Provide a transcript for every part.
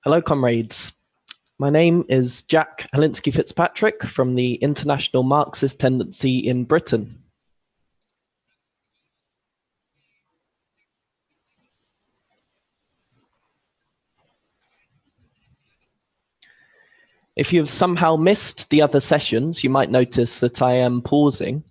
Hello, comrades. My name is Jack Halinsky Fitzpatrick from the International Marxist Tendency in Britain. If you have somehow missed the other sessions, you might notice that I am pausing.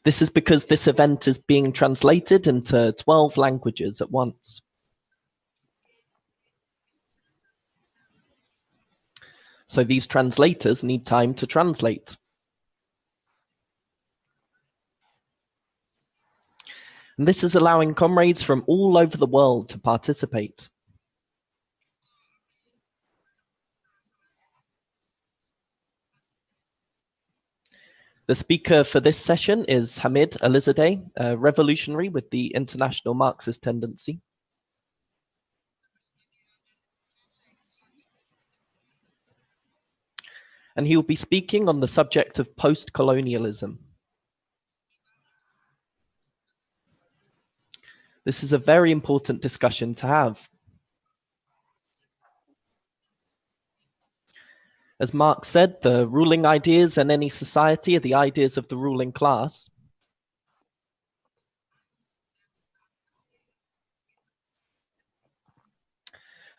This is because this event is being translated into 12 languages at once. So these translators need time to translate. And this is allowing comrades from all over the world to participate. The speaker for this session is Hamid Alizadeh, a revolutionary with the International Marxist Tendency. And he will be speaking on the subject of postcolonialism. This is a very important discussion to have. As Marx said, the ruling ideas in any society are the ideas of the ruling class.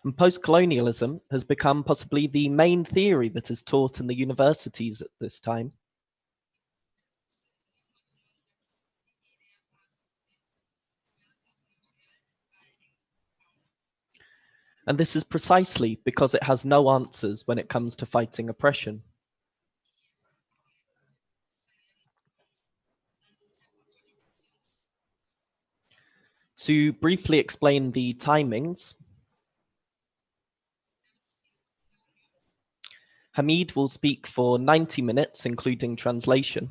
And postcolonialism has become possibly the main theory that is taught in the universities at this time. And this is precisely because it has no answers when it comes to fighting oppression. To briefly explain the timings, Hamid will speak for 90 minutes, including translation.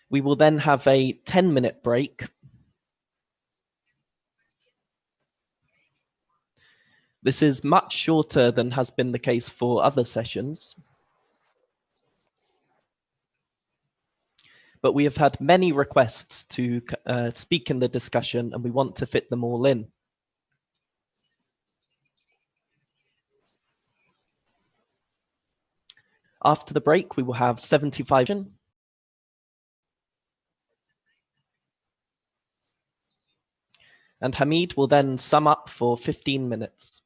We will then have a 10-minute break. This is much shorter than has been the case for other sessions. But we have had many requests to speak in the discussion, and we want to fit them all in. After the break, we will have 75. And Hamid will then sum up for 15 minutes.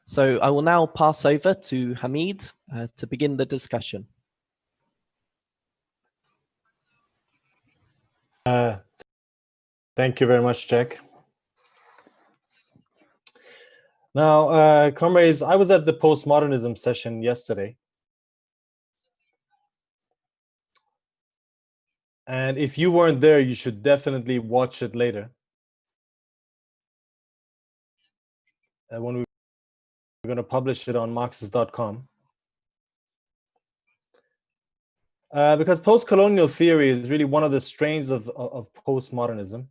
So I will now pass over to Hamid to begin the discussion. Thank you very much, Jack. Now, comrades, I was at the postmodernism session yesterday. And if you weren't there, you should definitely watch it later. When we're going to publish it on Marxist.com. Because post-colonial theory is really one of the strains of postmodernism,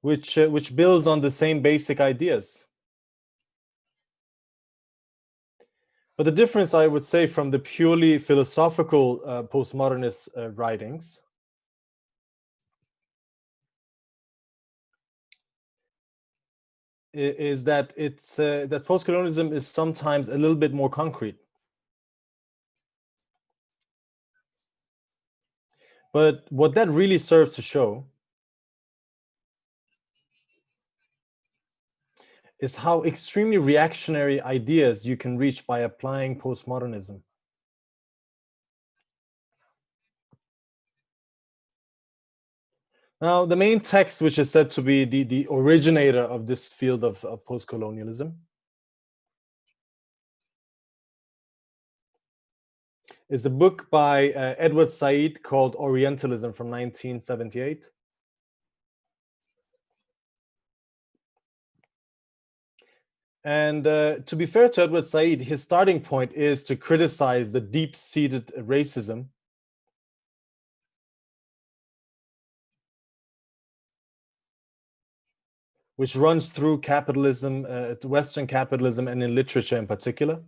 which builds on the same basic ideas. But the difference, I would say, from the purely philosophical postmodernist writings is that it's that postcolonialism is sometimes a little bit more concrete. But what that really serves to show is how extremely reactionary ideas you can reach by applying postmodernism. Now, the main text, which is said to be the originator of this field of postcolonialism, is a book by Edward Said called Orientalism from 1978. And to be fair to Edward Said, his starting point is to criticize the deep-seated racism which runs through capitalism, Western capitalism, and in literature in particular.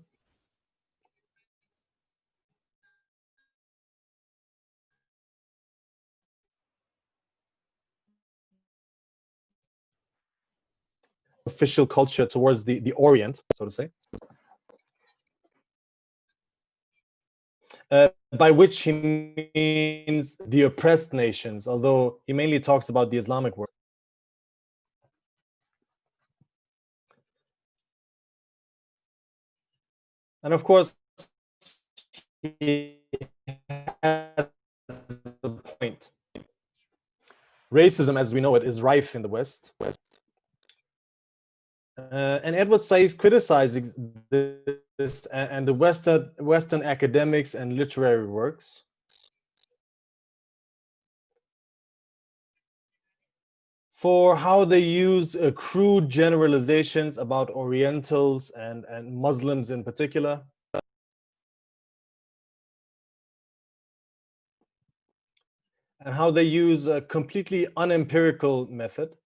Official culture towards the Orient, so to say. By which he means the oppressed nations, although he mainly talks about the Islamic world. And of course, he has a point. Racism, as we know it, is rife in the West. And Edward Said criticizes this and the Western academics and literary works. For how they use crude generalizations about Orientals and Muslims in particular. And how they use a completely unempirical method.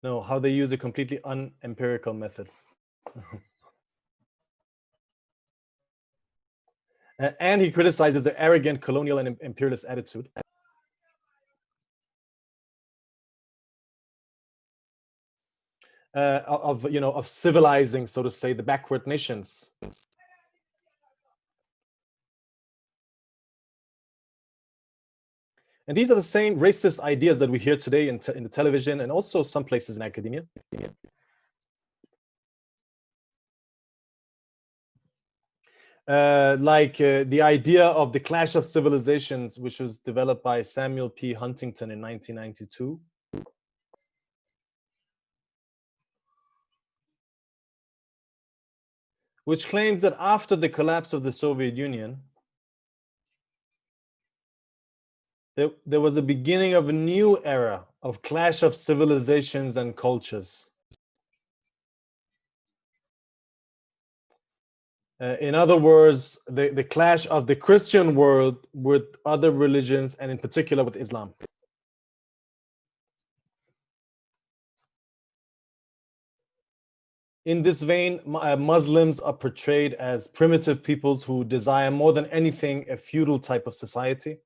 No, how they use a completely unempirical method. And he criticizes the arrogant colonial and imperialist attitude. Of civilizing, so to say, the backward nations. And these are the same racist ideas that we hear today in the television and also some places in academia. The idea of the clash of civilizations, which was developed by Samuel P. Huntington in 1992. Which claims that after the collapse of the Soviet Union, there was a beginning of a new era of clash of civilizations and cultures. In other words, the clash of the Christian world with other religions, and in particular with Islam. In this vein, Muslims are portrayed as primitive peoples who desire more than anything a feudal type of society.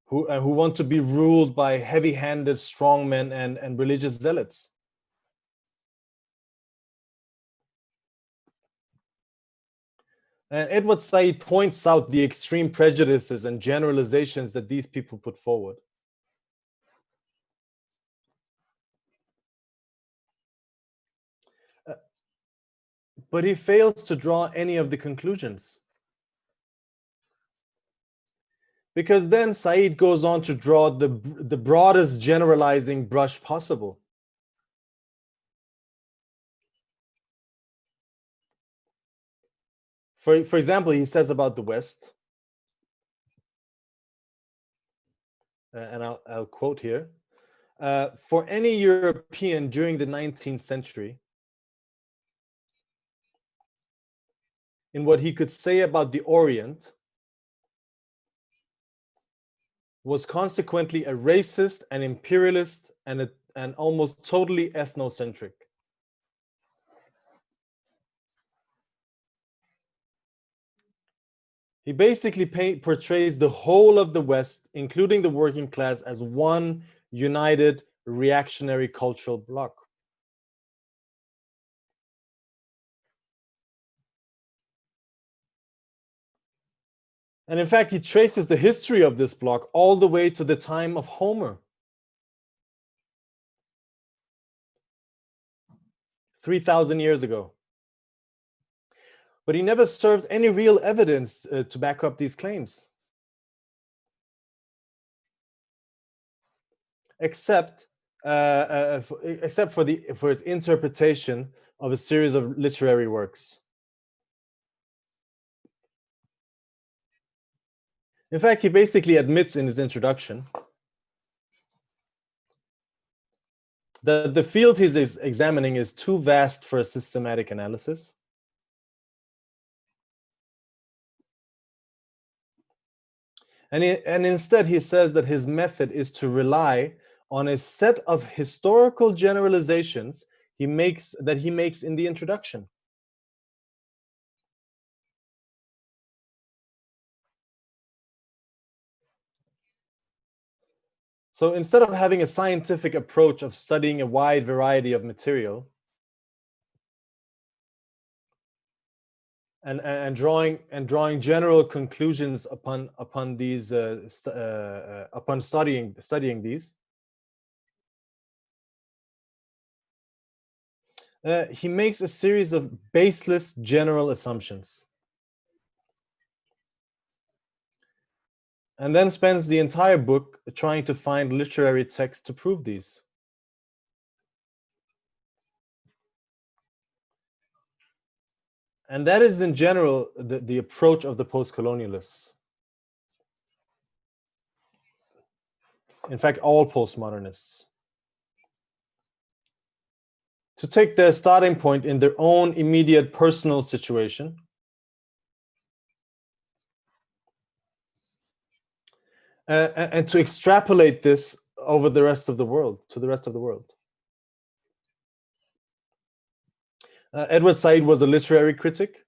Who want to be ruled by heavy-handed strongmen and religious zealots. And Edward Said points out the extreme prejudices and generalizations that these people put forward. But he fails to draw any of the conclusions. Because then Said goes on to draw the broadest generalizing brush possible. For example, he says about the West, and I'll quote here, for any European during the 19th century, in what he could say about the Orient, was consequently a racist, an imperialist, and almost totally ethnocentric. He basically portrays the whole of the West, including the working class, as one united reactionary cultural bloc. And in fact, he traces the history of this bloc all the way to the time of Homer. 3,000 years ago. But he never served any real evidence to back up these claims. Except for his interpretation of a series of literary works. In fact, he basically admits in his introduction that the field he's examining is too vast for a systematic analysis. And instead, he says that his method is to rely on a set of historical generalizations he makes in the introduction. So instead of having a scientific approach of studying a wide variety of material and drawing general conclusions upon these upon studying these, he makes a series of baseless general assumptions, and then spends the entire book trying to find literary text to prove these. And that is, in general, the approach of the postcolonialists. In fact, all postmodernists. To take their starting point in their own immediate personal situation, and to extrapolate this over the rest of the world, to the rest of the world. Edward Said was a literary critic.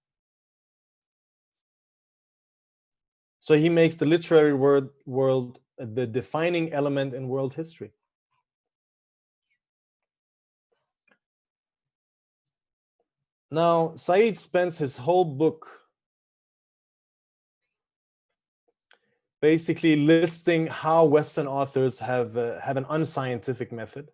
So he makes the literary world the defining element in world history. Now, Said spends his whole book basically listing how Western authors have an unscientific method.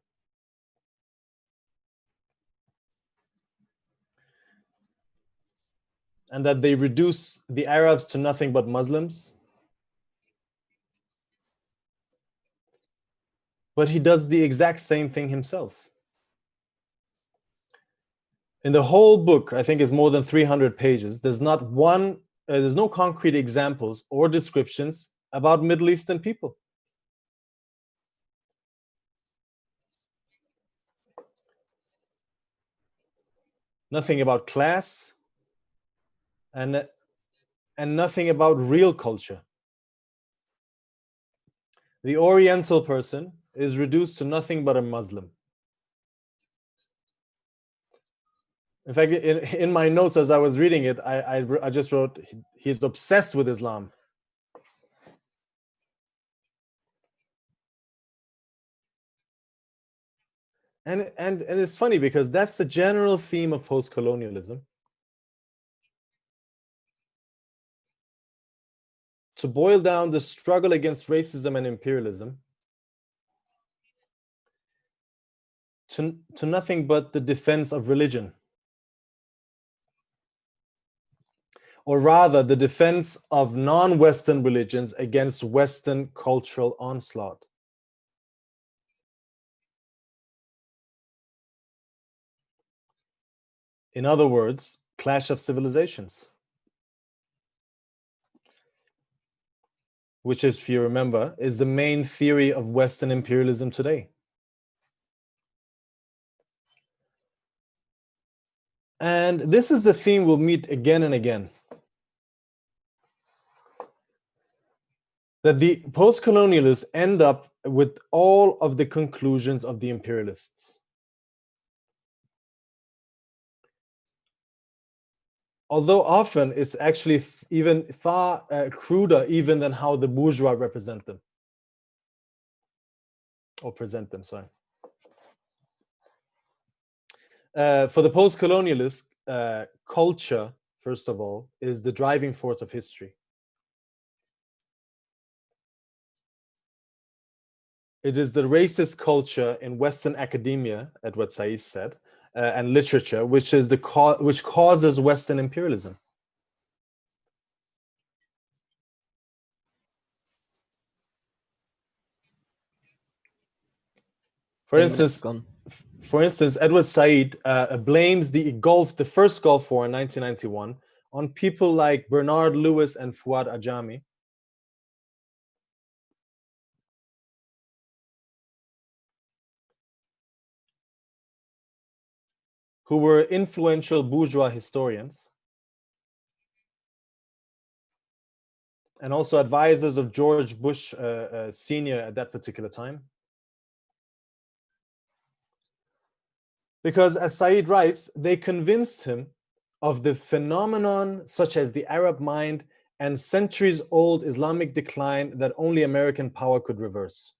And that they reduce the Arabs to nothing but Muslims. But he does the exact same thing himself. In the whole book, I think it's more than 300 pages, there's no concrete examples or descriptions about Middle Eastern people. Nothing about class, and nothing about real culture. The Oriental person is reduced to nothing but a Muslim. In fact, in my notes as I was reading it, I just wrote, he's obsessed with Islam. And it's funny because that's the general theme of postcolonialism. To boil down the struggle against racism and imperialism to nothing but the defense of religion. Or rather, the defense of non-Western religions against Western cultural onslaught. In other words, clash of civilizations. Which, if you remember, is the main theory of Western imperialism today. And this is the theme we'll meet again and again. That the post-colonialists end up with all of the conclusions of the imperialists. Although often it's actually even far cruder even than how the bourgeois represent them. Or present them, sorry. For the post-colonialists, culture, first of all, is the driving force of history. It is the racist culture in Western academia, Edward Said said, and literature, which is which causes Western imperialism. For instance, Edward Said blames the first Gulf War in 1991 on people like Bernard Lewis and Fuad Ajami. who were influential bourgeois historians and also advisors of George Bush Sr. at that particular time. Because, as Said writes, they convinced him of the phenomenon such as the Arab mind and centuries-old Islamic decline that only American power could reverse.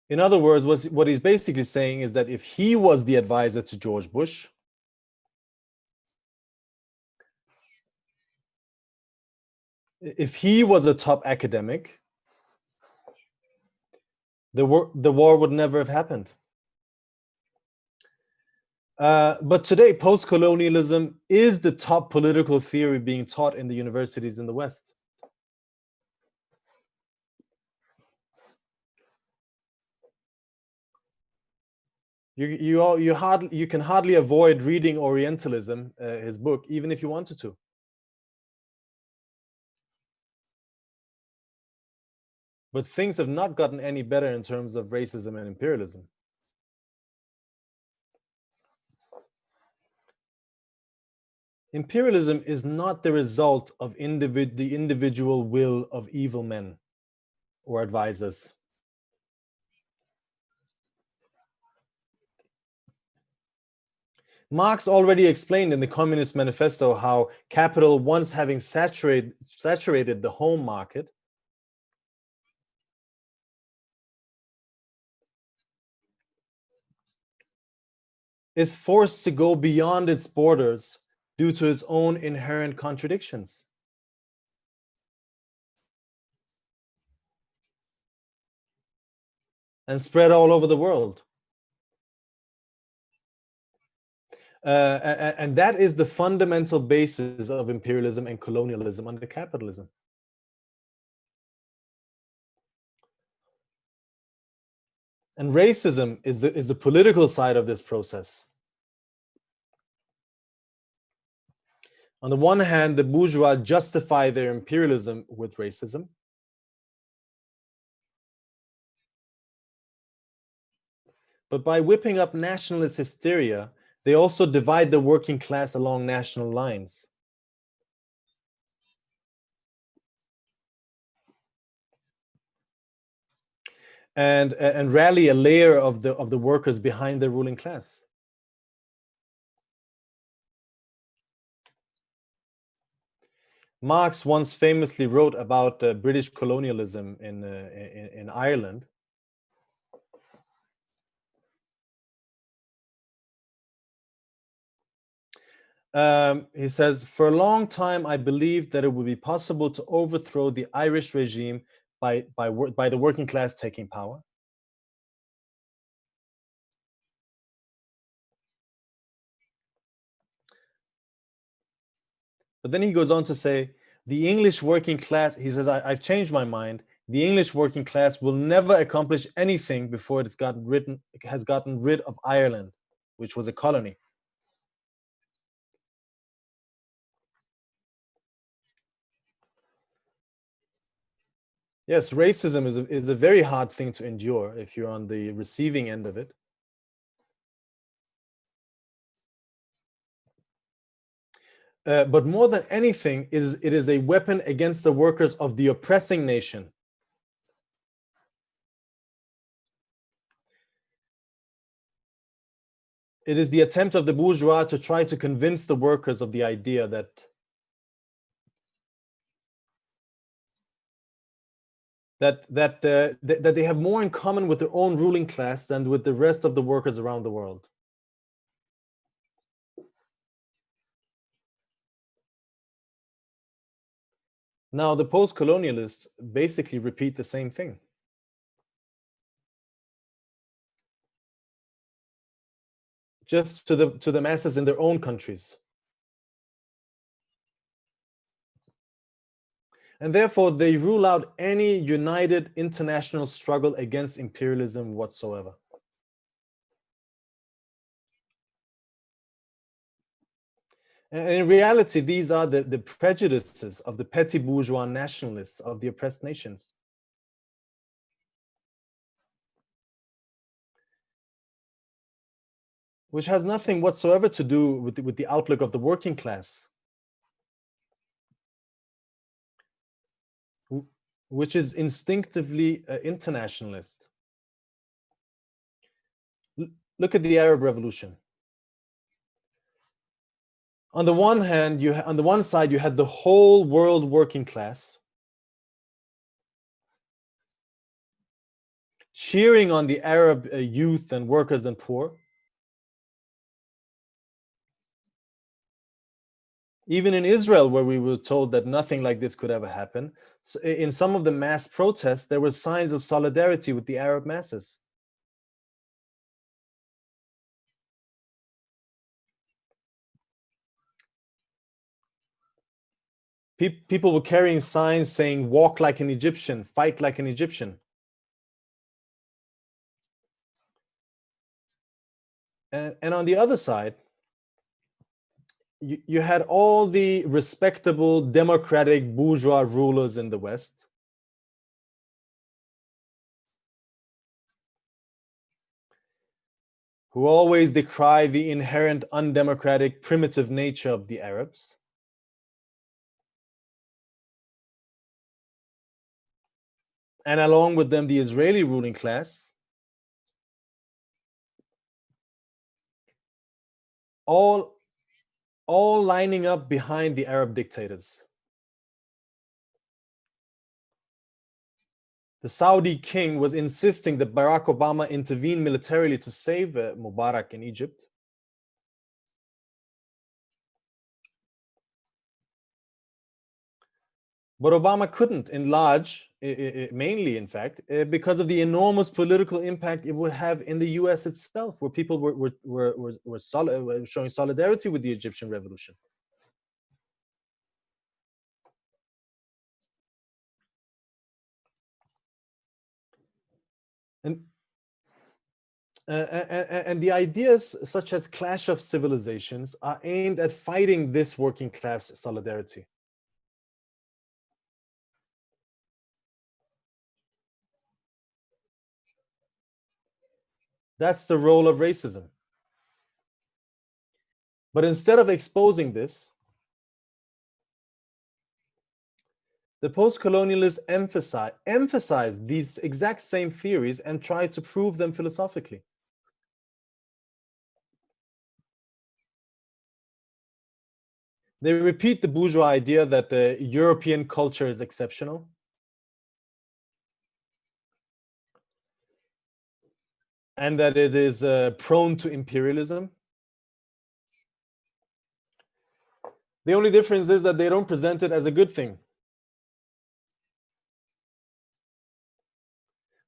In other words, what he's basically saying is that if he was the advisor to George Bush, if he was a top academic, the war would never have happened. But today, postcolonialism is the top political theory being taught in the universities in the West. You can hardly avoid reading Orientalism, his book, even if you wanted to. But things have not gotten any better in terms of racism and imperialism. Imperialism is not the result of the individual will of evil men or advisors. Marx already explained in the Communist Manifesto how capital, once having saturated the home market, is forced to go beyond its borders due to its own inherent contradictions. And spread all over the world. And that is the fundamental basis of imperialism and colonialism under capitalism. And racism is the political side of this process. On the one hand, the bourgeois justify their imperialism with racism. But by whipping up nationalist hysteria, they also divide the working class along national lines. And rally a layer of the workers behind the ruling class. Marx once famously wrote about British colonialism in Ireland. He says, "For a long time, I believed that it would be possible to overthrow the Irish regime by the working class taking power. But then he goes on to say, the English working class," he says, I've changed my mind. "The English working class will never accomplish anything before it has gotten rid of Ireland, which was a colony." Yes, racism is a very hard thing to endure if you're on the receiving end of it. But more than anything, it is a weapon against the workers of the oppressing nation. It is the attempt of the bourgeois to try to convince the workers of the idea that they have more in common with their own ruling class than with the rest of the workers around the world. Now, the post-colonialists basically repeat the same thing. Just to the masses in their own countries. And therefore, they rule out any united international struggle against imperialism whatsoever. And in reality, these are the prejudices of the petty bourgeois nationalists of the oppressed nations. Which has nothing whatsoever to do with the outlook of the working class, which is instinctively internationalist. Look at the Arab Revolution. On the one hand, on the one side, you had the whole world working class cheering on the Arab youth and workers and poor. Even in Israel, where we were told that nothing like this could ever happen, so in some of the mass protests, there were signs of solidarity with the Arab masses. People were carrying signs saying, "Walk like an Egyptian, fight like an Egyptian." And on the other side, you had all the respectable democratic bourgeois rulers in the West who always decry the inherent undemocratic primitive nature of the Arabs. And along with them, the Israeli ruling class, all lining up behind the Arab dictators. The Saudi king was insisting that Barack Obama intervene militarily to save Mubarak in Egypt. But Obama couldn't enlarge, mainly, in fact, because of the enormous political impact it would have in the US itself, where people were showing solidarity with the Egyptian revolution. And the ideas such as clash of civilizations are aimed at fighting this working class solidarity. That's the role of racism. But instead of exposing this, the postcolonialists emphasize these exact same theories and try to prove them philosophically. They repeat the bourgeois idea that the European culture is exceptional. And that it is prone to imperialism. The only difference is that they don't present it as a good thing.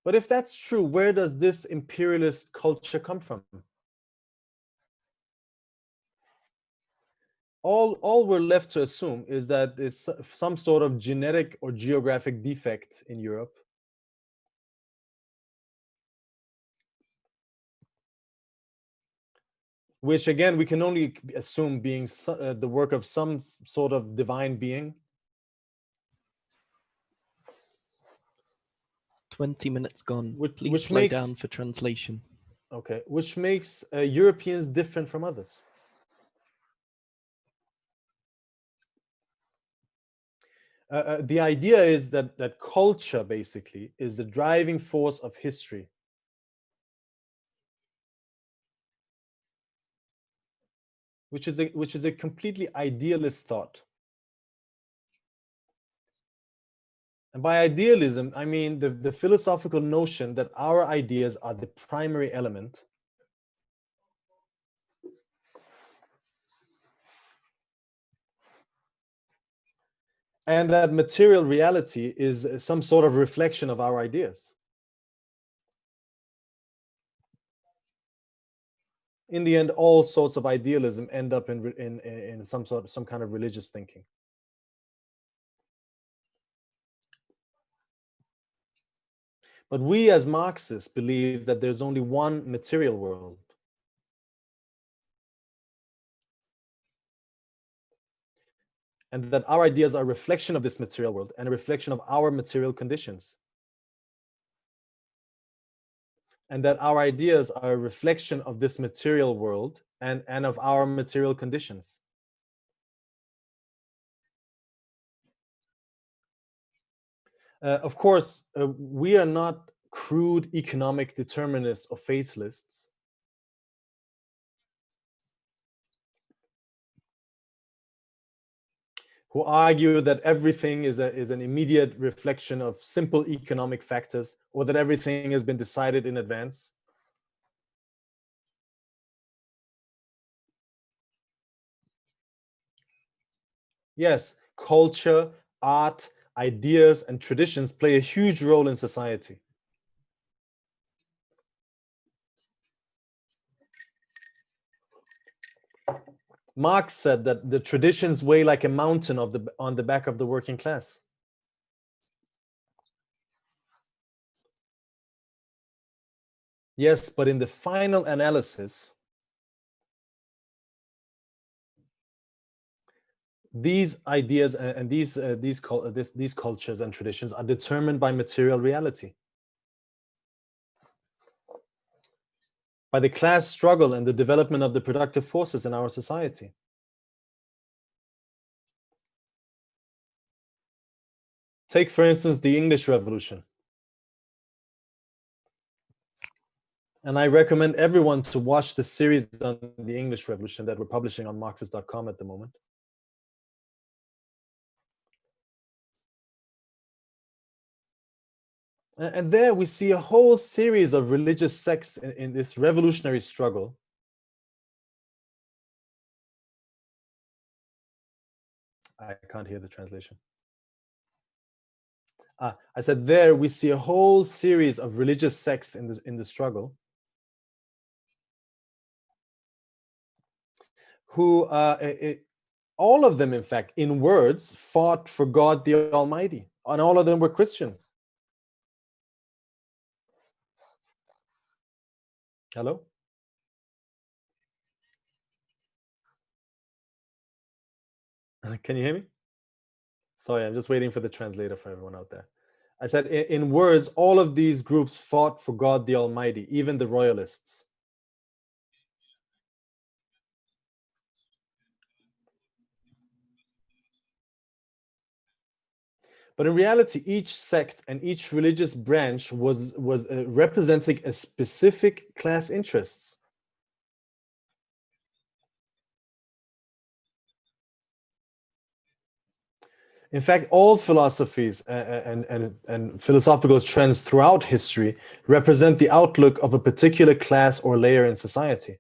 But if that's true, where does this imperialist culture come from? All we're left to assume is that it's some sort of genetic or geographic defect in Europe. Which again, we can only assume being the work of some sort of divine being. 20 minutes gone. Please Which slow makes, down for translation. Okay, which makes Europeans different from others. The idea is that culture basically is the driving force of history. Which is a completely idealist thought. And by idealism, I mean the philosophical notion that our ideas are the primary element and that material reality is some sort of reflection of our ideas. In the end, all sorts of idealism end up in some kind of religious thinking. But we as Marxists believe that there's only one material world. and that our ideas are a reflection of this material world and a reflection of our material conditions. And that our ideas are a reflection of this material world and of our material conditions. Of course, we are not crude economic determinists or fatalists. Who argue that everything is an immediate reflection of simple economic factors, or that everything has been decided in advance. Yes, culture, art, ideas, and traditions play a huge role in society. Marx said that the traditions weigh like a mountain on the back of the working class. Yes, but in the final analysis, these ideas and these cultures and traditions are determined by material reality, by the class struggle and the development of the productive forces in our society. Take, for instance, the English Revolution. And I recommend everyone to watch the series on the English Revolution that we're publishing on Marxist.com at the moment. And there we see a whole series of religious sects in this revolutionary struggle. I can't hear the translation. I said there we see a whole series of religious sects in the struggle, who all of them, in fact, in words, fought for God the Almighty, and all of them were Christian. Hello? Can you hear me? Sorry, I'm just waiting for the translator for everyone out there. I said, in words, all of these groups fought for God the Almighty, even the royalists. But in reality, each sect and each religious branch was representing a specific class interests. In fact, all philosophies and philosophical trends throughout history represent the outlook of a particular class or layer in society.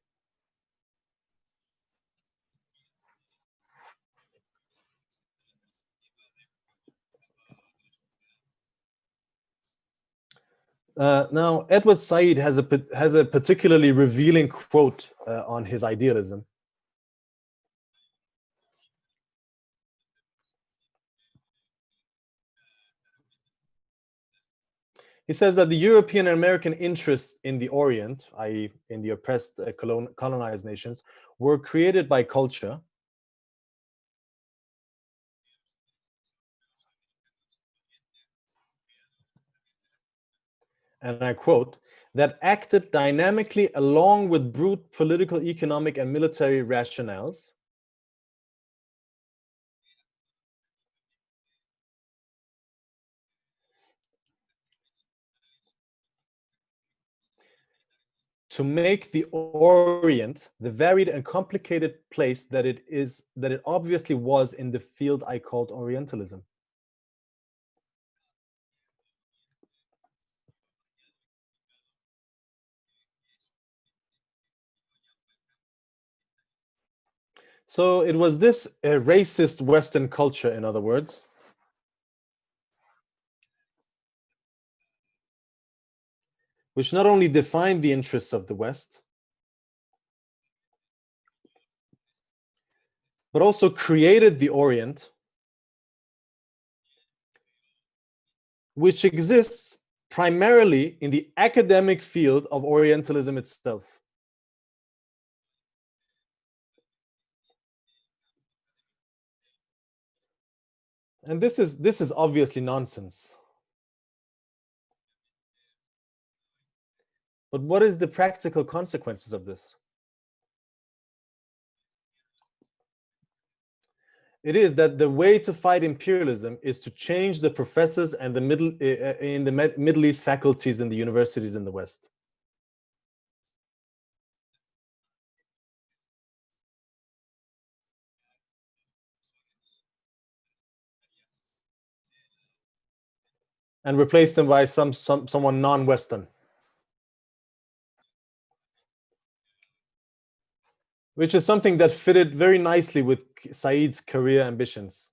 Now, Edward Said has a particularly revealing quote on his idealism. He says that the European and American interests in the Orient, i.e., in the oppressed colonized nations, were created by culture. And I quote, that acted dynamically along with brute political, economic, and military rationales. To make the Orient the varied and complicated place that it obviously was in the field I called Orientalism. So it was this racist Western culture, in other words, which not only defined the interests of the West, but also created the Orient, which exists primarily in the academic field of Orientalism itself. And this is obviously nonsense. But what is the practical consequences of this? It is that the way to fight imperialism is to change the professors and the Middle East faculties in the universities in the West. And replace them by someone non-Western. Which is something that fitted very nicely with Said's career ambitions.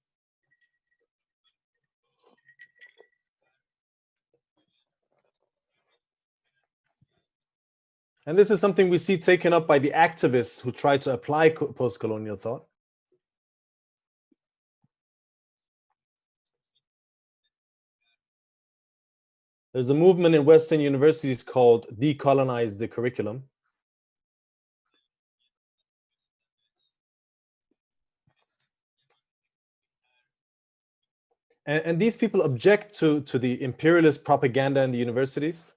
And this is something we see taken up by the activists who try to apply post-colonial thought. There's a movement in Western universities called Decolonize the curriculum. And these people object to the imperialist propaganda in the universities.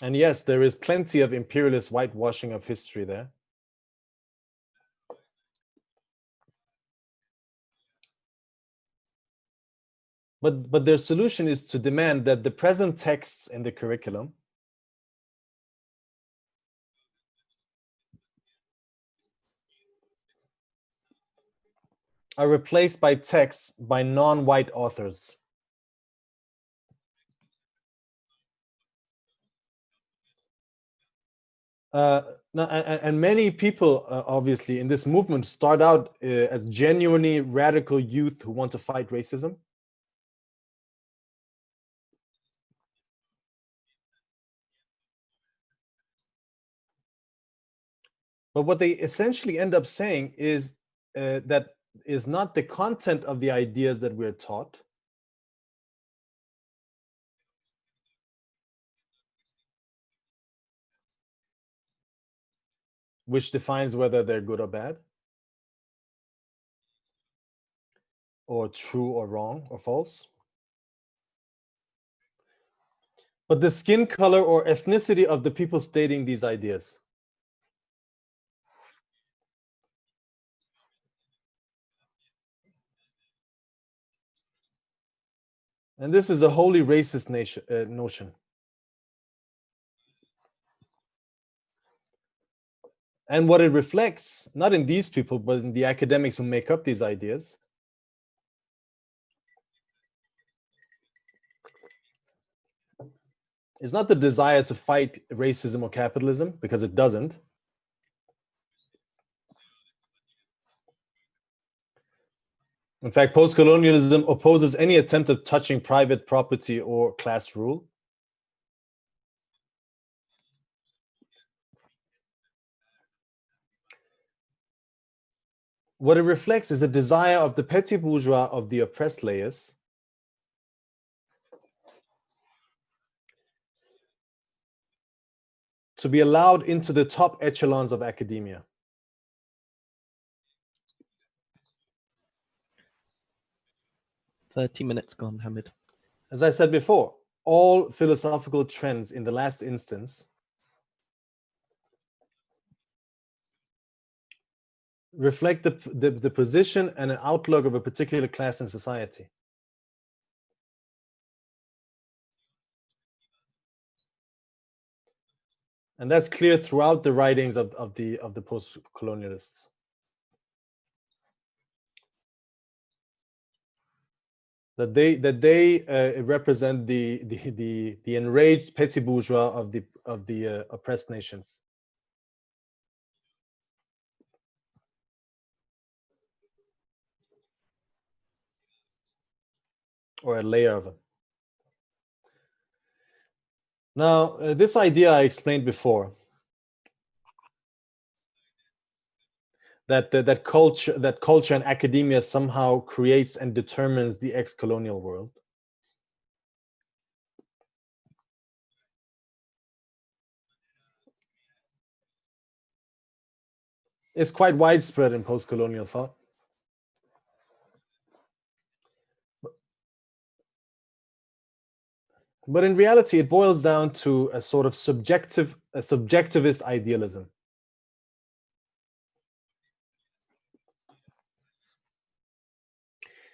And yes, there is plenty of imperialist whitewashing of history there. But their solution is to demand that the present texts in the curriculum are replaced by texts by non-white authors. And many people, obviously, in this movement start out as genuinely radical youth who want to fight racism. But what they essentially end up saying is that is not the content of the ideas that we're taught, which defines whether they're good or bad, or true or wrong or false. But the skin color or ethnicity of the people stating these ideas. And this is a wholly racist notion. And what it reflects, not in these people, but in the academics who make up these ideas, is not the desire to fight racism or capitalism, because it doesn't. In fact, postcolonialism opposes any attempt of touching private property or class rule. What it reflects is a desire of the petty bourgeois of the oppressed layers to be allowed into the top echelons of academia. "30 minutes gone, Hamid." As I said before, all philosophical trends in the last instance reflect the position and an outlook of a particular class in society. And that's clear throughout the writings of the post-colonialists. That they represent the enraged petty bourgeois of the oppressed nations. Or a layer of them. Now, this idea I explained before, that culture and academia somehow creates and determines the ex-colonial world. is quite widespread in post-colonial thought. But in reality, it boils down to a sort of subjectivist idealism.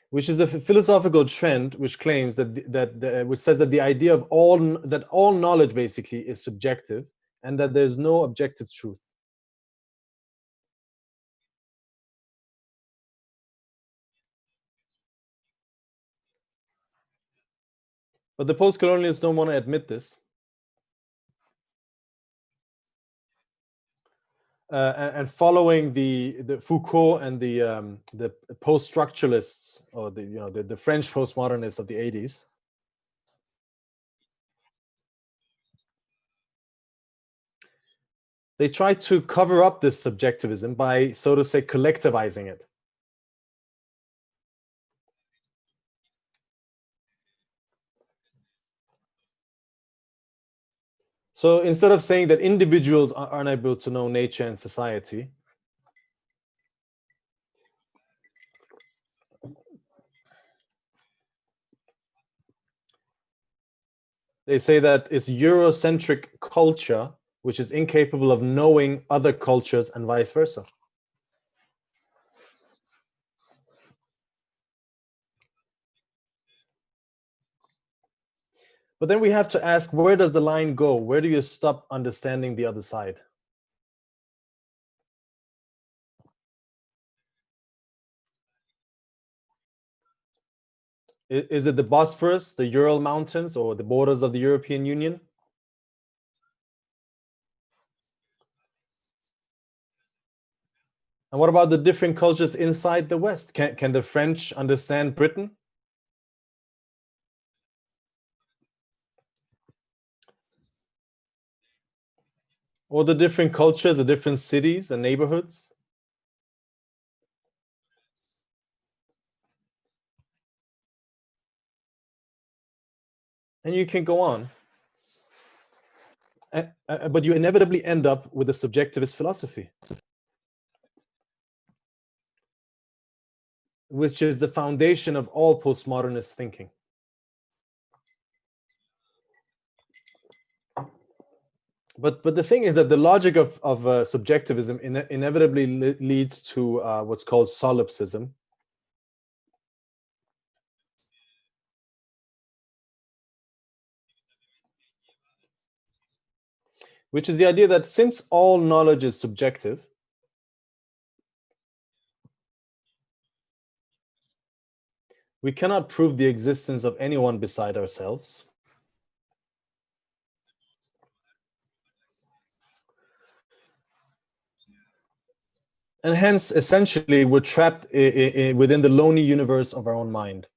Which is a philosophical trend which claims which says that the idea of all knowledge basically is subjective and that there's no objective truth. But the post-colonialists don't want to admit this. And following the Foucault and the post-structuralists, or the French postmodernists of the 80s, they try to cover up this subjectivism by, so to say, collectivizing it. So instead of saying that individuals are unable to know nature and society, they say that it's Eurocentric culture which is incapable of knowing other cultures and vice versa. But then we have to ask, where does the line go? Where do you stop understanding the other side? Is it the Bosphorus, the Ural Mountains, or the borders of the European Union? And what about the different cultures inside the West? Can the French understand Britain? Or the different cultures, the different cities and neighborhoods? And you can go on. But you inevitably end up with a subjectivist philosophy, which is the foundation of all postmodernist thinking. But the thing is that the logic of subjectivism inevitably leads to what's called solipsism. Which is the idea that since all knowledge is subjective, we cannot prove the existence of anyone beside ourselves. And hence, essentially, we're trapped within the lonely universe of our own mind.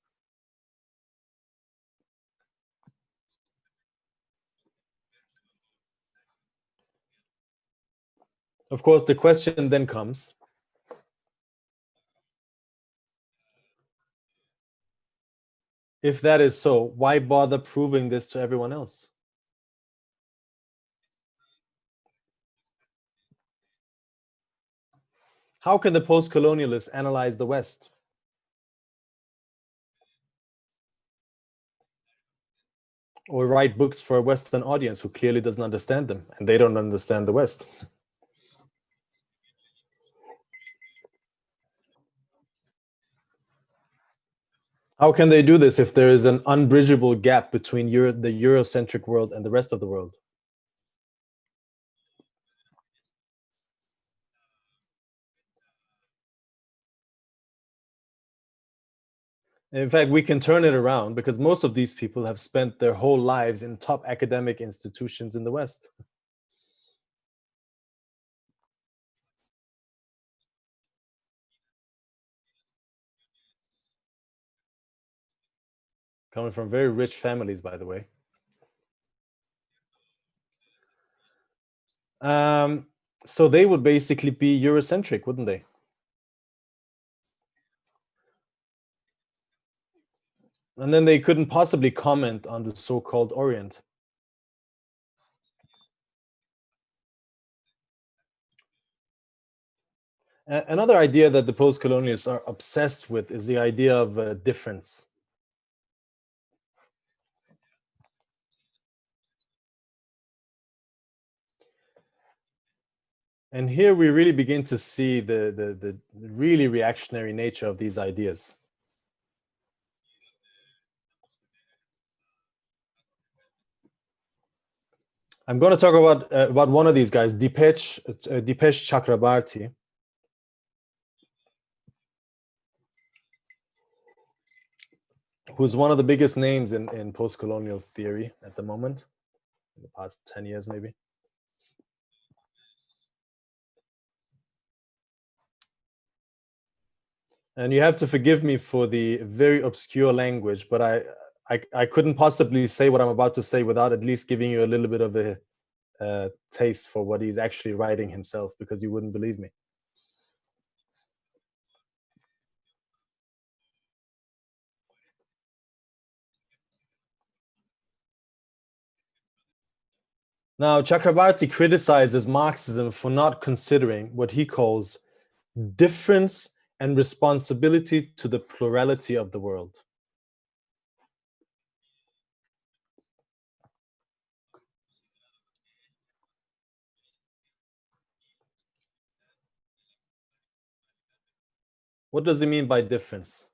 Of course, the question then comes, if that is so, why bother proving this to everyone else? How can the post-colonialists analyze the West? Or write books for a Western audience who clearly doesn't understand them, and they don't understand the West? How can they do this if there is an unbridgeable gap between the Eurocentric world and the rest of the world? In fact, we can turn it around because most of these people have spent their whole lives in top academic institutions in the West. Coming from very rich families, by the way. So they would basically be Eurocentric, wouldn't they? And then they couldn't possibly comment on the so-called Orient. Another idea that the post-colonialists are obsessed with is the idea of difference. And here we really begin to see the really reactionary nature of these ideas. I'm going to talk about one of these guys, Dipesh Chakrabarti. Who's one of the biggest names in post-colonial theory at the moment, in the past 10 years maybe. And you have to forgive me for the very obscure language, but I couldn't possibly say what I'm about to say without at least giving you a little bit of a taste for what he's actually writing himself, because you wouldn't believe me. Now, Chakrabarti criticizes Marxism for not considering what he calls difference and responsibility to the plurality of the world. What does he mean by difference?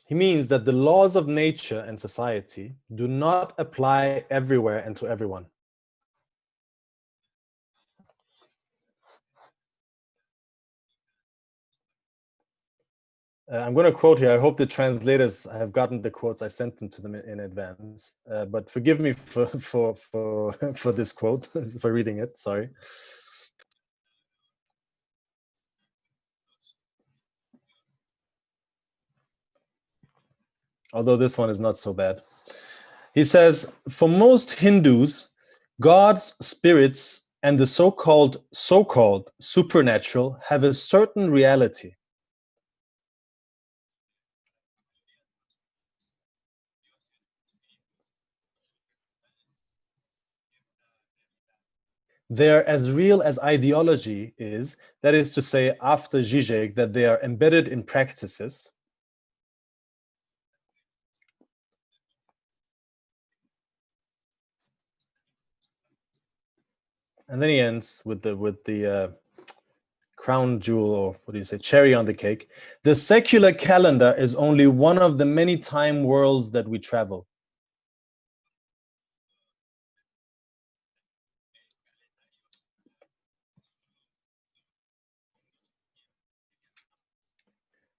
He means that the laws of nature and society do not apply everywhere and to everyone. I'm going to quote here. I hope the translators have gotten the quotes. I sent them to them in advance. But forgive me for this quote, for reading it. Sorry. Although this one is not so bad. He says, for most Hindus, gods, spirits, and the so-called supernatural have a certain reality. They are as real as ideology is, that is to say, after Zizek, that they are embedded in practices. And then he ends with the crown jewel, or what do you say, cherry on the cake. The secular calendar is only one of the many time worlds that we travel.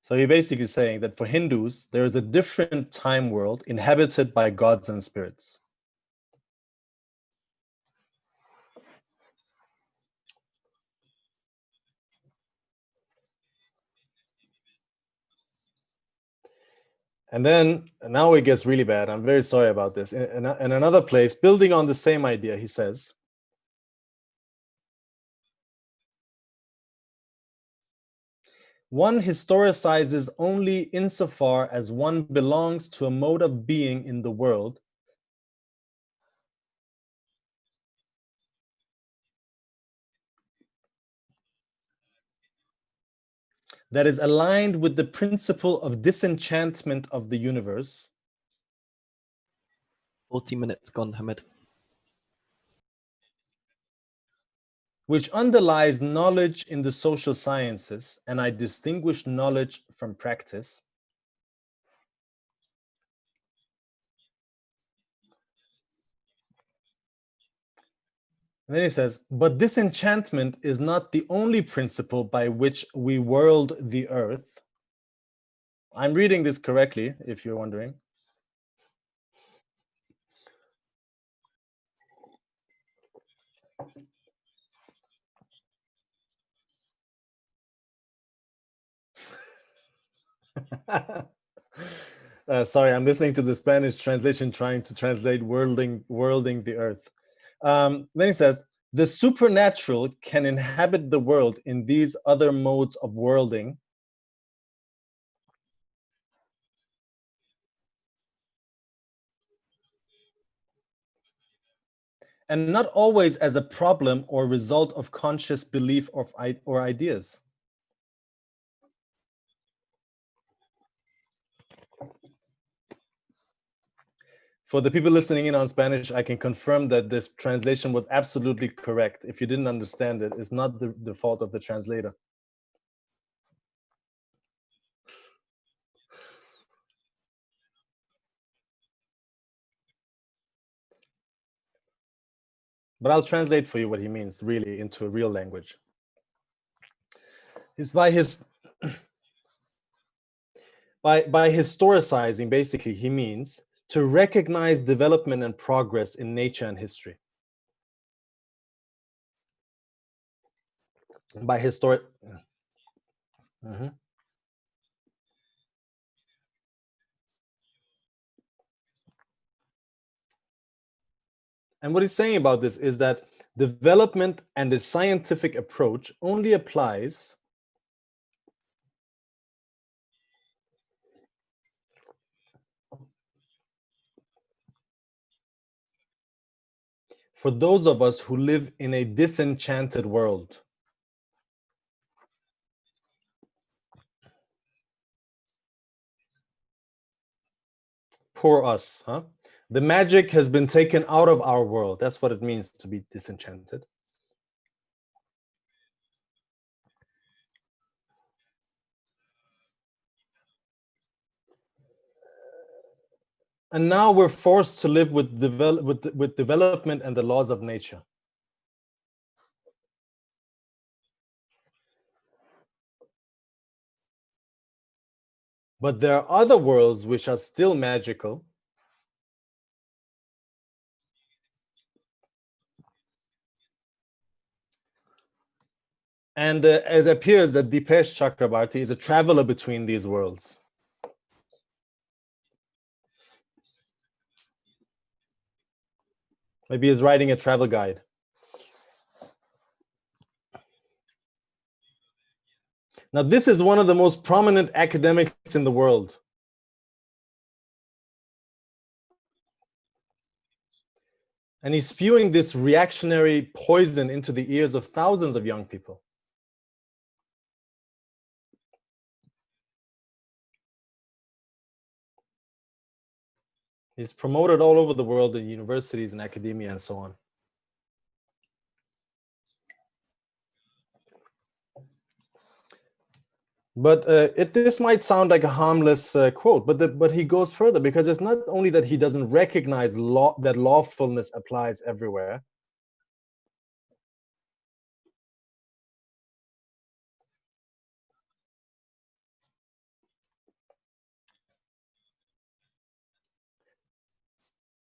So you're basically saying that for Hindus, there is a different time world inhabited by gods and spirits. And then now it gets really bad. I'm very sorry about this. In another place, building on the same idea, he says, one historicizes only insofar as one belongs to a mode of being in the world that is aligned with the principle of disenchantment of the universe. 40 minutes gone, Hamid. Which underlies knowledge in the social sciences, and I distinguish knowledge from practice. And then he says, but disenchantment is not the only principle by which we world the earth. I'm reading this correctly, if you're wondering. Sorry, I'm listening to the Spanish translation, trying to translate worlding the earth. Then he says, the supernatural can inhabit the world in these other modes of worlding. and not always as a problem or result of conscious belief or ideas. For the people listening in on Spanish, I can confirm that this translation was absolutely correct. If you didn't understand it, it's not the fault of the translator. But I'll translate for you what he means really into a real language. It's by historicizing, basically, he means to recognize development and progress in nature and history. By historic. And what he's saying about this is that development and the scientific approach only applies for those of us who live in a disenchanted world. Poor us, huh? The magic has been taken out of our world. That's what it means to be disenchanted. And now we're forced to live with development and the laws of nature. But there are other worlds which are still magical. And it appears that Dipesh Chakrabarti is a traveler between these worlds. Maybe he's writing a travel guide. Now, this is one of the most prominent academics in the world. And he's spewing this reactionary poison into the ears of thousands of young people. He's promoted all over the world in universities and academia and so on. But this might sound like a harmless quote, but he goes further, because it's not only that he doesn't recognize that lawfulness applies everywhere.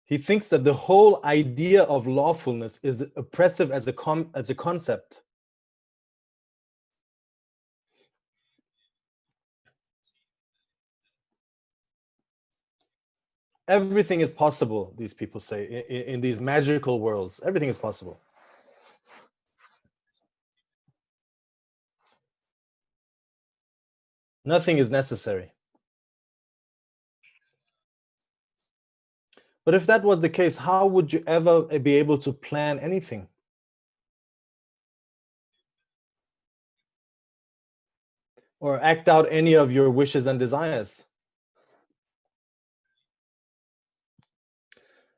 He thinks that the whole idea of lawfulness is oppressive as a concept. Everything is possible, these people say, in these magical worlds. Everything is possible. Nothing is necessary. But if that was the case, how would you ever be able to plan anything? Or act out any of your wishes and desires?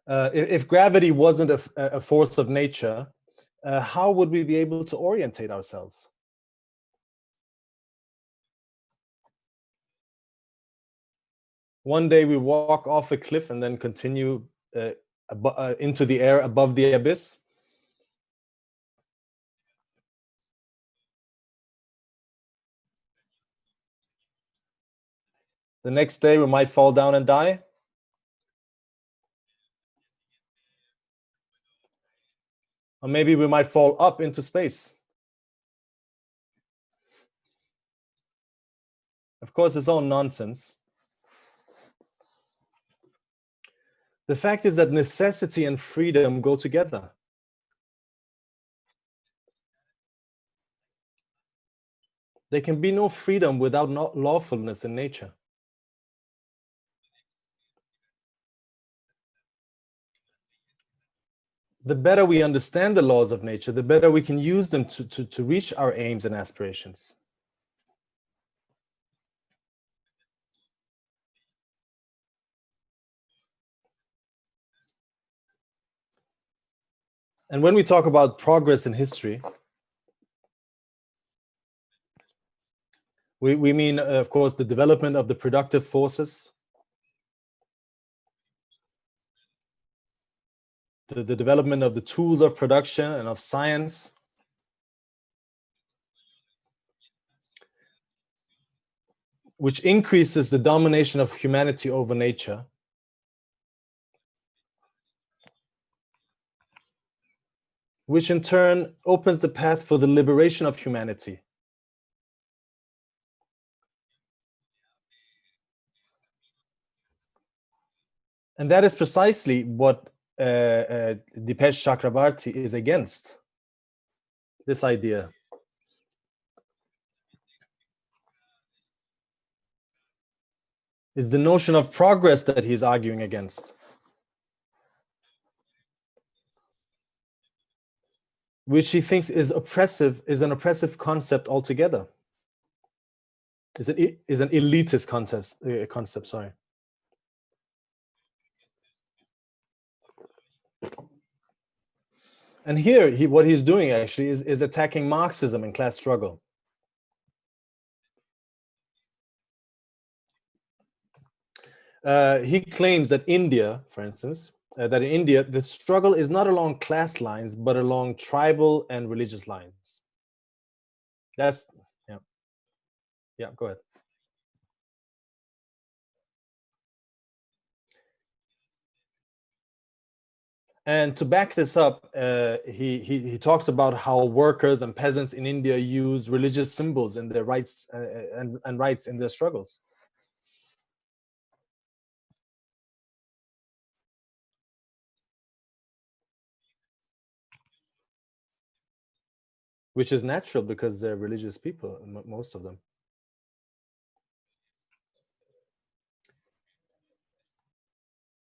If gravity wasn't a force of nature, how would we be able to orientate ourselves? One day we walk off a cliff and then continue into the air above the abyss. The next day we might fall down and die. Or maybe we might fall up into space. Of course, it's all nonsense. The fact is that necessity and freedom go together. There can be no freedom without lawfulness in nature. the better we understand the laws of nature, the better we can use them to reach our aims and aspirations. And when we talk about progress in history, we mean, of course, the development of the productive forces, the development of the tools of production and of science, which increases the domination of humanity over nature, which in turn opens the path for the liberation of humanity. And that is precisely what Dipesh Chakrabarty is against, this idea. It's the notion of progress that he's arguing against, which he thinks is an oppressive concept altogether. Is an elitist concept, sorry. And here, what he's doing actually is attacking Marxism and class struggle. He claims that India, for instance, that in India, the struggle is not along class lines, but along tribal and religious lines. That's, yeah, go ahead. And to back this up, he talks about how workers and peasants in India use religious symbols in their rights and rights in their struggles. Which is natural because they're religious people, most of them.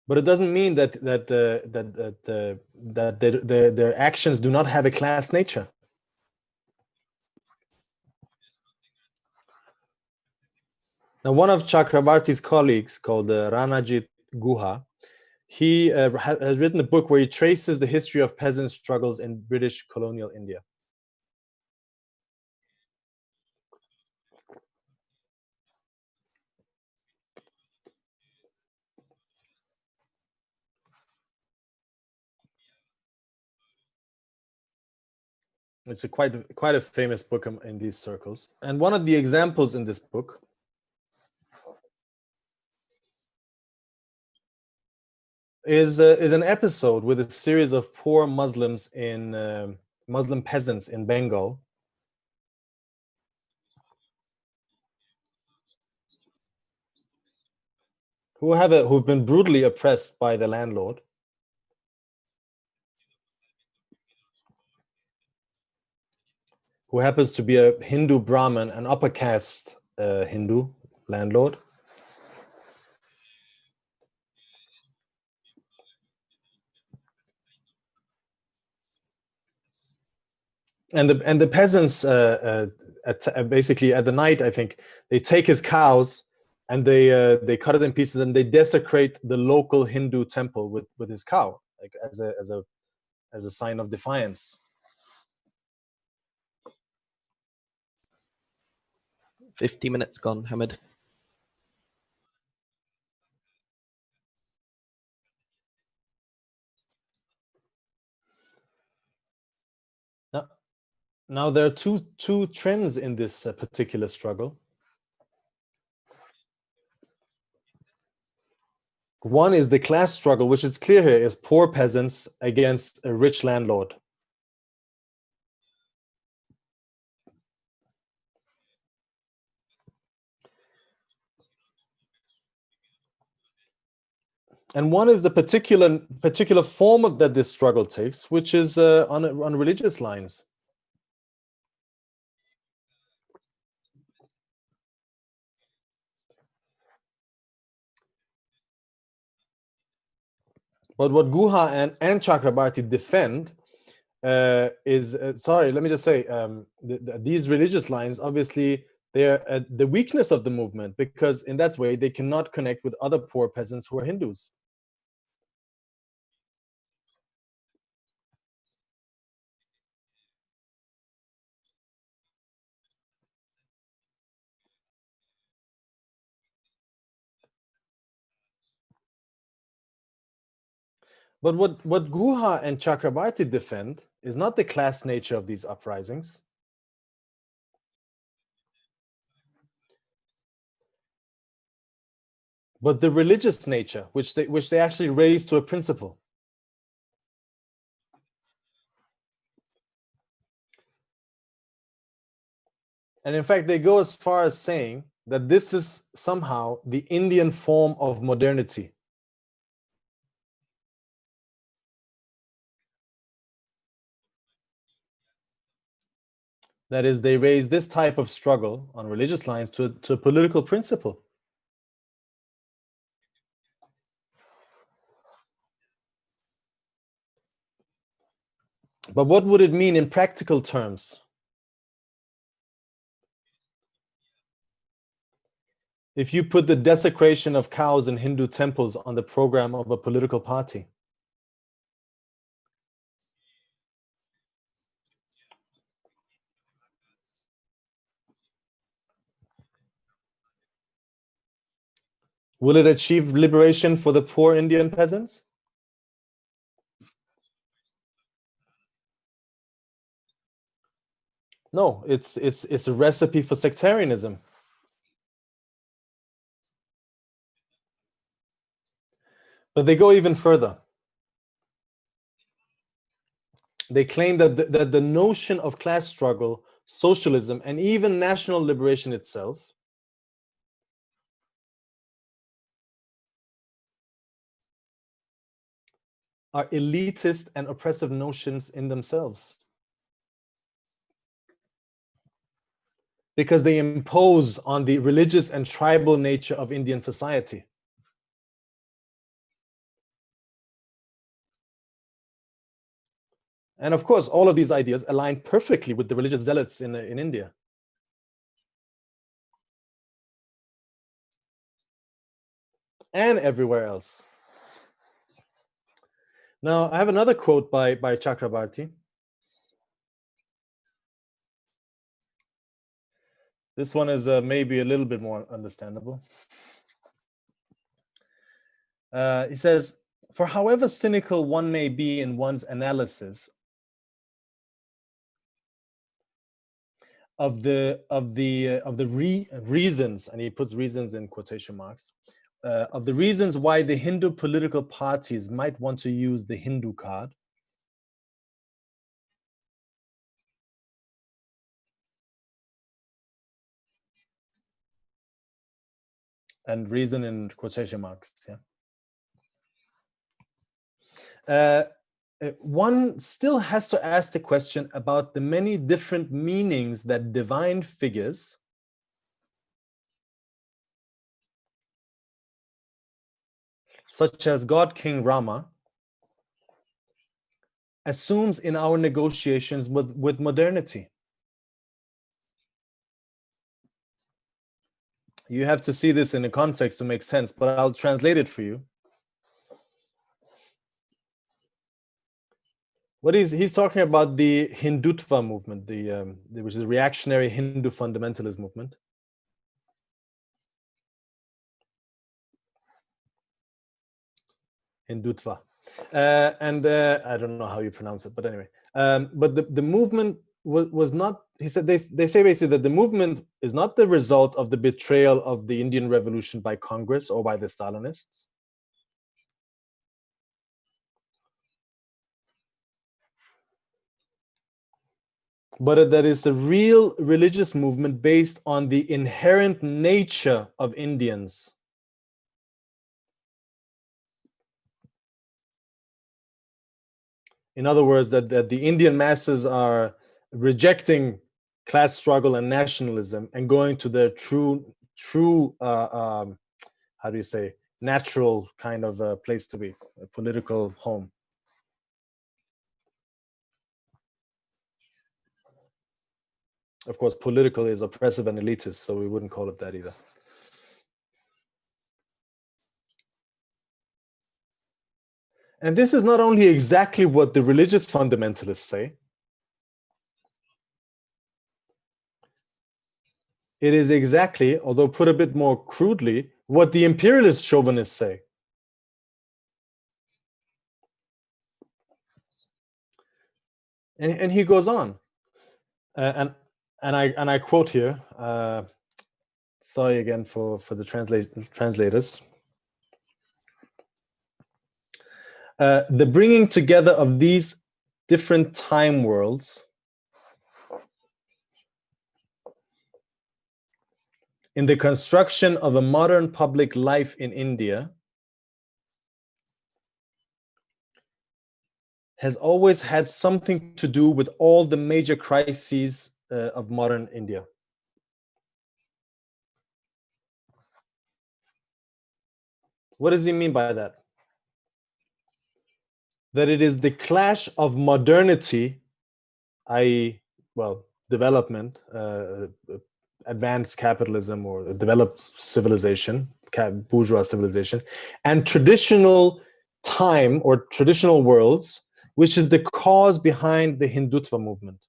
But it doesn't mean that their actions do not have a class nature. Now, one of Chakrabarty's colleagues, called Ranajit Guha, he has written a book where he traces the history of peasant struggles in British colonial India. It's quite a famous book in these circles. And one of the examples in this book is an episode with a series of poor Muslims Muslim peasants in Bengal who've been brutally oppressed by the landlord, who happens to be a Hindu Brahmin, an upper caste Hindu landlord. And the peasants basically at the night, I think, they take his cows and they cut it in pieces and they desecrate the local Hindu temple with his cow, like as a sign of defiance. "50 minutes gone, Hamid." Now there are two trends in this particular struggle. One is the class struggle, which is clear here, is poor peasants against a rich landlord. And one is the particular form that this struggle takes, which is on religious lines. But what Guha and Chakrabarti defend is, sorry, let me just say, these religious lines, obviously, they're the weakness of the movement, because in that way, they cannot connect with other poor peasants who are Hindus. But what Guha and Chakrabarti defend is not the class nature of these uprisings, but the religious nature, which they actually raise to a principle. And in fact, they go as far as saying that this is somehow the Indian form of modernity. That is, they raise this type of struggle on religious lines to a political principle. But what would it mean in practical terms? If you put the desecration of cows in Hindu temples on the program of a political party? Will it achieve liberation for the poor Indian peasants? No, it's a recipe for sectarianism. But they go even further. They claim that the notion of class struggle, socialism, and even national liberation itself are elitist and oppressive notions in themselves, because they impose on the religious and tribal nature of Indian society. And of course, all of these ideas align perfectly with the religious zealots in India. And everywhere else. Now, I have another quote by Chakrabarti. This one is maybe a little bit more understandable. He says, "For however cynical one may be in one's analysis of the reasons," and he puts reasons in quotation marks, of the reasons why the Hindu political parties might want to use the Hindu card, and reason in quotation marks, yeah. One still has to ask the question about the many different meanings that divine figures such as God King Rama assumes in our negotiations with modernity. You have to see this in a context to make sense, but I'll translate it for you. What he's talking about the Hindutva movement, which is the reactionary Hindu fundamentalist movement. Hindutva. And I don't know how you pronounce it, but anyway. But the movement was not, he said, they say basically that the movement is not the result of the betrayal of the Indian Revolution by Congress or by the Stalinists. But that is a real religious movement based on the inherent nature of Indians. In other words, that the Indian masses are rejecting class struggle and nationalism and going to their true how do you say, natural kind of place to be, a political home. Of course, political is oppressive and elitist, so we wouldn't call it that either. And this is not only exactly what the religious fundamentalists say, it is exactly, although put a bit more crudely, what the imperialist chauvinists say. And he goes on, and I quote here. Sorry again for the translators. The bringing together of these different time worlds in the construction of a modern public life in India has always had something to do with all the major crises of modern India. What does he mean by that? That it is the clash of modernity, i.e., well, development, advanced capitalism or developed civilization, bourgeois civilization, and traditional time or traditional worlds, which is the cause behind the Hindutva movement.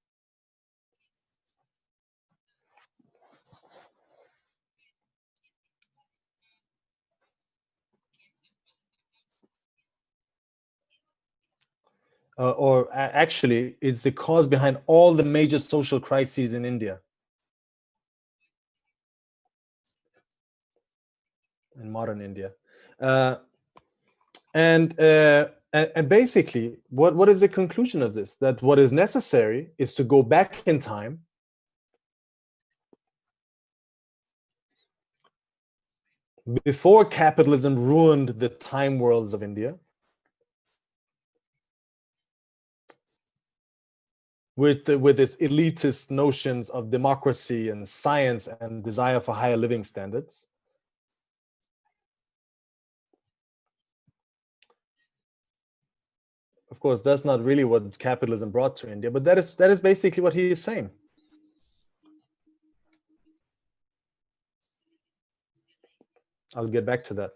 Actually, it's the cause behind all the major social crises in India. In modern India. And basically, what is the conclusion of this? That what is necessary is to go back in time before capitalism ruined the time worlds of India, with its elitist notions of democracy and science and desire for higher living standards. Of course, that's not really what capitalism brought to India, but that is basically what he is saying. I'll get back to that.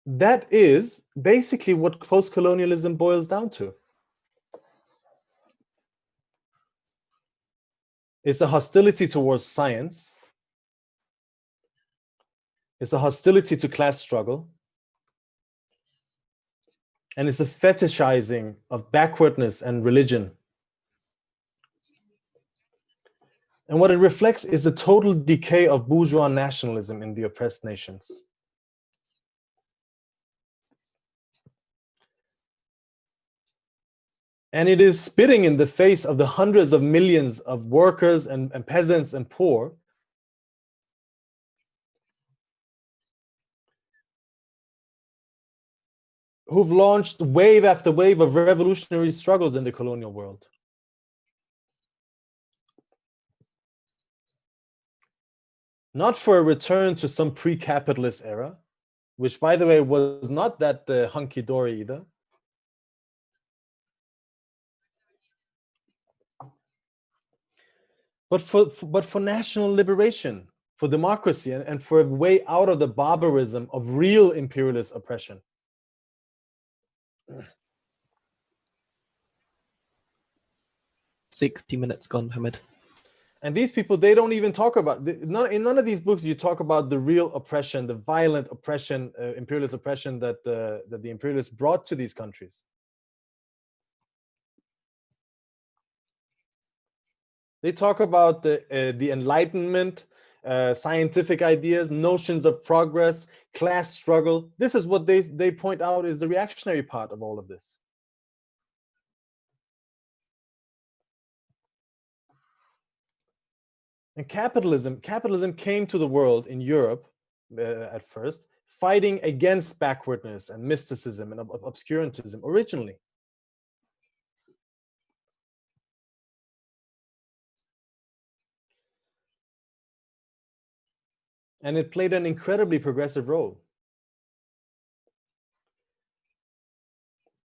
That is basically what postcolonialism boils down to. It's a hostility towards science. It's a hostility to class struggle. And it's a fetishizing of backwardness and religion. And what it reflects is the total decay of bourgeois nationalism in the oppressed nations. And it is spitting in the face of the hundreds of millions of workers and peasants and poor who've launched wave after wave of revolutionary struggles in the colonial world. Not for a return to some pre-capitalist era, which, by the way, was not that hunky-dory either. But for national liberation, for democracy, and for a way out of the barbarism of real imperialist oppression. "60 minutes gone, Hamid." And these people, they don't even talk about, in none of these books you talk about the real oppression, the violent oppression, imperialist oppression that the imperialists brought to these countries. They talk about the Enlightenment, scientific ideas, notions of progress, class struggle. This is what they point out is the reactionary part of all of this. And capitalism came to the world in Europe at first, fighting against backwardness and mysticism and obscurantism originally. And it played an incredibly progressive role.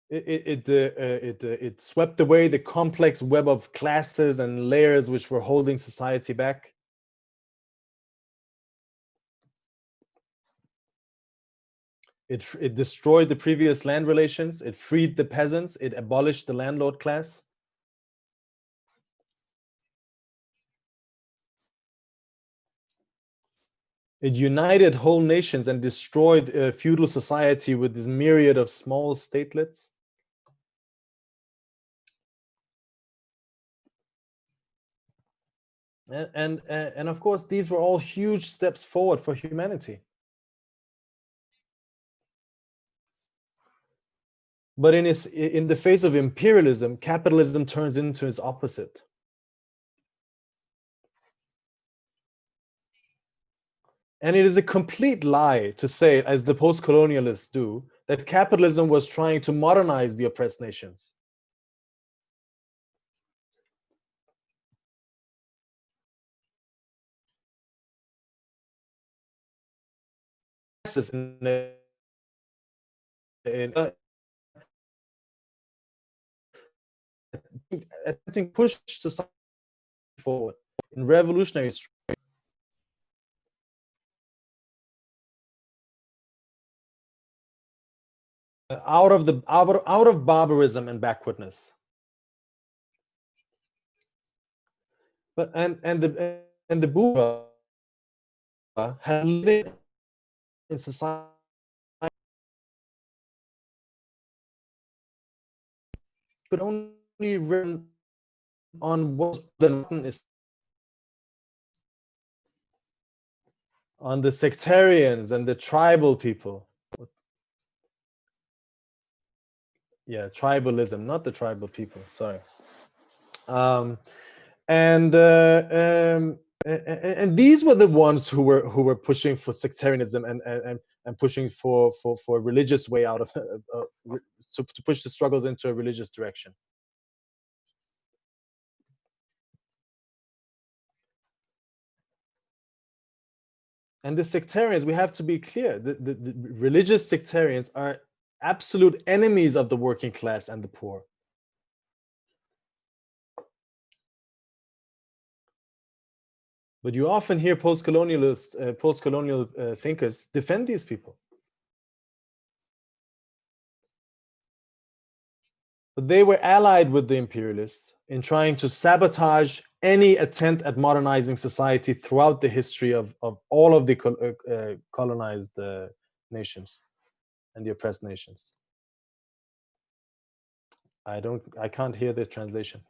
It swept away the complex web of classes and layers which were holding society back. It destroyed the previous land relations. It freed the peasants. It abolished the landlord class. It united whole nations and destroyed feudal society with this myriad of small statelets. And of course, these were all huge steps forward for humanity. But in the face of imperialism, capitalism turns into its opposite. And it is a complete lie to say, as the post-colonialists do, that capitalism was trying to modernize the oppressed nations. Attempting to push society forward in revolutionary strength. Out of barbarism and backwardness. But and the bourgeois had lived in society, but only written on what is on the sectarians and the tribal people. Yeah, tribalism, not the tribal people. Sorry. And these were the ones who were pushing for sectarianism and pushing for a religious way out of to push the struggles into a religious direction. And the sectarians, we have to be clear, the religious sectarians are absolute enemies of the working class and the poor. But you often hear post-colonial thinkers defend these people. But they were allied with the imperialists in trying to sabotage any attempt at modernizing society throughout the history of all of the colonized nations and the oppressed nations. I can't hear the translation.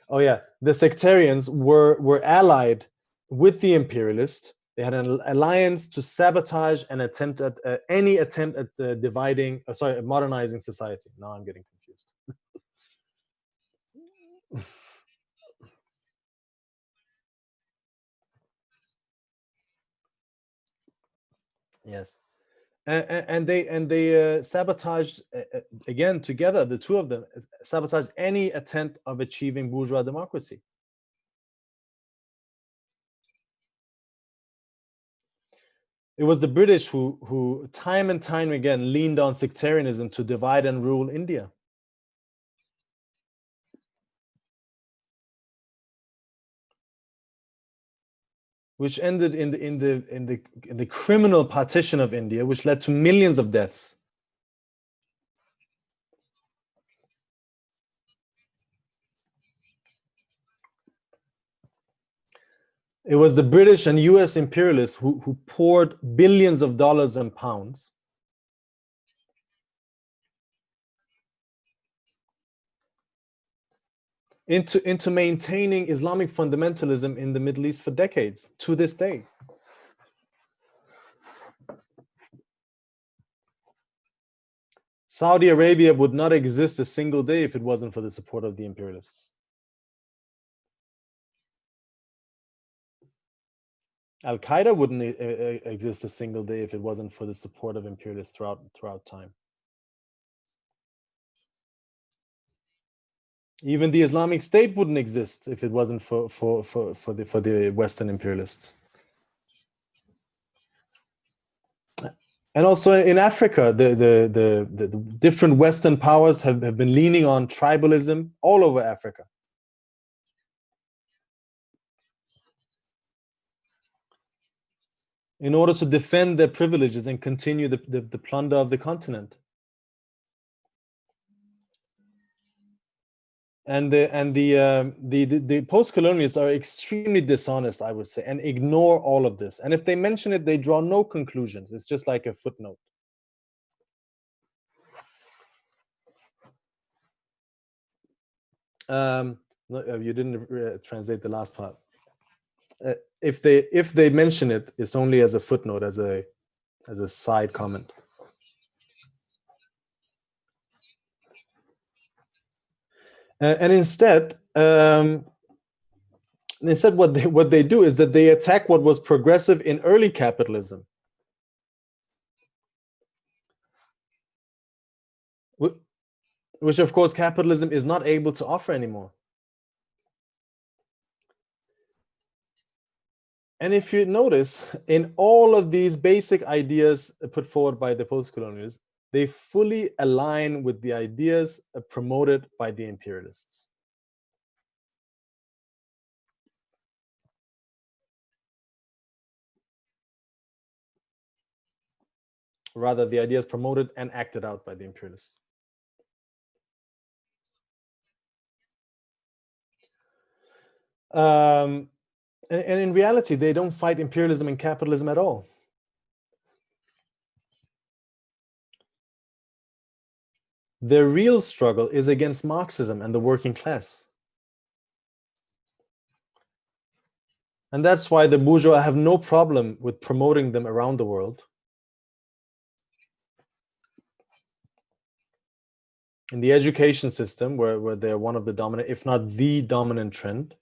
Oh yeah, the sectarians were allied with the imperialists. They had an alliance to sabotage an attempt at any attempt at modernizing society. Now I'm getting confused. Yes, and they sabotaged again together. The two of them sabotaged any attempt of achieving bourgeois democracy. It was the British who time and time again leaned on sectarianism to divide and rule India. Which ended in the criminal partition of India, which led to millions of deaths. It was the British and US imperialists who poured billions of dollars and pounds into maintaining Islamic fundamentalism in the Middle East for decades, to this day. Saudi Arabia would not exist a single day if it wasn't for the support of the imperialists. Al-Qaeda wouldn't exist a single day if it wasn't for the support of imperialists throughout time. Even the Islamic State wouldn't exist if it wasn't for the Western imperialists. And also in Africa, the different Western powers have been leaning on tribalism all over Africa. In order to defend their privileges and continue the plunder of the continent. And the post-colonialists are extremely dishonest, I would say, and ignore all of this. And if they mention it, they draw no conclusions. It's just like a footnote. No, you didn't translate the last part. If they mention it, it's only as a footnote, as a side comment. And instead, what they do is that they attack what was progressive in early capitalism, which of course capitalism is not able to offer anymore. And if you notice, in all of these basic ideas put forward by the post-colonialists, they fully align with the ideas promoted by the imperialists. Rather, the ideas promoted and acted out by the imperialists. And in reality, they don't fight imperialism and capitalism at all. Their real struggle is against Marxism and the working class. And that's why the bourgeois have no problem with promoting them around the world. In the education system, where they're one of the dominant, if not the dominant trend.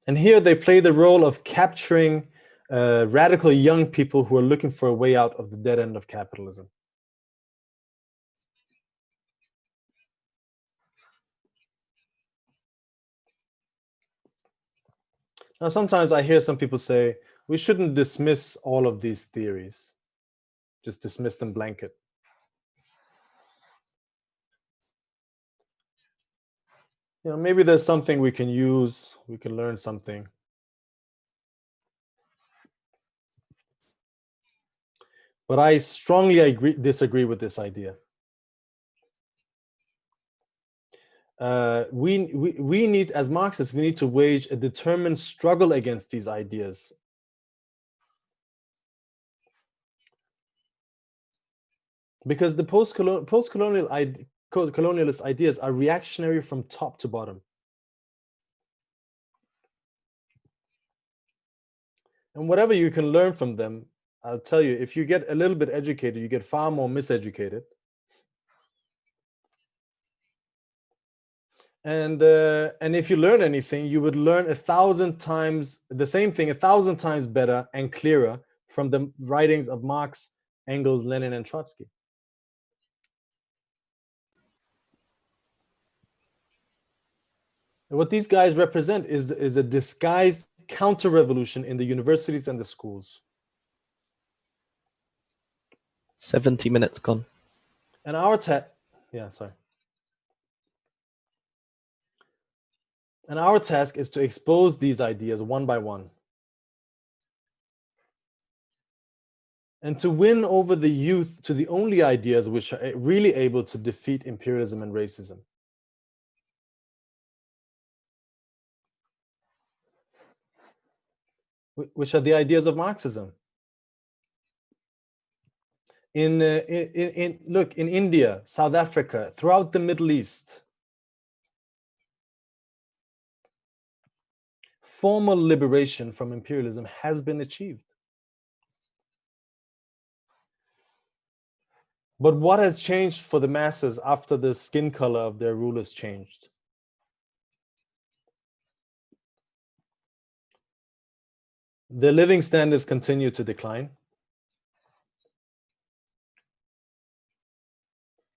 And here they play the role of capturing radical young people who are looking for a way out of the dead end of capitalism. Now, sometimes I hear some people say, we shouldn't dismiss all of these theories, just dismiss them blanket. You know, maybe there's something we can use, we can learn something. But I strongly disagree with this idea. We need, as Marxists, we need to wage a determined struggle against these ideas. Because the post-colonialist ideas are reactionary from top to bottom. And whatever you can learn from them, I'll tell you, if you get a little bit educated, you get far more miseducated. And if you learn anything, you would learn 1,000 times the same thing, 1,000 times better and clearer from the writings of Marx, Engels, Lenin, and Trotsky. And what these guys represent is a disguised counter-revolution in the universities and the schools. 70 minutes gone. And our task is to expose these ideas one by one. And to win over the youth to the only ideas which are really able to defeat imperialism and racism. Which are the ideas of Marxism. Look, in India, South Africa, throughout the Middle East, formal liberation from imperialism has been achieved. But what has changed for the masses after the skin color of their rulers changed? Their living standards continue to decline.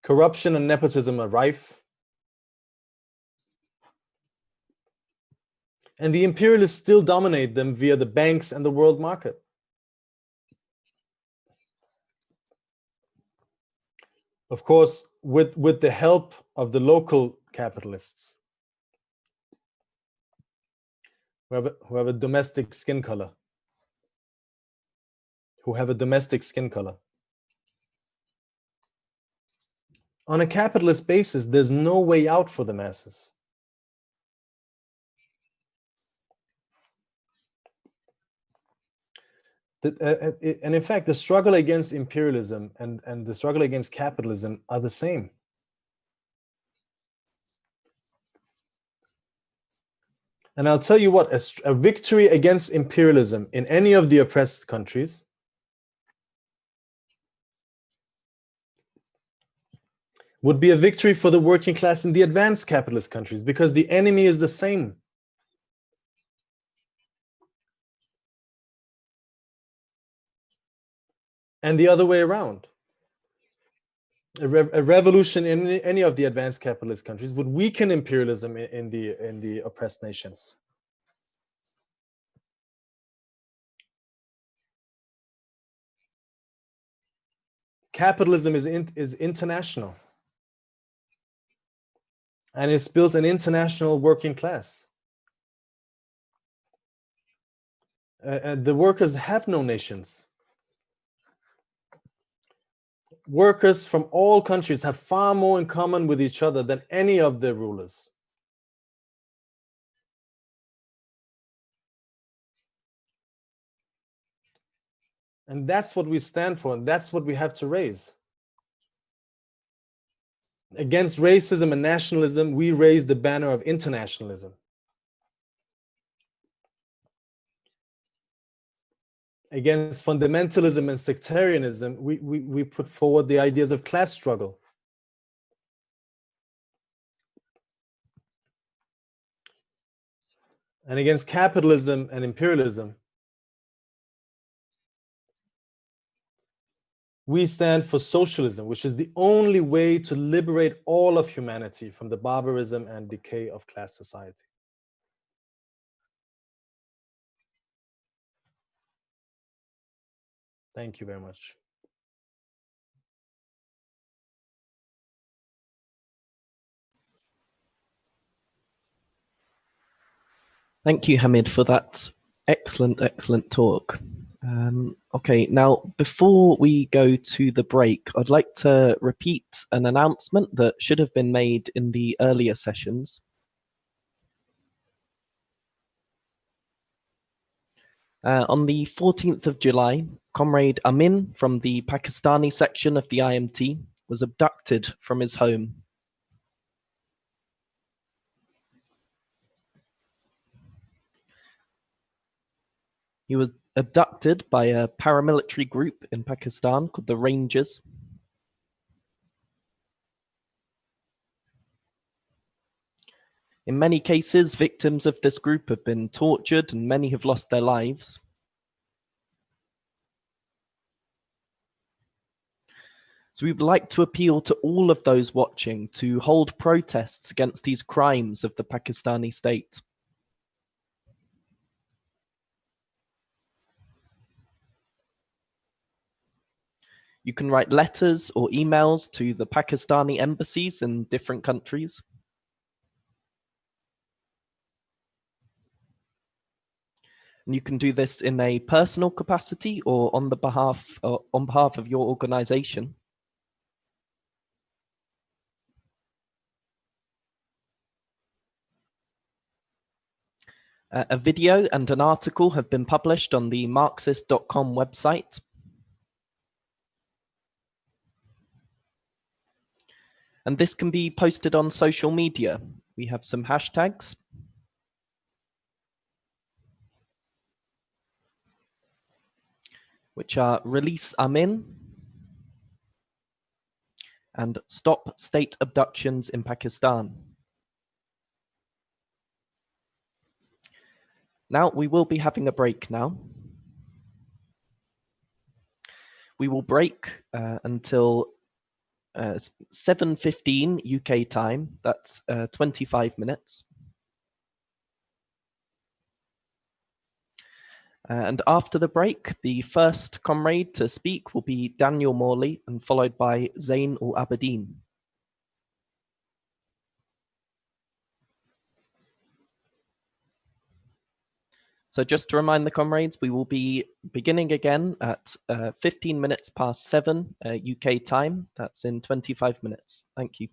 Corruption and nepotism are rife. And the imperialists still dominate them via the banks and the world market. Of course, with the help of the local capitalists who have a domestic skin color. On a capitalist basis, there's no way out for the masses. And in fact, the struggle against imperialism and the struggle against capitalism are the same. And I'll tell you what, a victory against imperialism in any of the oppressed countries would be a victory for the working class in the advanced capitalist countries, because the enemy is the same. And the other way around. A revolution in any of the advanced capitalist countries would weaken imperialism in the oppressed nations. Capitalism is international, and it's built an international working class. The workers have no nations. Workers from all countries have far more in common with each other than any of their rulers. And that's what we stand for, and that's what we have to raise. Against racism and nationalism, we raise the banner of internationalism. Against fundamentalism and sectarianism, we put forward the ideas of class struggle. And against capitalism and imperialism, we stand for socialism, which is the only way to liberate all of humanity from the barbarism and decay of class society. Thank you very much. Thank you, Hamid, for that excellent talk. Okay, now before we go to the break, I'd like to repeat an announcement that should have been made in the earlier sessions. On the 14th of July, Comrade Amin from the Pakistani section of the IMT was abducted from his home. He was abducted by a paramilitary group in Pakistan called the Rangers. In many cases, victims of this group have been tortured and many have lost their lives. So we would like to appeal to all of those watching to hold protests against these crimes of the Pakistani state. You can write letters or emails to the Pakistani embassies in different countries. And you can do this in a personal capacity or on behalf of your organization. A video and an article have been published on the Marxist.com website. And this can be posted on social media. We have some hashtags. Which are Release Amin and Stop State Abductions in Pakistan. Now, we will be having a break now. We will break until 7:15 UK time. That's 25 minutes. And after the break, the first comrade to speak will be Daniel Morley, and followed by Zain Al Abidin. So just to remind the comrades, we will be beginning again at 15 minutes past 7 UK time. That's in 25 minutes. Thank you.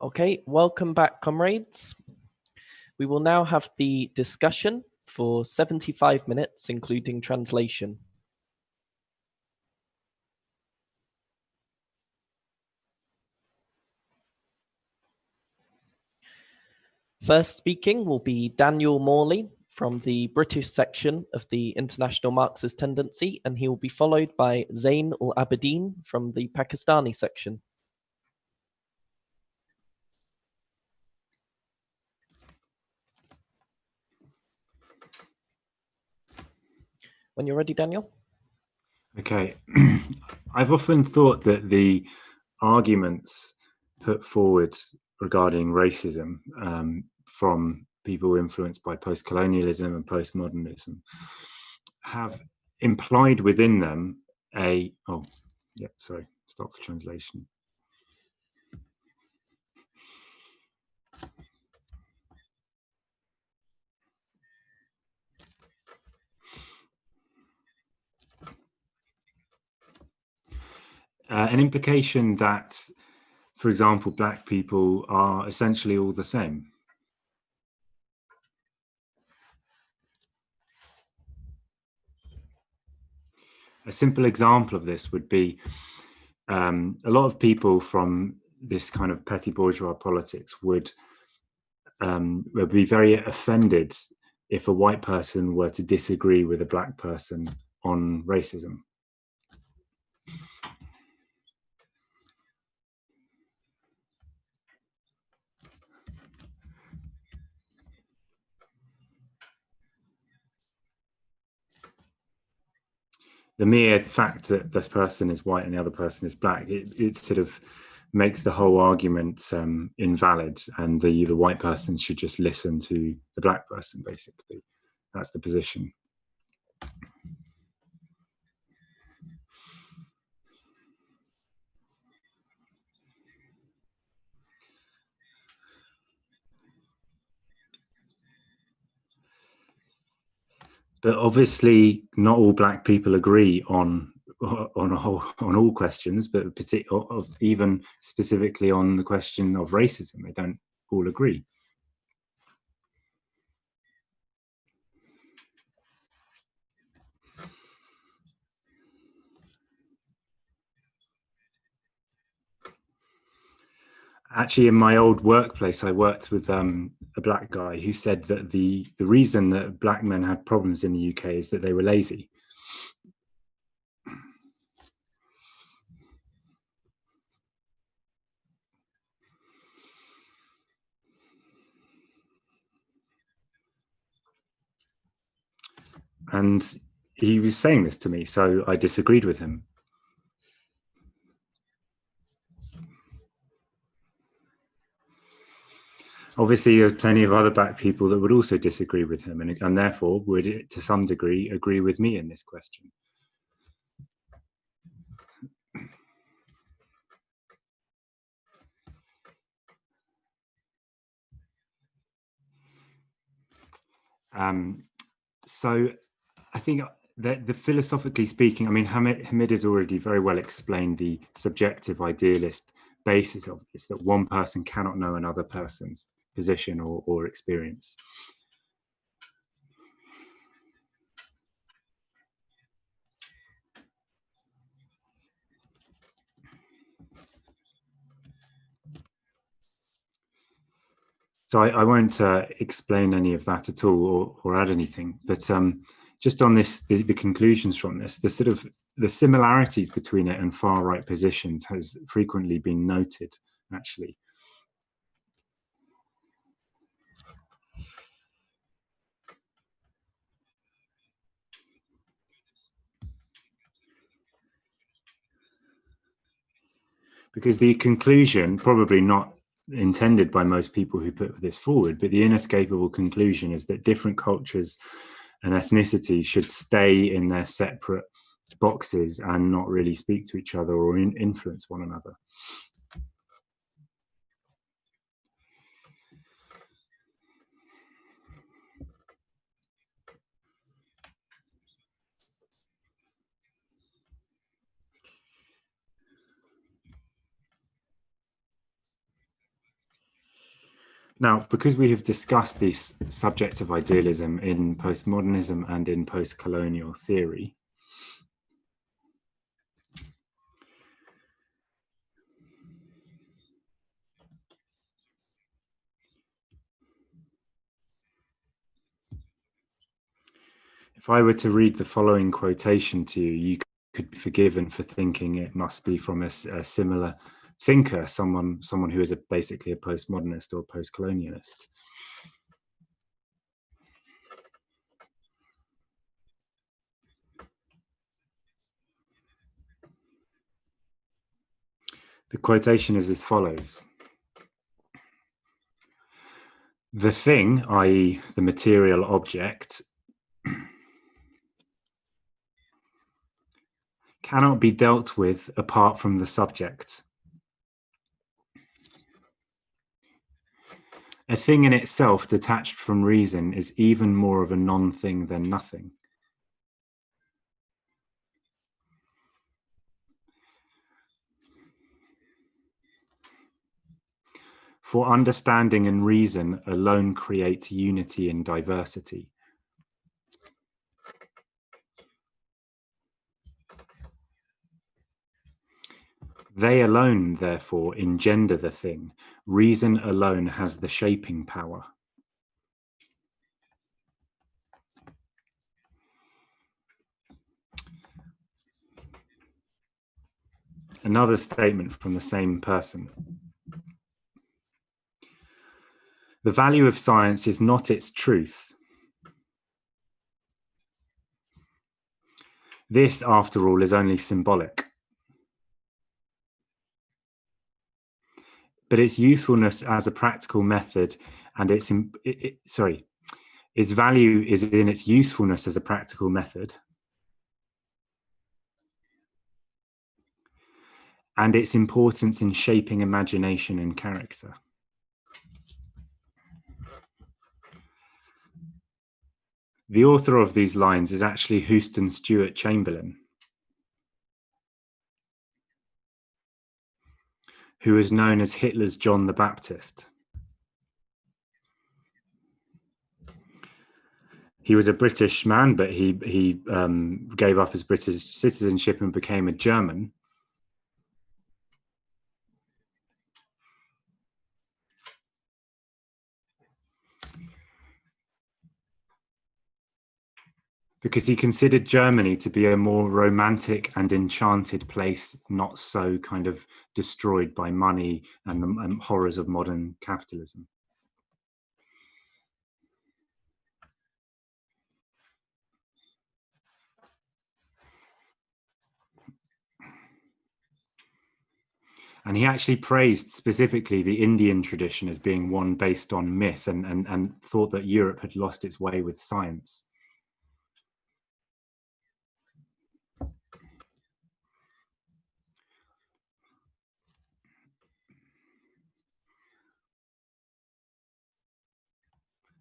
Okay, welcome back, comrades. We will now have the discussion for 75 minutes, including translation. First speaking will be Daniel Morley from the British section of the International Marxist Tendency, and he will be followed by Zain Al-Abidin from the Pakistani section. When you're ready, Daniel. Okay. I've often thought that the arguments put forward regarding racism from people influenced by postcolonialism and postmodernism have implied within them stop the translation. An implication that, for example, black people are essentially all the same. A simple example of this would be a lot of people from this kind of petty bourgeois politics would be very offended if a white person were to disagree with a black person on racism. The mere fact that this person is white and the other person is black, it sort of makes the whole argument invalid, and the white person should just listen to the black person, basically. That's the position. But obviously, not all black people agree on all questions, but even specifically on the question of racism, they don't all agree. Actually, in my old workplace, I worked with a black guy who said that the reason that black men had problems in the UK is that they were lazy. And he was saying this to me, so I disagreed with him. Obviously, there's plenty of other black people that would also disagree with him, and therefore would, to some degree, agree with me in this question. So I think that philosophically speaking, I mean, Hamid has already very well explained the subjective idealist basis of this, that one person cannot know another person's position or experience. So I won't explain any of that at all or add anything, but just on this, the conclusions from this, the similarities between it and far right positions has frequently been noted, actually. Because the conclusion, probably not intended by most people who put this forward, but the inescapable conclusion is that different cultures and ethnicities should stay in their separate boxes and not really speak to each other or influence one another. Now, because we have discussed this subject of idealism in postmodernism and in post-colonial theory, if I were to read the following quotation to you, you could be forgiven for thinking it must be from a similar thinker, someone who is basically a postmodernist or a post-colonialist. The quotation is as follows. The thing, i.e. the material object, cannot be dealt with apart from the subject. A thing in itself detached from reason is even more of a non-thing than nothing. For understanding and reason alone creates unity in diversity. They alone, therefore, engender the thing. Reason alone has the shaping power. Another statement from the same person. The value of science is not its truth. This, after all, is only symbolic. But its usefulness as a practical method and its value is in its usefulness as a practical method and its importance in shaping imagination and character. The author of these lines is actually Houston Stewart Chamberlain, who is known as Hitler's John the Baptist. He was a British man, but he gave up his British citizenship and became a German. Because he considered Germany to be a more romantic and enchanted place, not so kind of destroyed by money and the horrors of modern capitalism. And he actually praised specifically the Indian tradition as being one based on myth and thought that Europe had lost its way with science.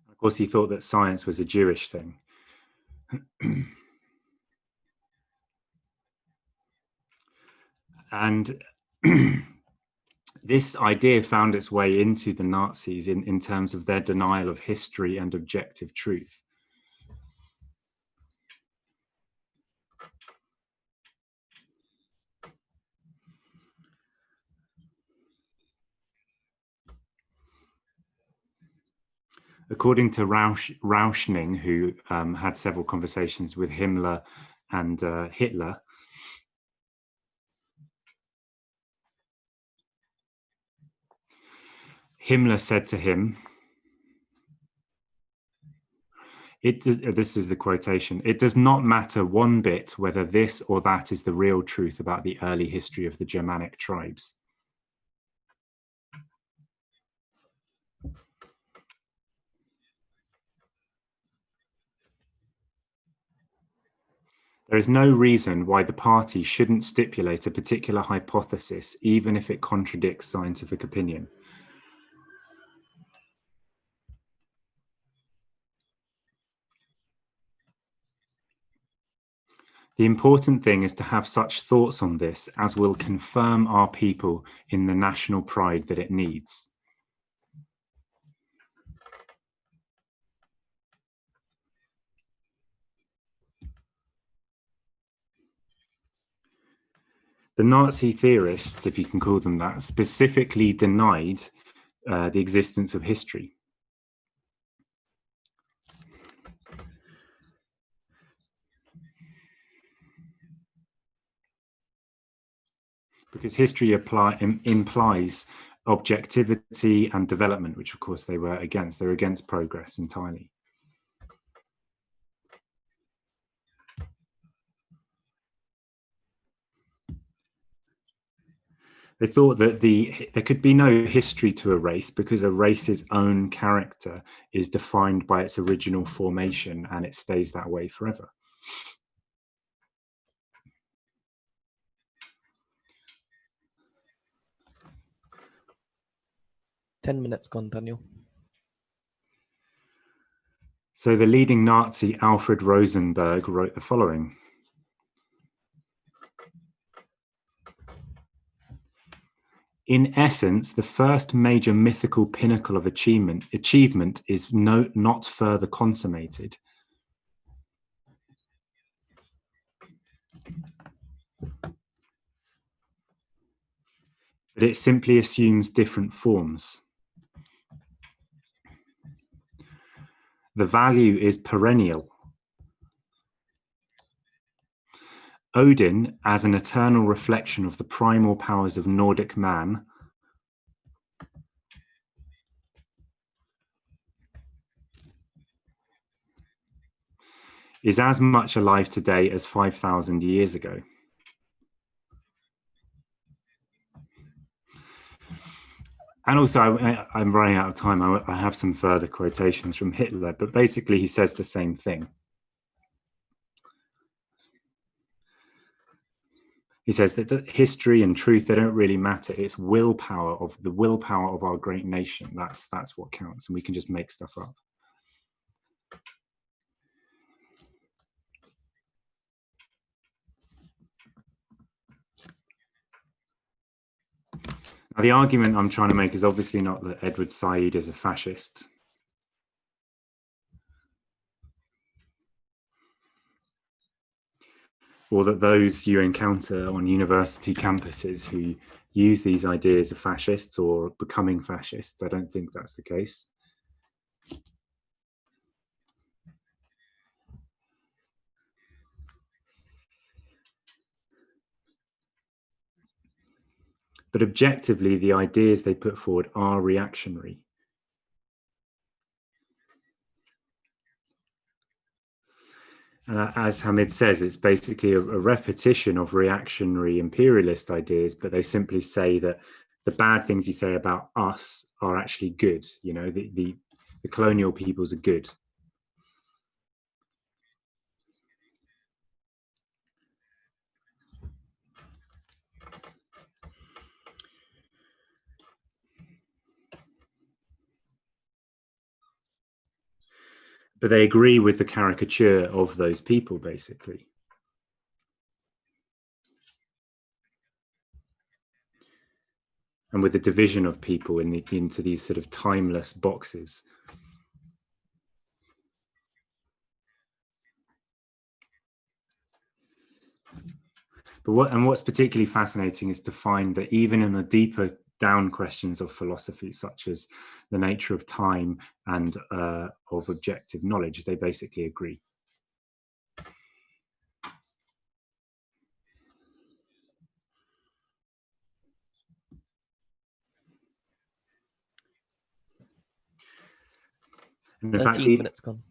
Of course, he thought that science was a Jewish thing. And this idea found its way into the Nazis in terms of their denial of history and objective truth. According to Rauschning, who had several conversations with Himmler and Hitler, Himmler said to him, this is the quotation, "It does not matter one bit whether this or that is the real truth about the early history of the Germanic tribes. There is no reason why the party shouldn't stipulate a particular hypothesis, even if it contradicts scientific opinion. The important thing is to have such thoughts on this as will confirm our people in the national pride that it needs." The Nazi theorists, if you can call them that, specifically denied the existence of history. Because history implies objectivity and development, which of course they were against. They were against progress entirely. They thought that there could be no history to a race because a race's own character is defined by its original formation and it stays that way forever. Ten minutes gone, Daniel. So the leading Nazi, Alfred Rosenberg, wrote the following. In essence, the first major mythical pinnacle of achievement is not further consummated. But it simply assumes different forms. The value is perennial. Odin, as an eternal reflection of the primal powers of Nordic man, is as much alive today as 5,000 years ago. And also, I'm running out of time. I have some further quotations from Hitler, but basically he says the same thing. He says that history and truth, they don't really matter. It's the willpower of our great nation. That's what counts, and we can just make stuff up. Now, the argument I'm trying to make is obviously not that Edward Said is a fascist. Or that those you encounter on university campuses who use these ideas are fascists or becoming fascists. I don't think that's the case. But objectively, the ideas they put forward are reactionary. As Hamid says, it's basically a repetition of reactionary imperialist ideas, but they simply say that the bad things you say about us are actually good. You know, the colonial peoples are good. But they agree with the caricature of those people, basically. And with the division of people into these sort of timeless boxes. But what's particularly fascinating is to find that even in the deeper down questions of philosophy, such as the nature of time and of objective knowledge, they basically agree. And in fact,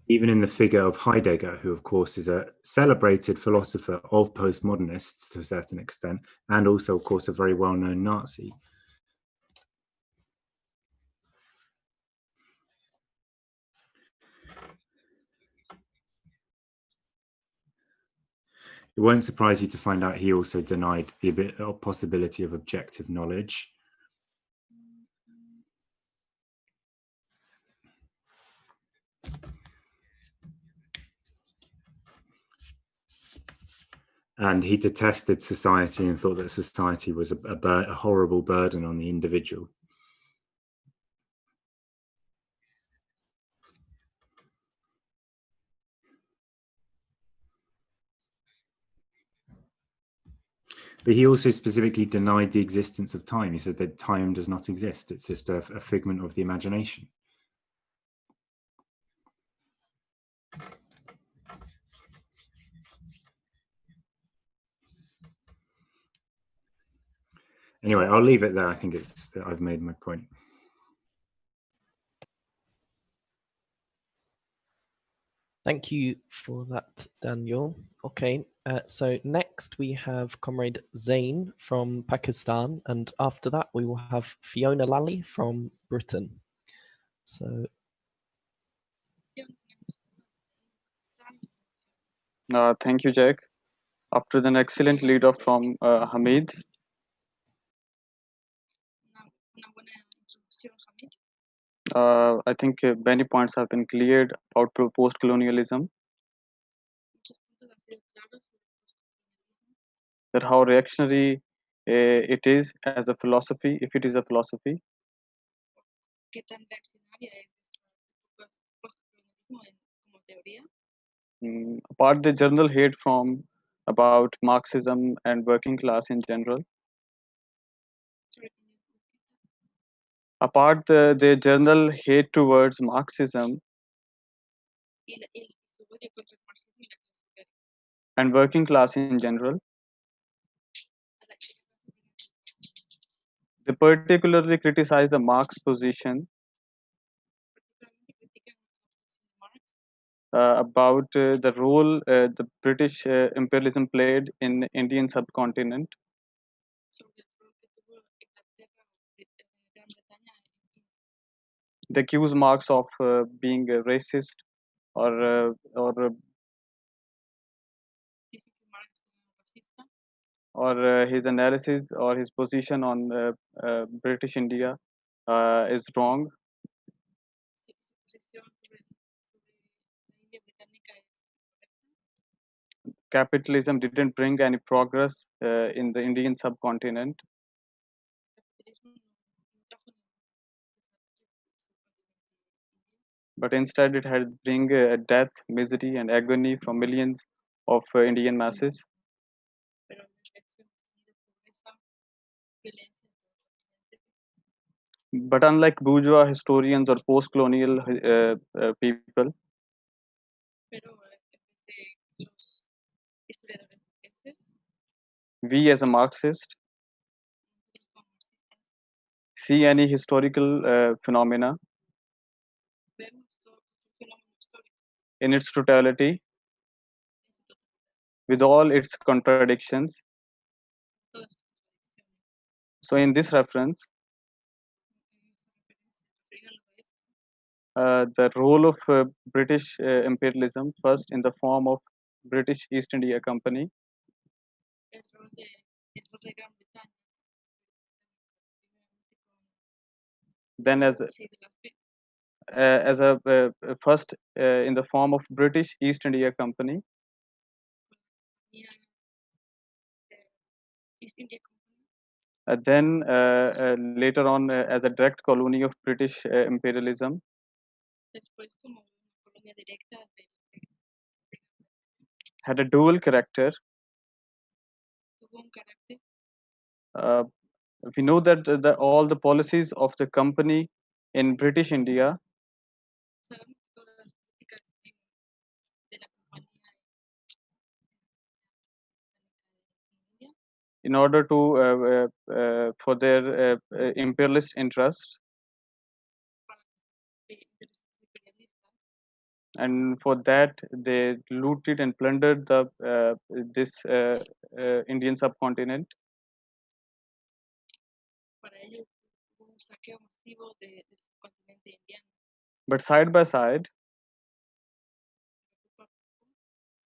even in the figure of Heidegger, who of course is a celebrated philosopher of postmodernists to a certain extent, and also of course a very well-known Nazi, it won't surprise you to find out he also denied the possibility of objective knowledge. And he detested society and thought that society was a horrible burden on the individual. But he also specifically denied the existence of time. He said that time does not exist. It's just a figment of the imagination. Anyway, I'll leave it there. I think I've made my point. Thank you for that, Daniel. Okay, so next we have Comrade Zain from Pakistan, and after that we will have Fiona Lally from Britain. So, thank you, Jack. After an excellent lead off from Hamid. I think many points have been cleared about post-colonialism, that how reactionary it is as a philosophy, if it is a philosophy. Apart the general hate from about Marxism and working class in general. Apart the general hate towards Marxism and working class in general, they particularly criticize the Marx position about the role the British imperialism played in Indian subcontinent. They accuse Marx of being a racist or his analysis or his position on British India is wrong. Capitalism didn't bring any progress in the Indian subcontinent. But instead it had bring death, misery and agony from millions of Indian masses. But unlike bourgeois historians or post-colonial people, we as a Marxist see any historical phenomena in its totality with all its contradictions. So in this reference, the role of British imperialism, first in the form of British East India Company, then as a first in the form of British East India Company, then later on as a direct colony of British imperialism, had a dual character. We know that all the policies of the company in British India in order to for their imperialist interests, and for that they looted and plundered the this Indian subcontinent. But side by side,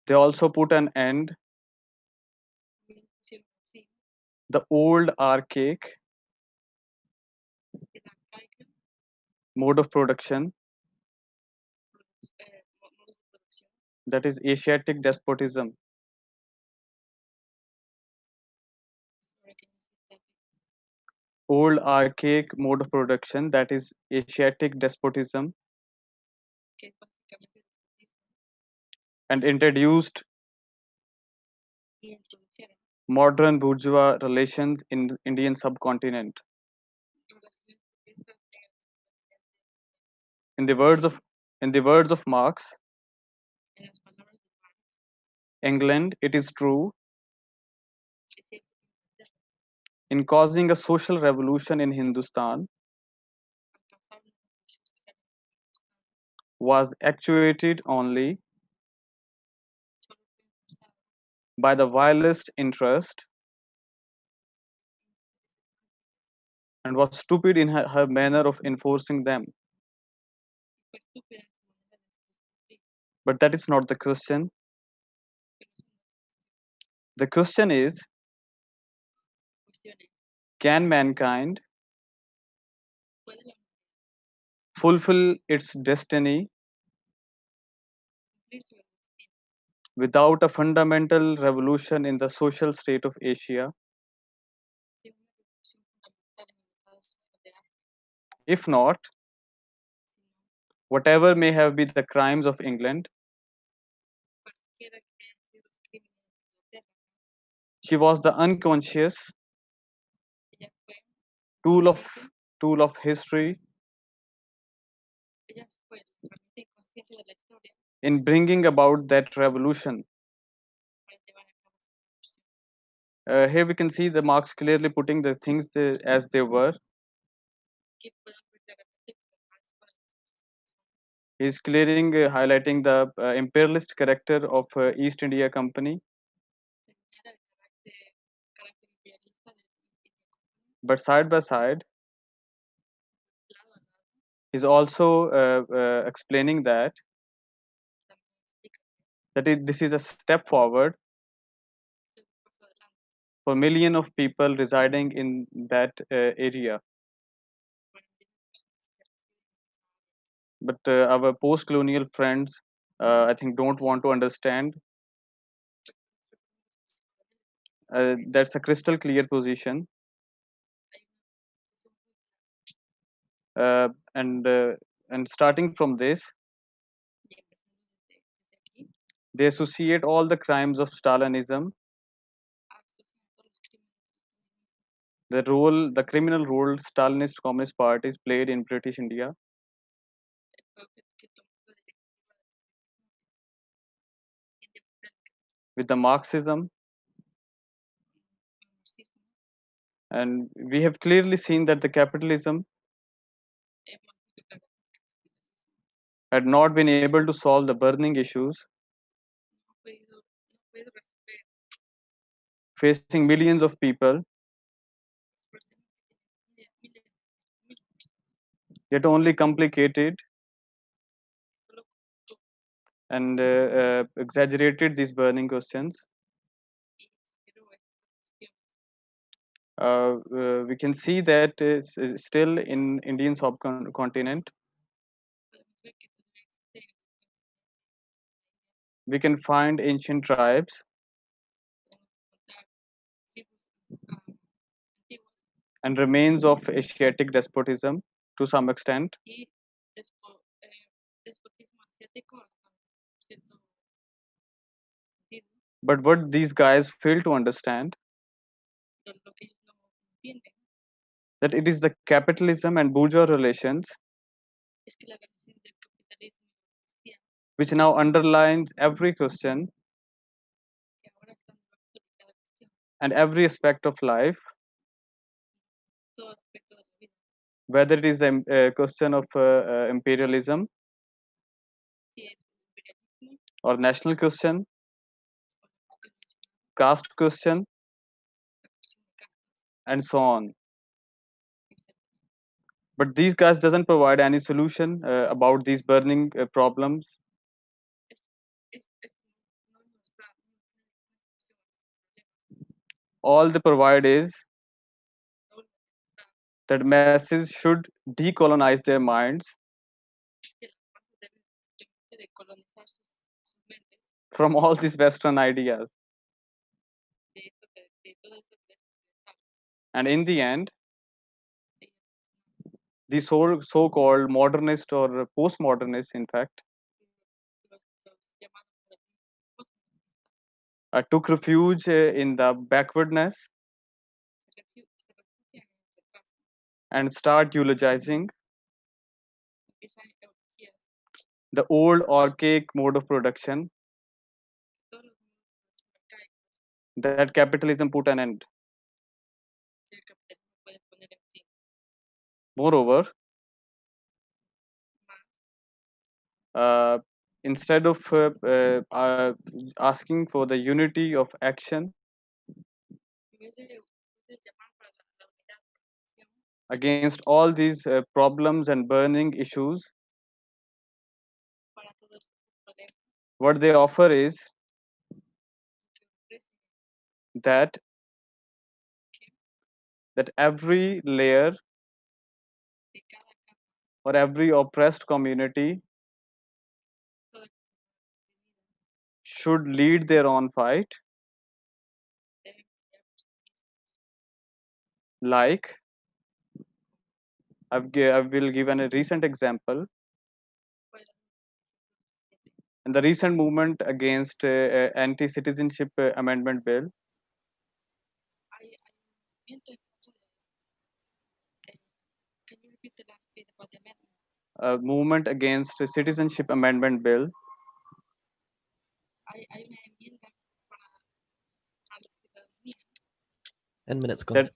they also put an end the old archaic mode of production, that is Asiatic despotism. Old archaic mode of production, that is Asiatic despotism, and introduced modern bourgeois relations in Indian subcontinent. In the words of Marx, England, it is true, in causing a social revolution in Hindustan, was actuated only by the vilest interest and was stupid in her manner of enforcing them. But that is not the question. The question is, can mankind fulfill its destiny without a fundamental revolution in the social state of Asia? If not, whatever may have been the crimes of England, she was the unconscious tool of history in bringing about that revolution. Here we can see the Marx clearly putting the things as they were. He's clearing, highlighting the imperialist character of East India Company. But side by side, he's also explaining that this is a step forward for millions of people residing in that area. But our post-colonial friends, I think, don't want to understand. That's a crystal clear position. And starting from this, they associate all the crimes of Stalinism, the criminal role Stalinist Communist parties played in British India, with the Marxism. And we have clearly seen that the capitalism had not been able to solve the burning issues facing millions of people, yet only complicated and exaggerated these burning questions. We can see that still in Indian subcontinent, we can find ancient tribes and remains of Asiatic despotism to some extent. But what these guys fail to understand, that it is the capitalism and bourgeois relations which now underlines every question and every aspect of life, whether it is the question of imperialism or national question, caste question, and so on. But these guys doesn't provide any solution about these burning problems. All they provide is that masses should decolonize their minds from all these Western ideas. And in the end, the so-called modernist or postmodernists, in fact, took refuge in the backwardness and start eulogizing the old archaic mode of production that capitalism put an end. Moreover, instead of asking for the unity of action against all these problems and burning issues, what they offer is that every layer or every oppressed community should lead their own fight, like I will give a recent example. In the recent movement against anti-citizenship amendment bill, movement against citizenship amendment bill, Minutes gone.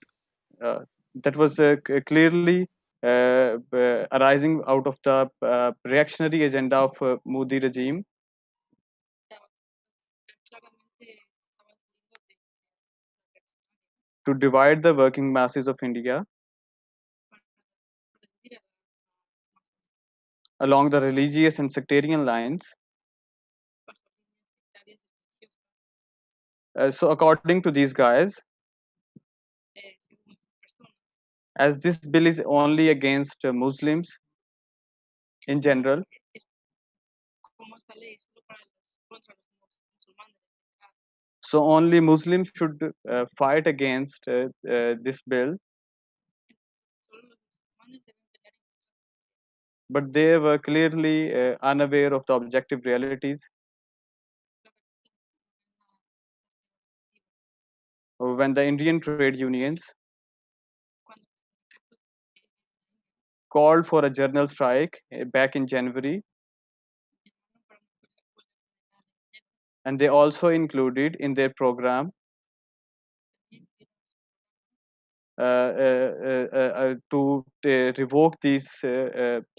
that was clearly arising out of the reactionary agenda of Modi regime to divide the working masses of India along the religious and sectarian lines. So according to these guys, as this bill is only against Muslims in general, so only Muslims should fight against this bill, but they were clearly unaware of the objective realities. When the Indian trade unions called for a general strike back in January, and they also included in their program to revoke this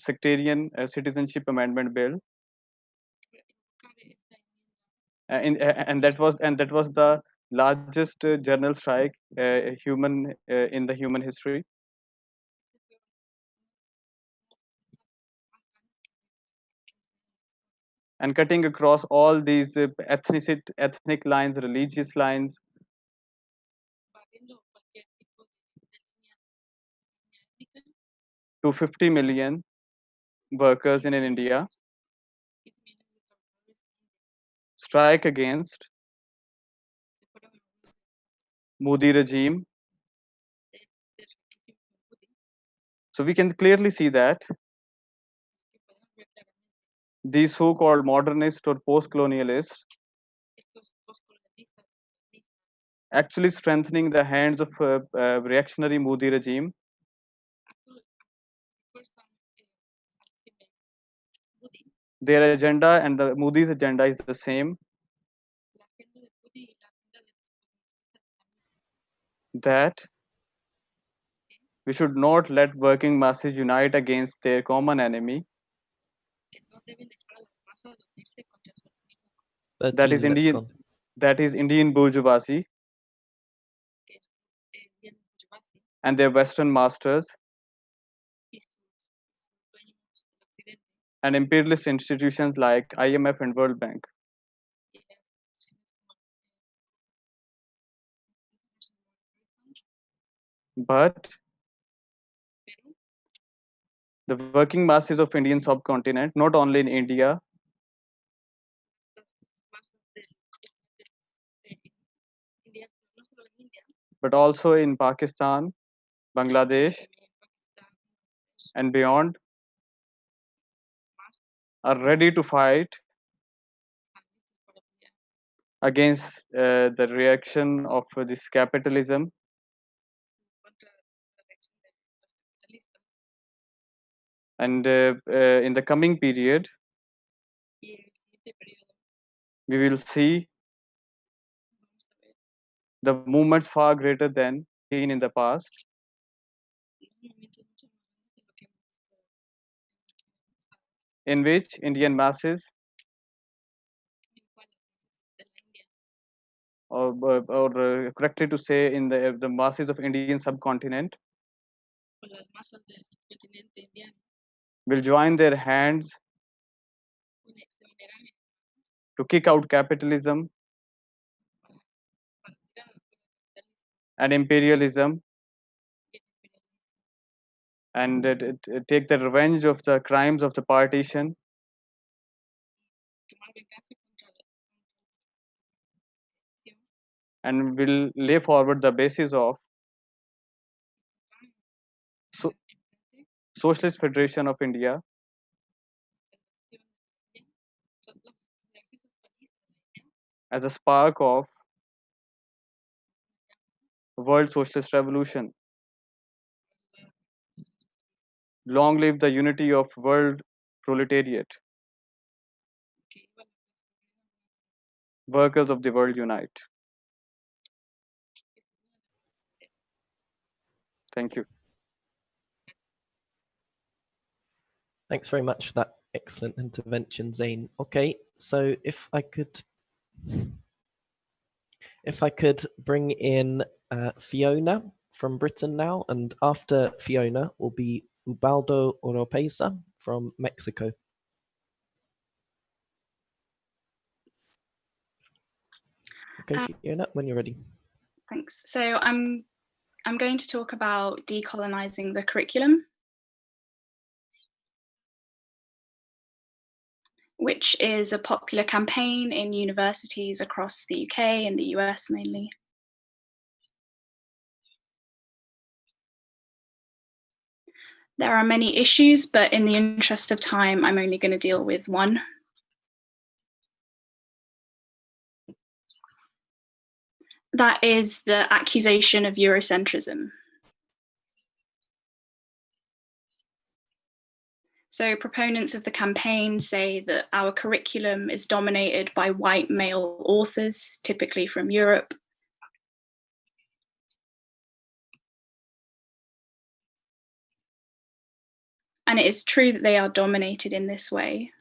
sectarian citizenship amendment bill, and that was the largest general strike human in the human history. And cutting across all these ethnic lines, religious lines, to 50 million workers in India, strike against Modi regime. So we can clearly see that these so-called modernists or post-colonialists actually strengthening the hands of reactionary Modi regime. Their agenda and the Modi's agenda is the same. That we should not let working masses unite against their common enemy. That is Indian. That is Indian bourgeoisie and their Western masters and imperialist institutions like IMF and World Bank. But the working masses of Indian subcontinent, not only in India, but also in Pakistan, Bangladesh, and beyond, are ready to fight against the reaction of this capitalism, and in the coming period we will see the movements far greater than seen in the past, in which Indian masses, or correctly to say, in the masses of Indian subcontinent, will join their hands to kick out capitalism and imperialism, and take the revenge of the crimes of the partition, and will lay forward the basis of Socialist Federation of India as a spark of world socialist revolution. Long live the unity of world proletariat. Workers of the world unite. Thank you. Thanks very much for that excellent intervention, Zain. Okay, so if I could bring in Fiona from Britain now, and after Fiona will be Ubaldo Oropesa from Mexico. Okay, Fiona, when you're ready. Thanks. So I'm going to talk about decolonizing the curriculum, which is a popular campaign in universities across the UK and the US mainly. There are many issues, but in the interest of time, I'm only going to deal with one. That is the accusation of Eurocentrism. So proponents of the campaign say that our curriculum is dominated by white male authors, typically from Europe. And it is true that they are dominated in this way.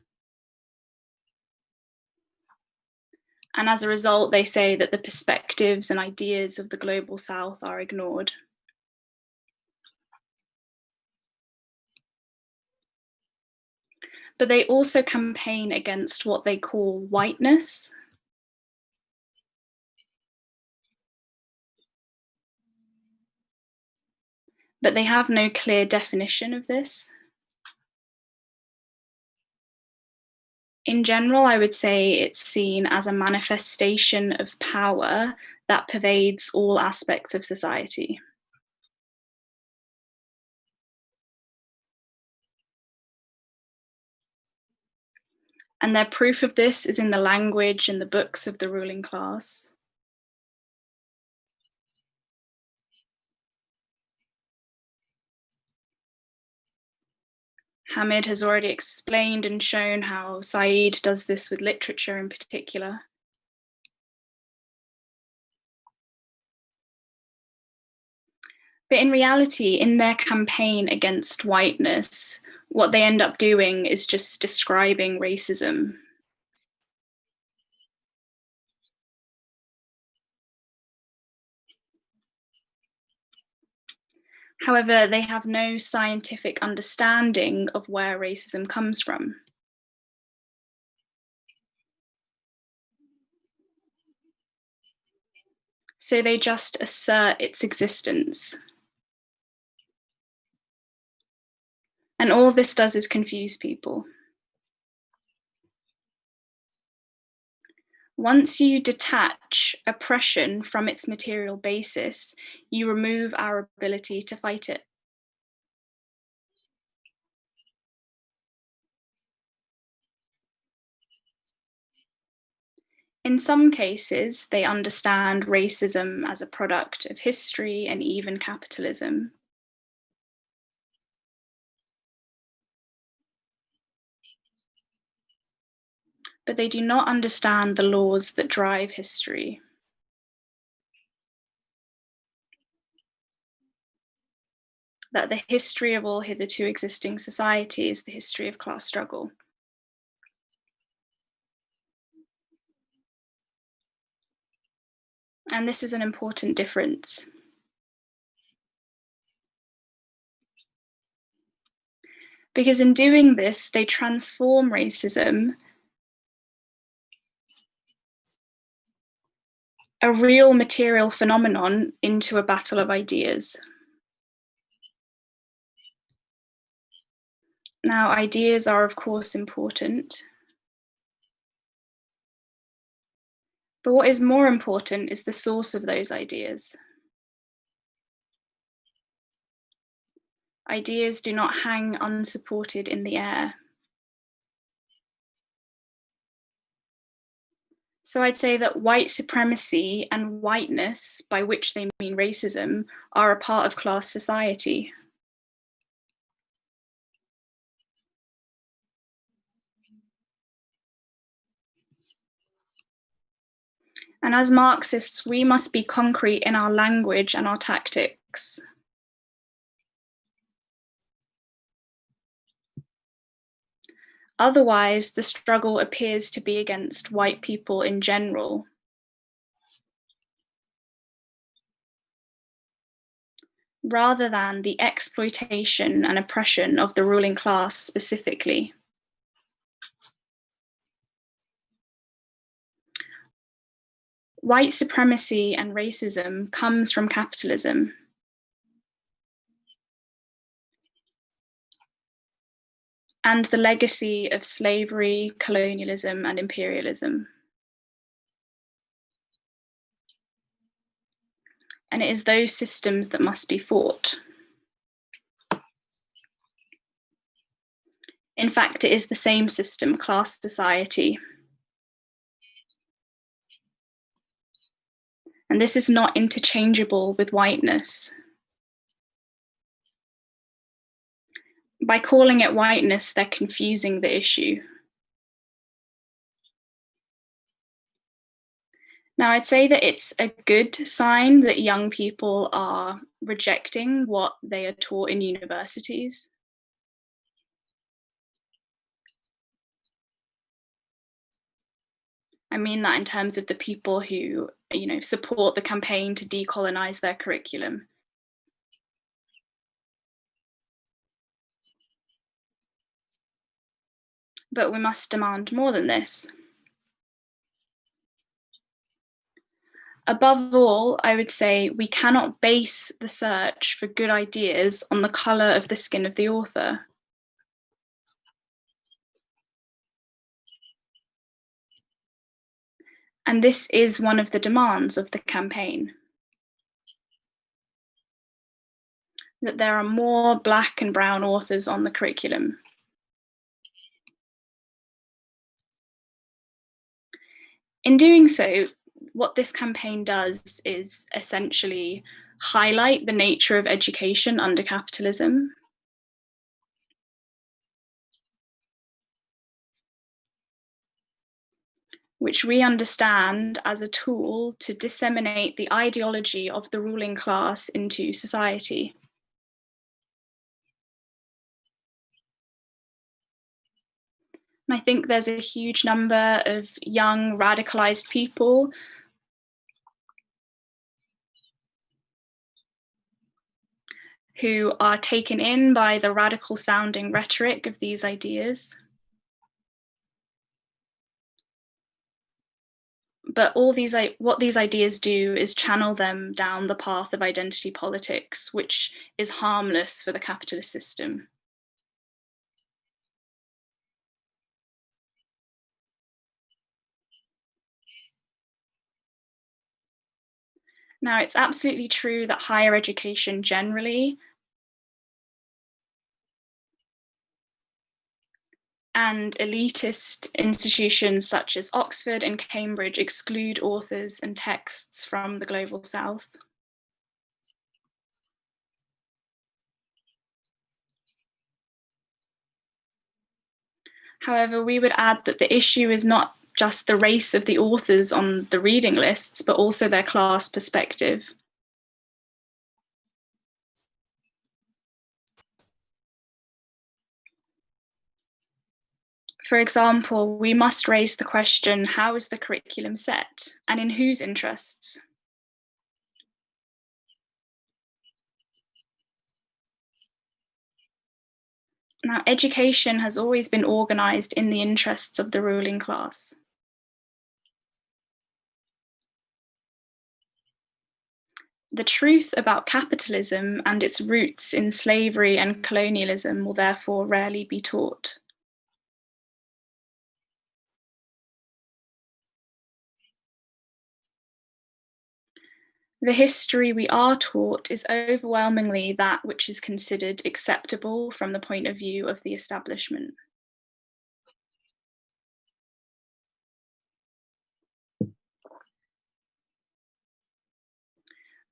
And as a result, they say that the perspectives and ideas of the global South are ignored. But they also campaign against what they call whiteness. But they have no clear definition of this. In general, I would say it's seen as a manifestation of power that pervades all aspects of society. And their proof of this is in the language and the books of the ruling class. Hamid has already explained and shown how Said does this with literature in particular. But in reality, in their campaign against whiteness, what they end up doing is just describing racism. However, they have no scientific understanding of where racism comes from. So they just assert its existence. And all this does is confuse people. Once you detach oppression from its material basis, you remove our ability to fight it. In some cases, they understand racism as a product of history and even capitalism. But they do not understand the laws that drive history. That the history of all hitherto existing society is the history of class struggle. And this is an important difference. Because in doing this, they transform racism, a real material phenomenon, into a battle of ideas. Now, ideas are, of course, important. But what is more important is the source of those ideas. Ideas do not hang unsupported in the air. So I'd say that white supremacy and whiteness, by which they mean racism, are a part of class society. And as Marxists, we must be concrete in our language and our tactics. Otherwise, the struggle appears to be against white people in general. Rather than the exploitation and oppression of the ruling class specifically. White supremacy and racism comes from capitalism. And the legacy of slavery, colonialism, and imperialism. And it is those systems that must be fought. In fact, it is the same system, class society. And this is not interchangeable with whiteness. By calling it whiteness, they're confusing the issue. Now, I'd say that it's a good sign that young people are rejecting what they are taught in universities. I mean that in terms of the people who, support the campaign to decolonize their curriculum. But we must demand more than this. Above all, I would say we cannot base the search for good ideas on the color of the skin of the author. And this is one of the demands of the campaign. That there are more Black and brown authors on the curriculum. In doing so, what this campaign does is essentially highlight the nature of education under capitalism. Which we understand as a tool to disseminate the ideology of the ruling class into society. And I think there's a huge number of young radicalized people who are taken in by the radical sounding rhetoric of these ideas. But what these ideas do is channel them down the path of identity politics, which is harmless for the capitalist system. Now, it's absolutely true that higher education generally And elitist institutions such as Oxford and Cambridge exclude authors and texts from the global south. However, we would add that the issue is not just the race of the authors on the reading lists, but also their class perspective. For example, we must raise the question, how is the curriculum set, and in whose interests? Now, education has always been organized in the interests of the ruling class. The truth about capitalism and its roots in slavery and colonialism will therefore rarely be taught. The history we are taught is overwhelmingly that which is considered acceptable from the point of view of the establishment.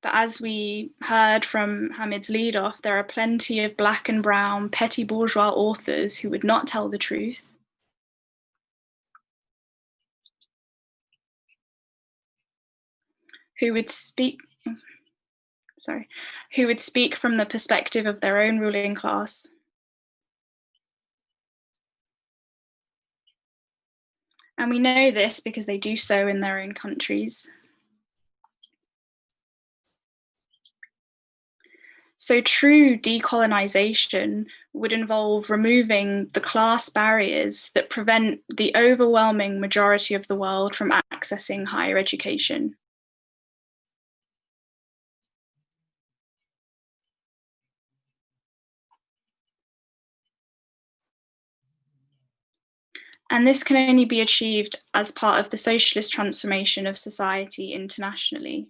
But as we heard from Hamid's lead-off, there are plenty of black and brown petty bourgeois authors who would not tell the truth, who would speak from the perspective of their own ruling class. And we know this because they do so in their own countries. So true decolonization would involve removing the class barriers that prevent the overwhelming majority of the world from accessing higher education. And this can only be achieved as part of the socialist transformation of society internationally.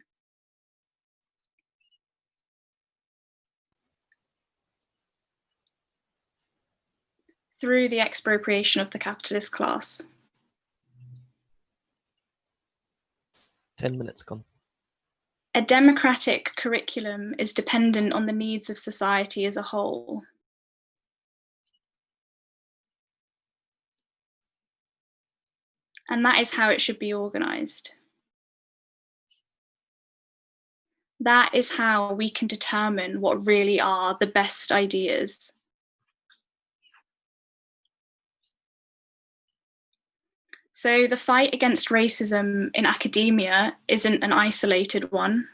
Through the expropriation of the capitalist class. 10 minutes gone. A democratic curriculum is dependent on the needs of society as a whole. And that is how it should be organized. That is how we can determine what really are the best ideas. So the fight against racism in academia isn't an isolated one.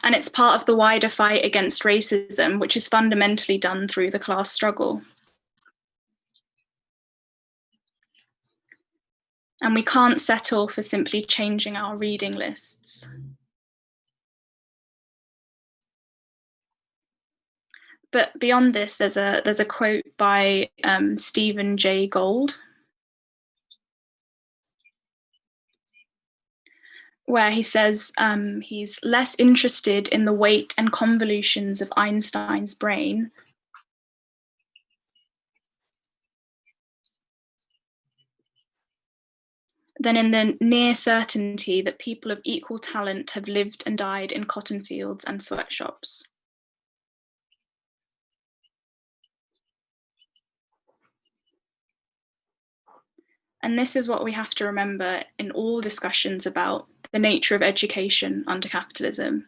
And it's part of the wider fight against racism, which is fundamentally done through the class struggle. And we can't settle for simply changing our reading lists. But beyond this, there's a quote by Stephen Jay Gould, where he says he's less interested in the weight and convolutions of Einstein's brain than in the near certainty that people of equal talent have lived and died in cotton fields and sweatshops. And this is what we have to remember in all discussions about the nature of education under capitalism.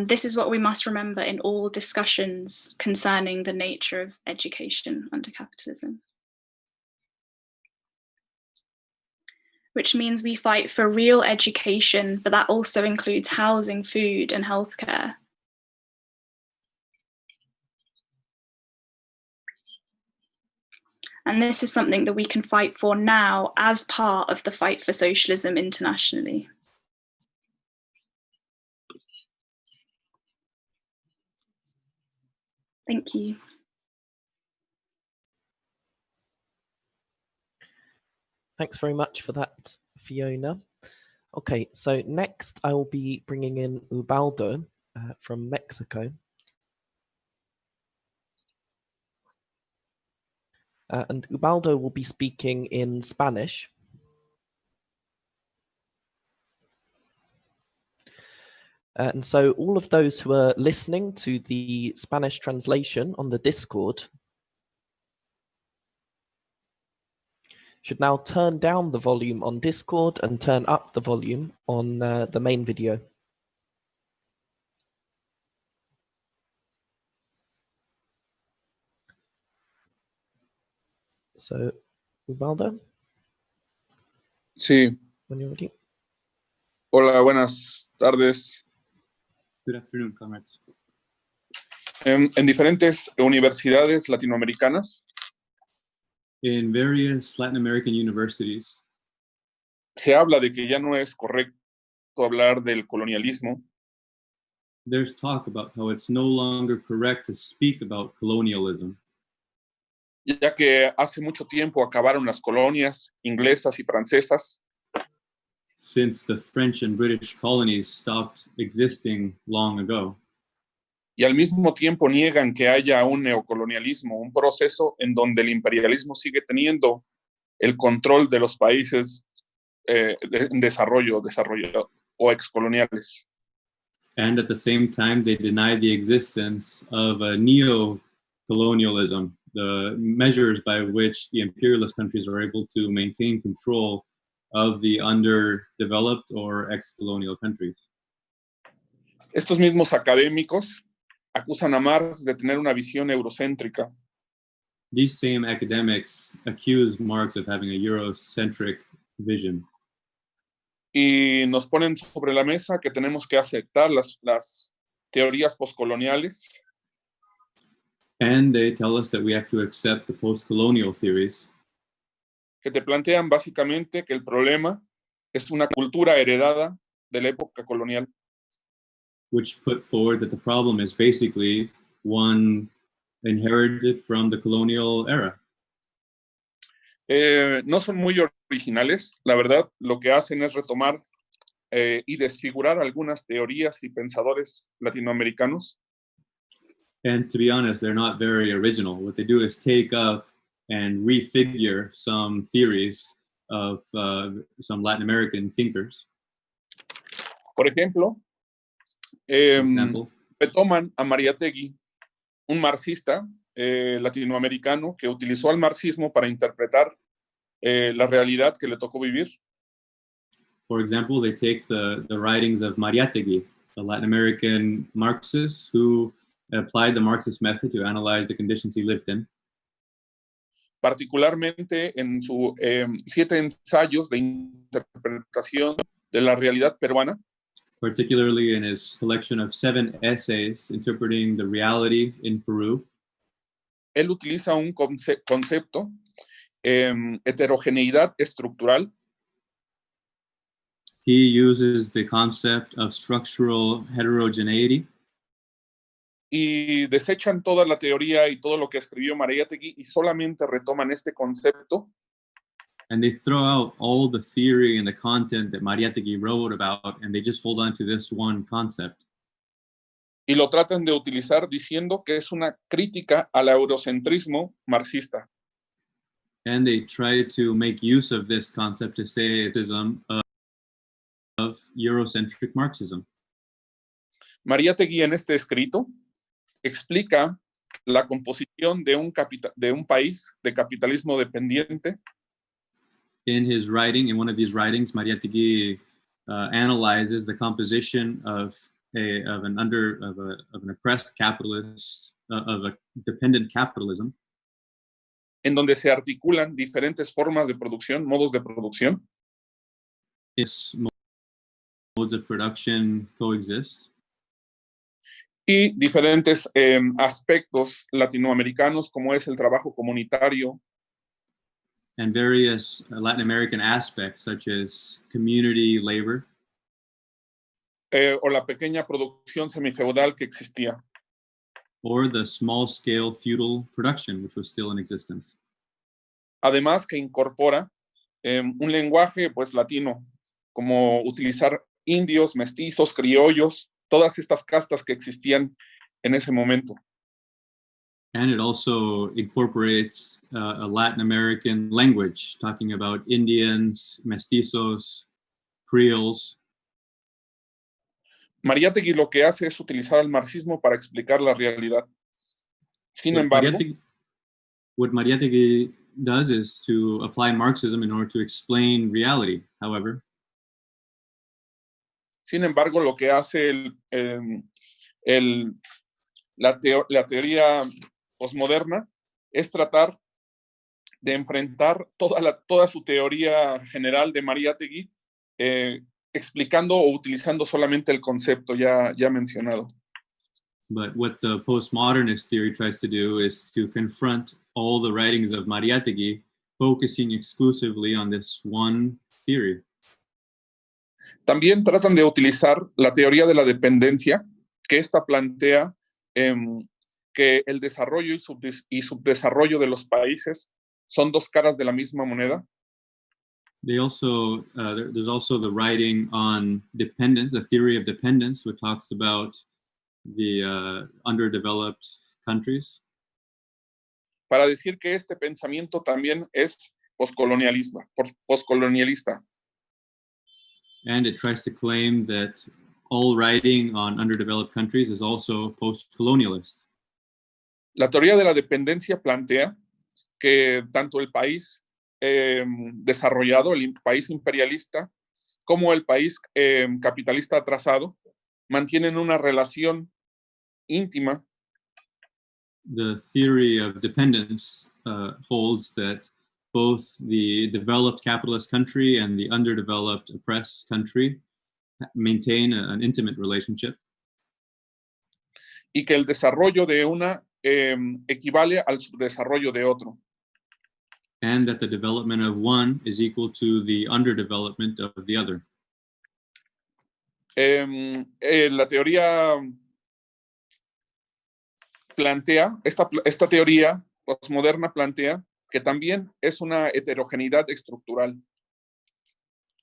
This is what we must remember in all discussions concerning the nature of education under capitalism. Which means we fight for real education, but that also includes housing, food, and healthcare. And this is something that we can fight for now as part of the fight for socialism internationally. Thank you. Thanks very much for that Fiona. Okay, so next I will be bringing in Ubaldo from Mexico. And Ubaldo will be speaking in Spanish. And so all of those who are listening to the Spanish translation on the Discord should now turn down the volume on Discord and turn up the volume on the main video. So, Ubaldo, Sí, when you're ready. hola, buenas tardes. Good afternoon, comrades. En diferentes universidades latinoamericanas In various Latin American universities, se habla de que ya no es correcto hablar del colonialismo, there's talk about how it's no longer correct to speak about colonialism, ya que hace mucho tiempo acabaron las colonias inglesas y francesas, since the French and British colonies stopped existing long ago. y al mismo tiempo niegan que haya un neocolonialismo, un proceso en donde el imperialismo sigue teniendo el control de los países en desarrollo o excoloniales. And at the same time, they deny the existence of a neo-colonialism, the measures by which the imperialist countries are able to maintain control of the underdeveloped or ex-colonial countries. Estos mismos académicos acusan a Marx de tener una visión eurocéntrica, These same academics accuse Marx of having a Eurocentric vision, y nos ponen sobre la mesa que tenemos que aceptar las teorías postcoloniales, and they tell us that we have to accept the post-colonial theories, que te plantean básicamente que el problema es una cultura heredada de la época colonial. which put forward that the problem is basically one inherited from the colonial era. No son muy originales, la verdad, lo que hacen es retomar y desfigurar algunas teorías y pensadores latinoamericanos, And to be honest, they're not very original. What they do is take up and refigure some theories of some Latin American thinkers. por ejemplo, For example, retoman a Mariátegui, un marxista latinoamericano que utilizó al marxismo para interpretar la realidad que le tocó vivir. for example, they take the writings of Mariátegui, a Latin American Marxist who applied the Marxist method to analyze the conditions he lived in, Particularmente en sus 7 ensayos de interpretación de la realidad peruana, particularly in his collection of 7 essays interpreting the reality in Peru. él utiliza un concepto, heterogeneidad estructural, He uses the concept of structural heterogeneity, y desechan toda la teoría y todo lo que escribió Mariátegui y solamente retoman este concepto and they throw out all the theory and the content that Mariátegui wrote about, and they just hold on to this one concept. y lo tratan de utilizar diciendo que es una crítica al eurocentrismo marxista. And they try to make use of this concept to say it is of Eurocentric Marxism. Mariátegui en este escrito explica la composición de un país de capitalismo dependiente, In his writing, in one of these writings, Mariátegui analyzes the composition of an oppressed capitalist, of a dependent capitalism, en donde se articulan diferentes formas de producción, modos de producción, its modes of production coexist, y diferentes aspectos latinoamericanos como es el trabajo comunitario, and various Latin American aspects such as community labor o la pequeña producción semifeudal que existía. or the small-scale feudal production, which was still in existence. Además que incorpora un lenguaje pues latino, como utilizar indios, mestizos, criollos, todas estas castas que existían en ese momento. And it also incorporates a Latin American language, talking about Indians, mestizos, Creoles. Mariátegui lo que hace es utilizar el marxismo para explicar la realidad. Sin embargo, what Mariátegui does is to apply Marxism in order to explain reality, however. Sin embargo, lo que hace la teoría posmoderna es tratar de enfrentar toda su teoría general de Mariátegui, explicando o utilizando solamente el concepto ya mencionado. But what the postmodernist theory tries to do is to confront all the writings of Mariátegui, focusing exclusively on this one theory. También tratan de utilizar la teoría de la dependencia, que esta plantea que el desarrollo y subdesarrollo de los países son dos caras de la misma moneda. They also, there's also the writing on dependence, the theory of dependence, which talks about the underdeveloped countries. Para decir que este pensamiento también es postcolonialista. And it tries to claim that all writing on underdeveloped countries is also post-colonialist. La teoría de la dependencia plantea que tanto el país desarrollado, el país imperialista, como el país capitalista atrasado, mantienen una relación íntima. The theory of dependence holds that both the developed capitalist country and the underdeveloped oppressed country maintain an intimate relationship. Y que el desarrollo de una equivale al subdesarrollo de otro. And that the development of one is equal to the underdevelopment of the other. La teoría plantea, esta teoría postmoderna plantea que también es una heterogeneidad estructural.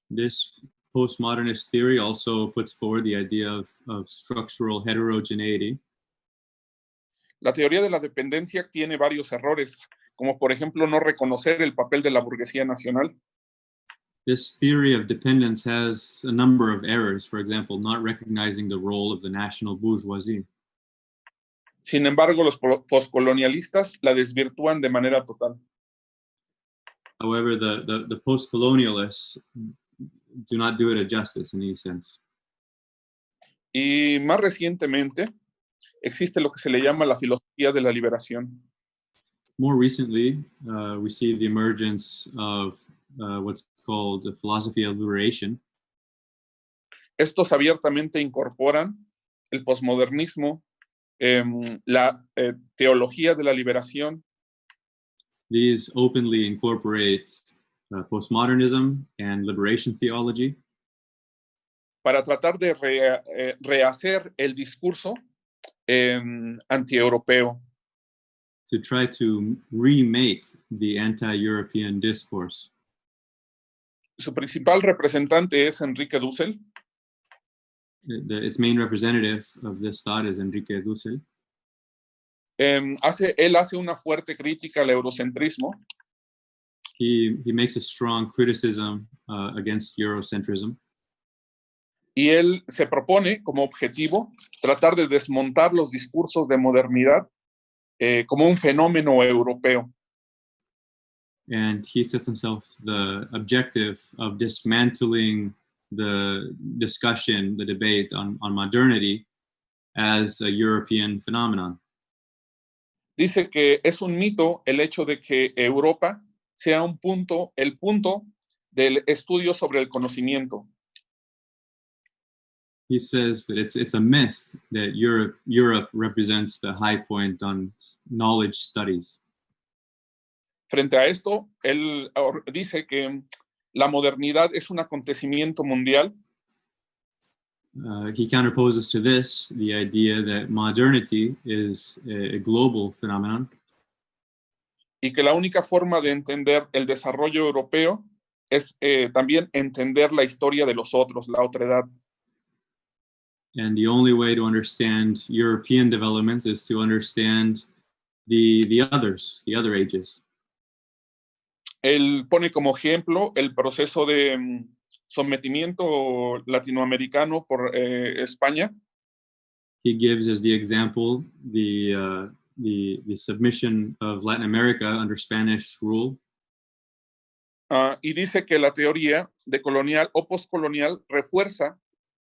This postmodernist theory also puts forward the idea of structural heterogeneity. La teoría de la dependencia tiene varios errores, como por ejemplo no reconocer el papel de la burguesía nacional. This theory of dependence has a number of errors, for example, not recognizing the role of the national bourgeoisie. Sin embargo, los postcolonialistas la desvirtúan de manera total. However, the postcolonialists do not do it a justice in any sense. Y más recientemente existe lo que se le llama la filosofía de la liberación. More recently, we see the emergence of what's called the philosophy of liberation. Estos abiertamente incorporan el posmodernismo, la teología de la liberación. These openly incorporate postmodernism and liberation theology para tratar de rehacer el discurso anti-europeo. To try to remake the anti-European discourse. Su principal representante es Enrique Dussel. Its main representative of this thought is Enrique Dussel. Él hace una fuerte crítica al eurocentrismo. He makes a strong criticism against Eurocentrism. Y él se propone como objetivo tratar de desmontar los discursos de modernidad como un fenómeno europeo. And he sets himself the objective of dismantling the discussion, the debate on modernity as a European phenomenon. Dice que es un mito el hecho de que Europa sea el punto del estudio sobre el conocimiento. He says that it's a myth that Europe represents the high point on knowledge studies. Frente a esto, él dice que la modernidad es un acontecimiento mundial. He counterposes to this the idea that modernity is a global phenomenon. Y que la única forma de entender el desarrollo europeo es también entender la historia de los otros, la otredad. And the only way to understand European developments is to understand the others, the other ages. Él pone como ejemplo el proceso de sometimiento latinoamericano por España. He gives as the example the submission of Latin America under Spanish rule. Y dice que la teoría decolonial o postcolonial refuerza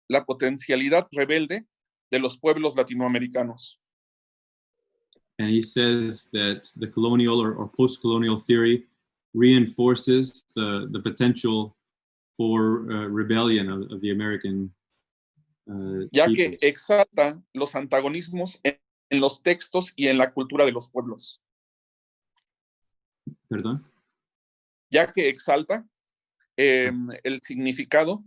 la potencialidad rebelde de los pueblos latinoamericanos. And he says that the colonial or post-colonial theory reinforces the potential for rebellion of the American ya peoples. Que exalta los antagonismos en los textos y en la cultura de los pueblos. Perdón? Ya que exalta el significado,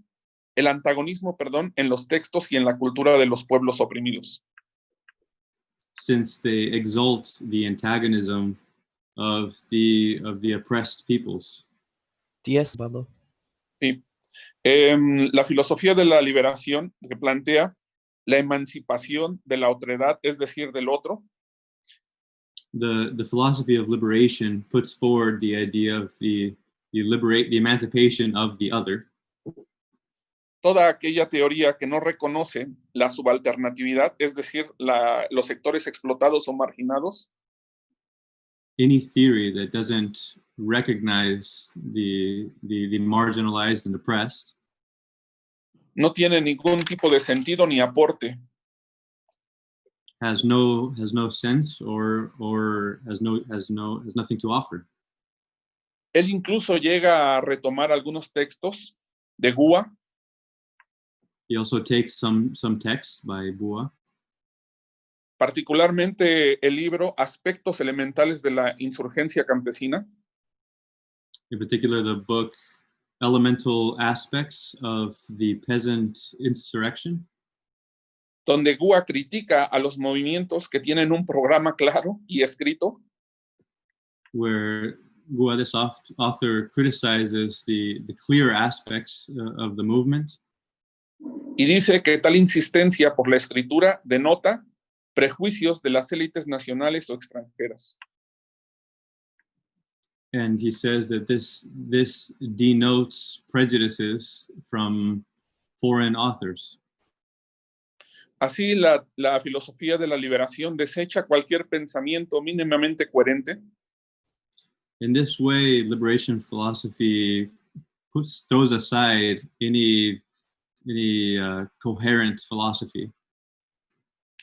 el antagonismo, perdón, en los textos y en la cultura de los pueblos oprimidos. Since they exalt the antagonism of the oppressed peoples. Yes, Pablo. Sí. La filosofía de la liberación que plantea la emancipación de la otredad, es decir, del otro. The philosophy of liberation puts forward the idea of the emancipation of the other. Toda aquella teoría que no reconoce la subalternatividad, es decir, los sectores explotados o marginados. Any theory that doesn't recognize the marginalized and oppressed no tiene ningún tipo de sentido ni aporte. Has no sense or has nothing to offer. Él incluso llega a retomar algunos textos de Gua. He also takes some texts by Bua. Particularmente el libro Aspectos Elementales de la Insurgencia Campesina. In particular, the book Elemental Aspects of the Peasant Insurrection. Donde Gua critica a los movimientos que tienen un programa claro y escrito. Where Gua, this author, criticizes the clear aspects of the movement. Y dice que tal insistencia por la escritura denota prejuicios de las élites nacionales o extranjeras. And he says that this denotes prejudices from foreign authors. Así, la filosofía de la liberación desecha cualquier pensamiento mínimamente coherente. In this way, liberation philosophy throws aside any coherent philosophy.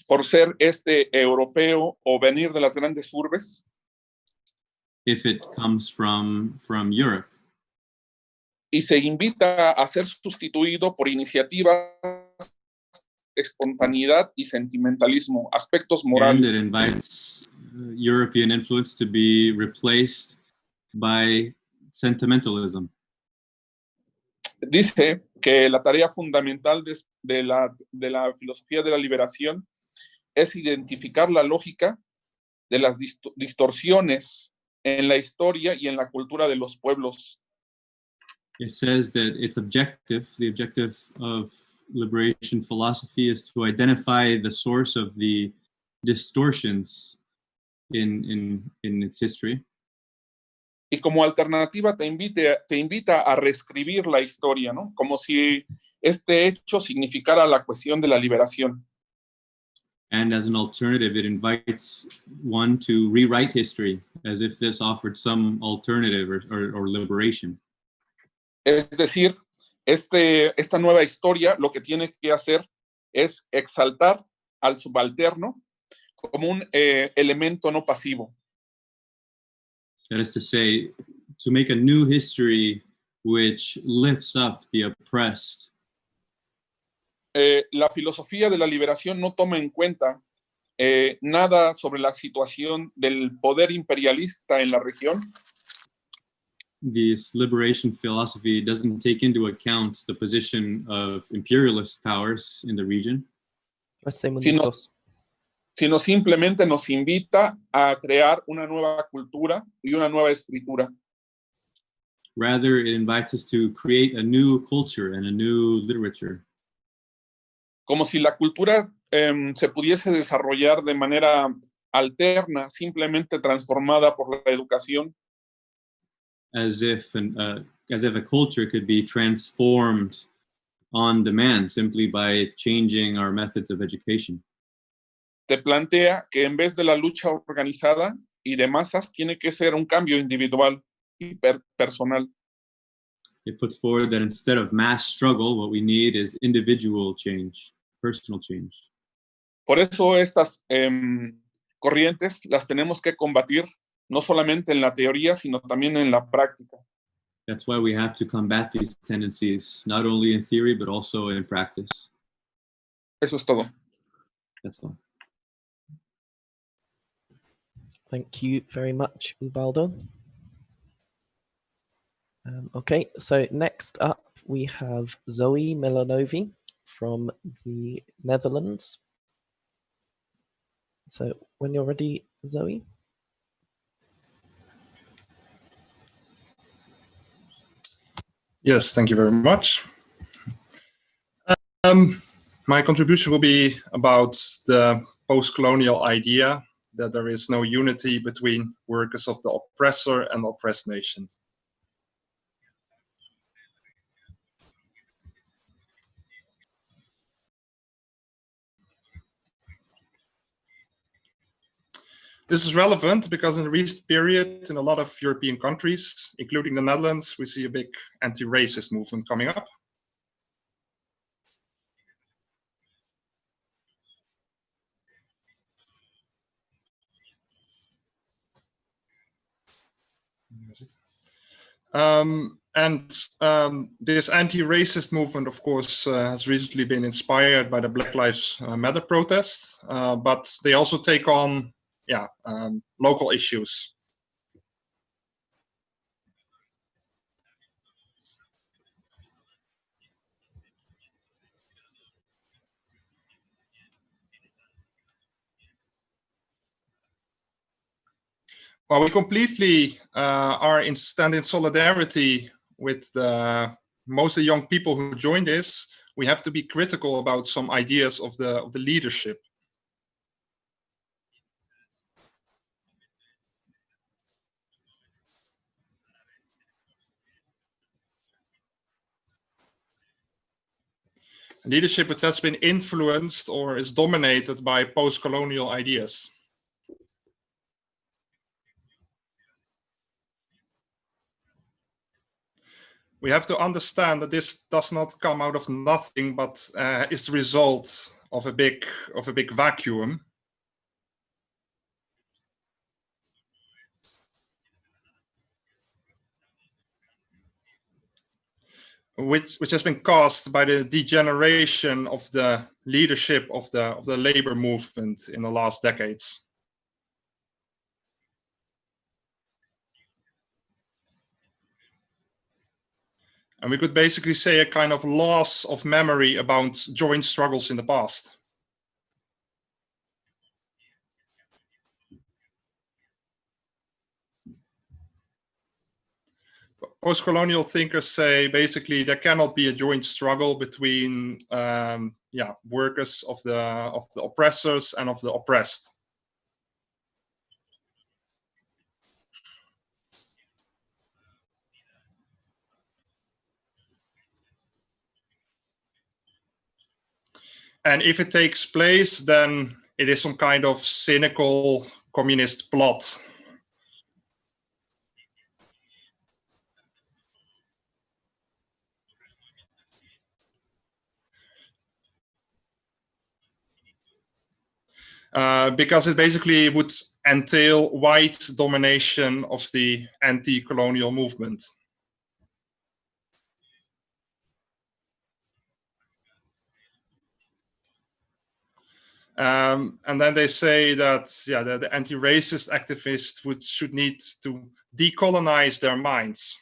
Por ser europeo o venir de las grandes urbes. If it comes from Europe. Y se invita a ser sustituido por iniciativas, espontaneidad y sentimentalismo, aspectos morales. And it invites European influence to be replaced by sentimentalism. Dice que la tarea fundamental de la filosofía de la liberación es identificar la lógica de las distorsiones en la historia y en la cultura de los pueblos. It says that the objective of liberation philosophy is to identify the source of the distortions in its history. Y como alternativa te invita a reescribir la historia, ¿no? Como si este hecho significara la cuestión de la liberación. And as an alternative, it invites one to rewrite history as if this offered some alternative or liberation. Es decir, esta nueva historia lo que tiene que hacer es exaltar al subalterno como un elemento no pasivo. That is to say, to make a new history which lifts up the oppressed. La filosofía de la liberación no toma en cuenta nada sobre la situación del poder imperialista en la región. This liberation philosophy doesn't take into account the position of imperialist powers in the region. Sino simplemente nos invita a crear una nueva cultura y una nueva escritura. Rather, it invites us to create a new culture and a new literature. Como si la cultura se pudiese desarrollar de manera alterna, simplemente transformada por la educación. As if a culture could be transformed on demand simply by changing our methods of education. Te plantea que en vez de la lucha organizada y de masas, tiene que ser un cambio individual y personal. It puts forward that instead of mass struggle, what we need is individual change, personal change. Por eso estas corrientes las tenemos que combatir no solamente en la teoría, sino también en la práctica. That's why we have to combat these tendencies, not only in theory, but also in practice. Eso es todo. That's all. Thank you very much, Ubaldo. Okay, so next up we have Zoe Milanovi from the Netherlands. So when you're ready, Zoe. Yes, thank you very much. My contribution will be about the post-colonial idea that there is no unity between workers of the oppressor and oppressed nation. This is relevant because in the recent period, in a lot of European countries, including the Netherlands, we see a big anti-racist movement coming up. This anti-racist movement, of course, has recently been inspired by the Black Lives Matter protests, but they also take on local issues. Well, we completely stand in solidarity with most of the young people who joined this. We have to be critical about some ideas of the leadership. Leadership that has been influenced or is dominated by post-colonial ideas. We have to understand that this does not come out of nothing, but is the result of a big vacuum. Which has been caused by the degeneration of the leadership of the labor movement in the last decades. And we could basically say a kind of loss of memory about joint struggles in the past. Post-colonial thinkers say basically there cannot be a joint struggle between workers of the oppressors and of the oppressed. And if it takes place, then it is some kind of cynical communist plot. Because it basically would entail white domination of the anti-colonial movement. And then they say that the anti-racist activists should need to decolonize their minds.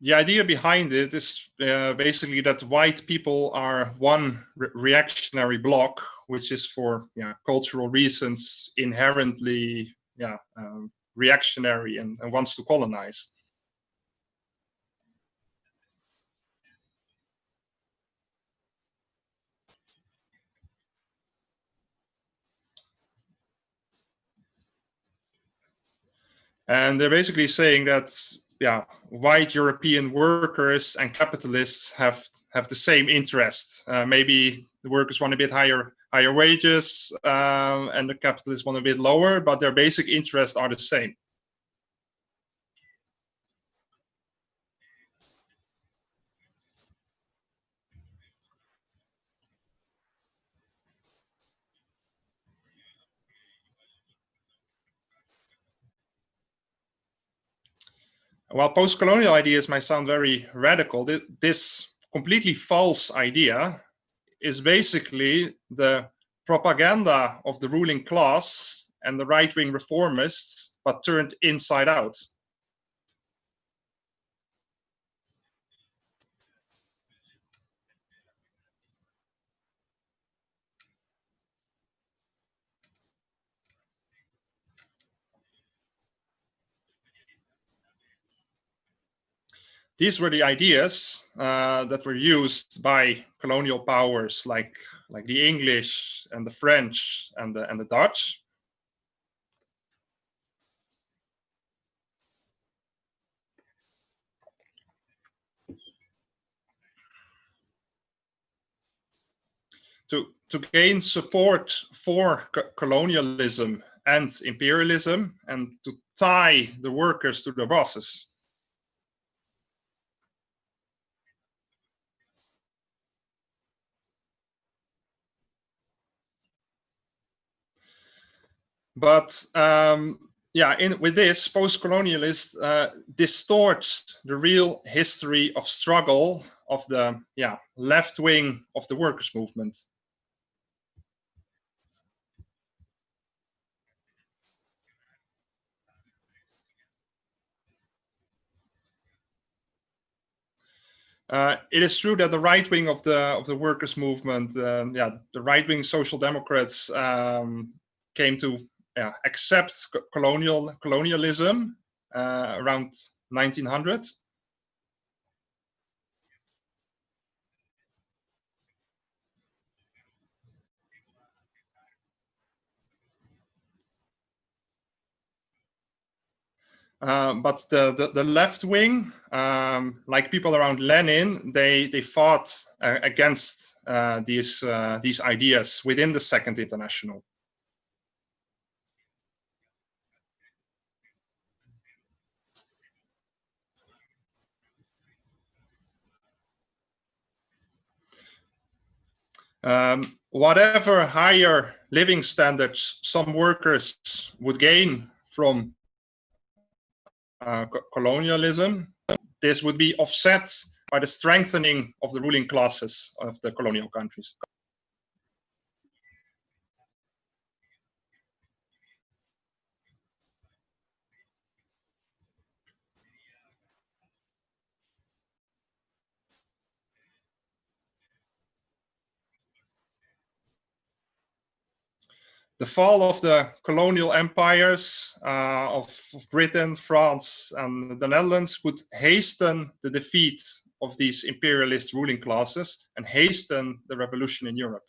the idea behind it is basically that white people are one reactionary bloc, which is for cultural reasons inherently reactionary and wants to colonize. And they're basically saying that white European workers and capitalists have the same interest. Maybe the workers want a bit higher wages, and the capitalists want a bit lower, but their basic interests are the same. While post-colonial ideas might sound very radical, this completely false idea is basically the propaganda of the ruling class and the right-wing reformists, but turned inside out. These were the ideas that were used by colonial powers like the English and the French and the Dutch. To gain support for colonialism and imperialism, and to tie the workers to the bosses. But with this, post-colonialists distort the real history of struggle of the left wing of the workers' movement. It is true that the right wing of the workers' movement, the right wing social democrats, came to accept colonialism around 1900. But the left wing, like people around Lenin, they fought against these ideas within the Second International. Whatever higher living standards some workers would gain from colonialism, this would be offset by the strengthening of the ruling classes of the colonial countries. The fall of the colonial empires of Britain, France, and the Netherlands would hasten the defeat of these imperialist ruling classes and hasten the revolution in Europe.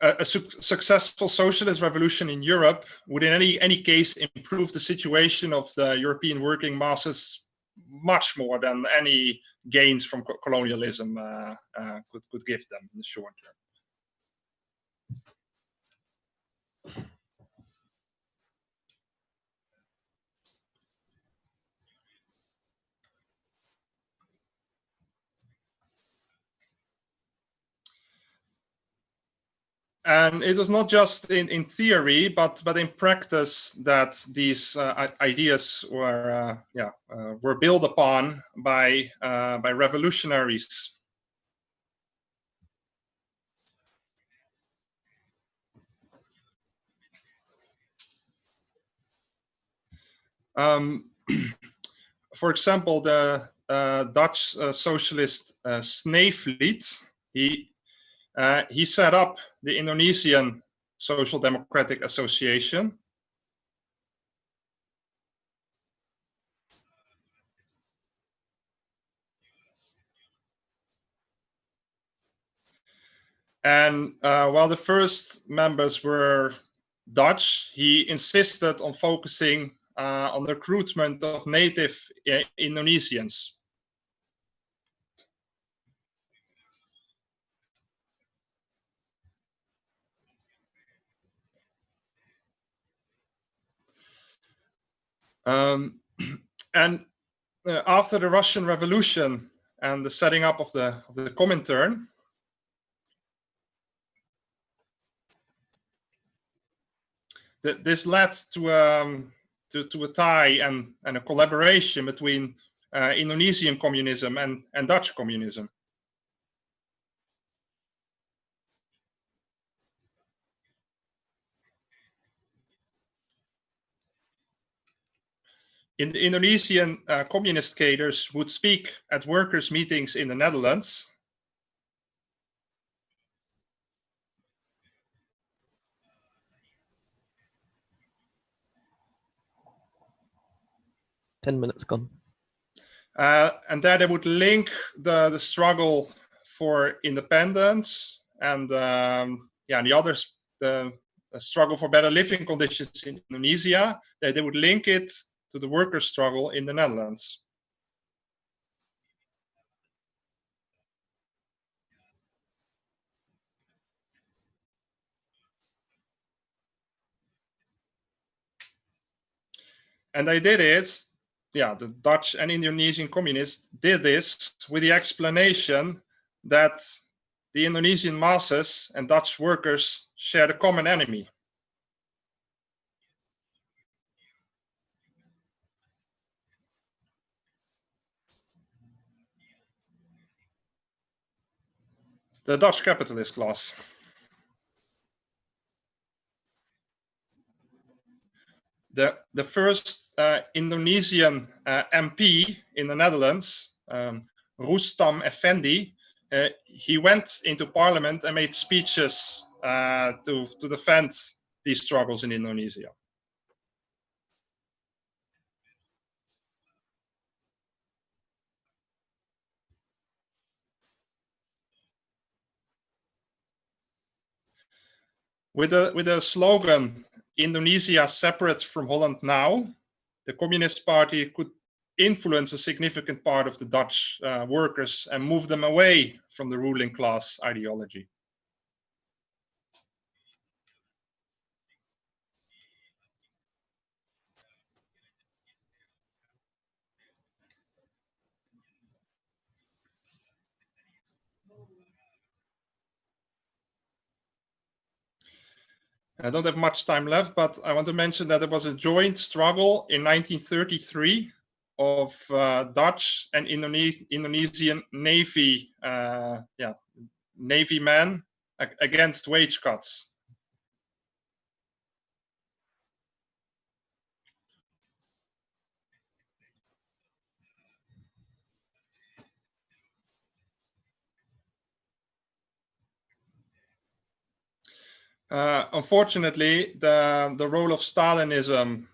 A successful socialist revolution in Europe would in any case improve the situation of the European working masses much more than any gains from colonialism could give them in the short term. And it was not just in theory, but in practice that these ideas were built upon by revolutionaries. For example, the Dutch socialist Sneevliet, he set up the Indonesian Social Democratic Association. And while the first members were Dutch, he insisted on focusing on the recruitment of native Indonesians. And after the Russian Revolution and the setting up of the Comintern, this led to a tie and a collaboration between Indonesian communism and Dutch communism. In the Indonesian communist cadres would speak at workers' meetings in the Netherlands. Ten minutes gone. And there they would link the struggle for independence and the others, the struggle for better living conditions in Indonesia. They would link it to the workers' struggle in the Netherlands. And they did it, the Dutch and Indonesian communists did this with the explanation that the Indonesian masses and Dutch workers shared a common enemy. The Dutch capitalist class. The first Indonesian MP in the Netherlands, Rustam Effendi, he went into parliament and made speeches to defend these struggles in Indonesia. With a slogan, Indonesia separate from Holland now, the Communist Party could influence a significant part of the Dutch workers and move them away from the ruling class ideology. I don't have much time left, but I want to mention that there was a joint struggle in 1933 of Dutch and Indonesian Navy, Navy men against wage cuts. Unfortunately, the role of Stalinism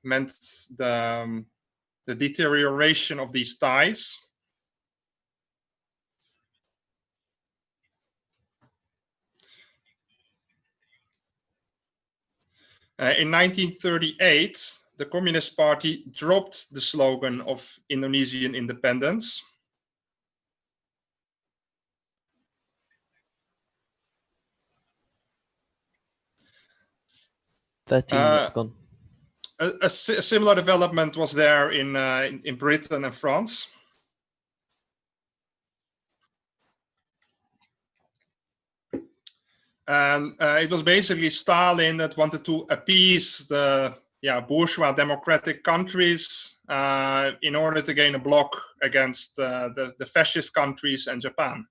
meant the deterioration of these ties. In 1938, the Communist Party dropped the slogan of Indonesian independence. It's gone. A similar development was there in Britain and France. And it was basically Stalin that wanted to appease the bourgeois democratic countries in order to gain a bloc against the fascist countries and Japan.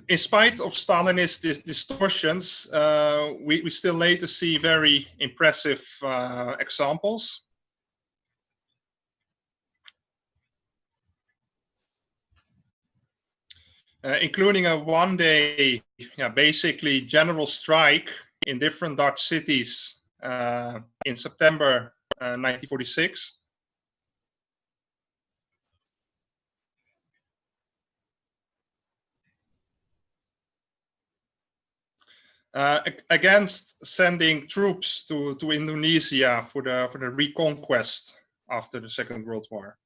In spite of Stalinist distortions, we still later see very impressive examples. Including a one-day, basically general strike in different Dutch cities in September 1946. Against sending troops to Indonesia for the reconquest after the Second World War.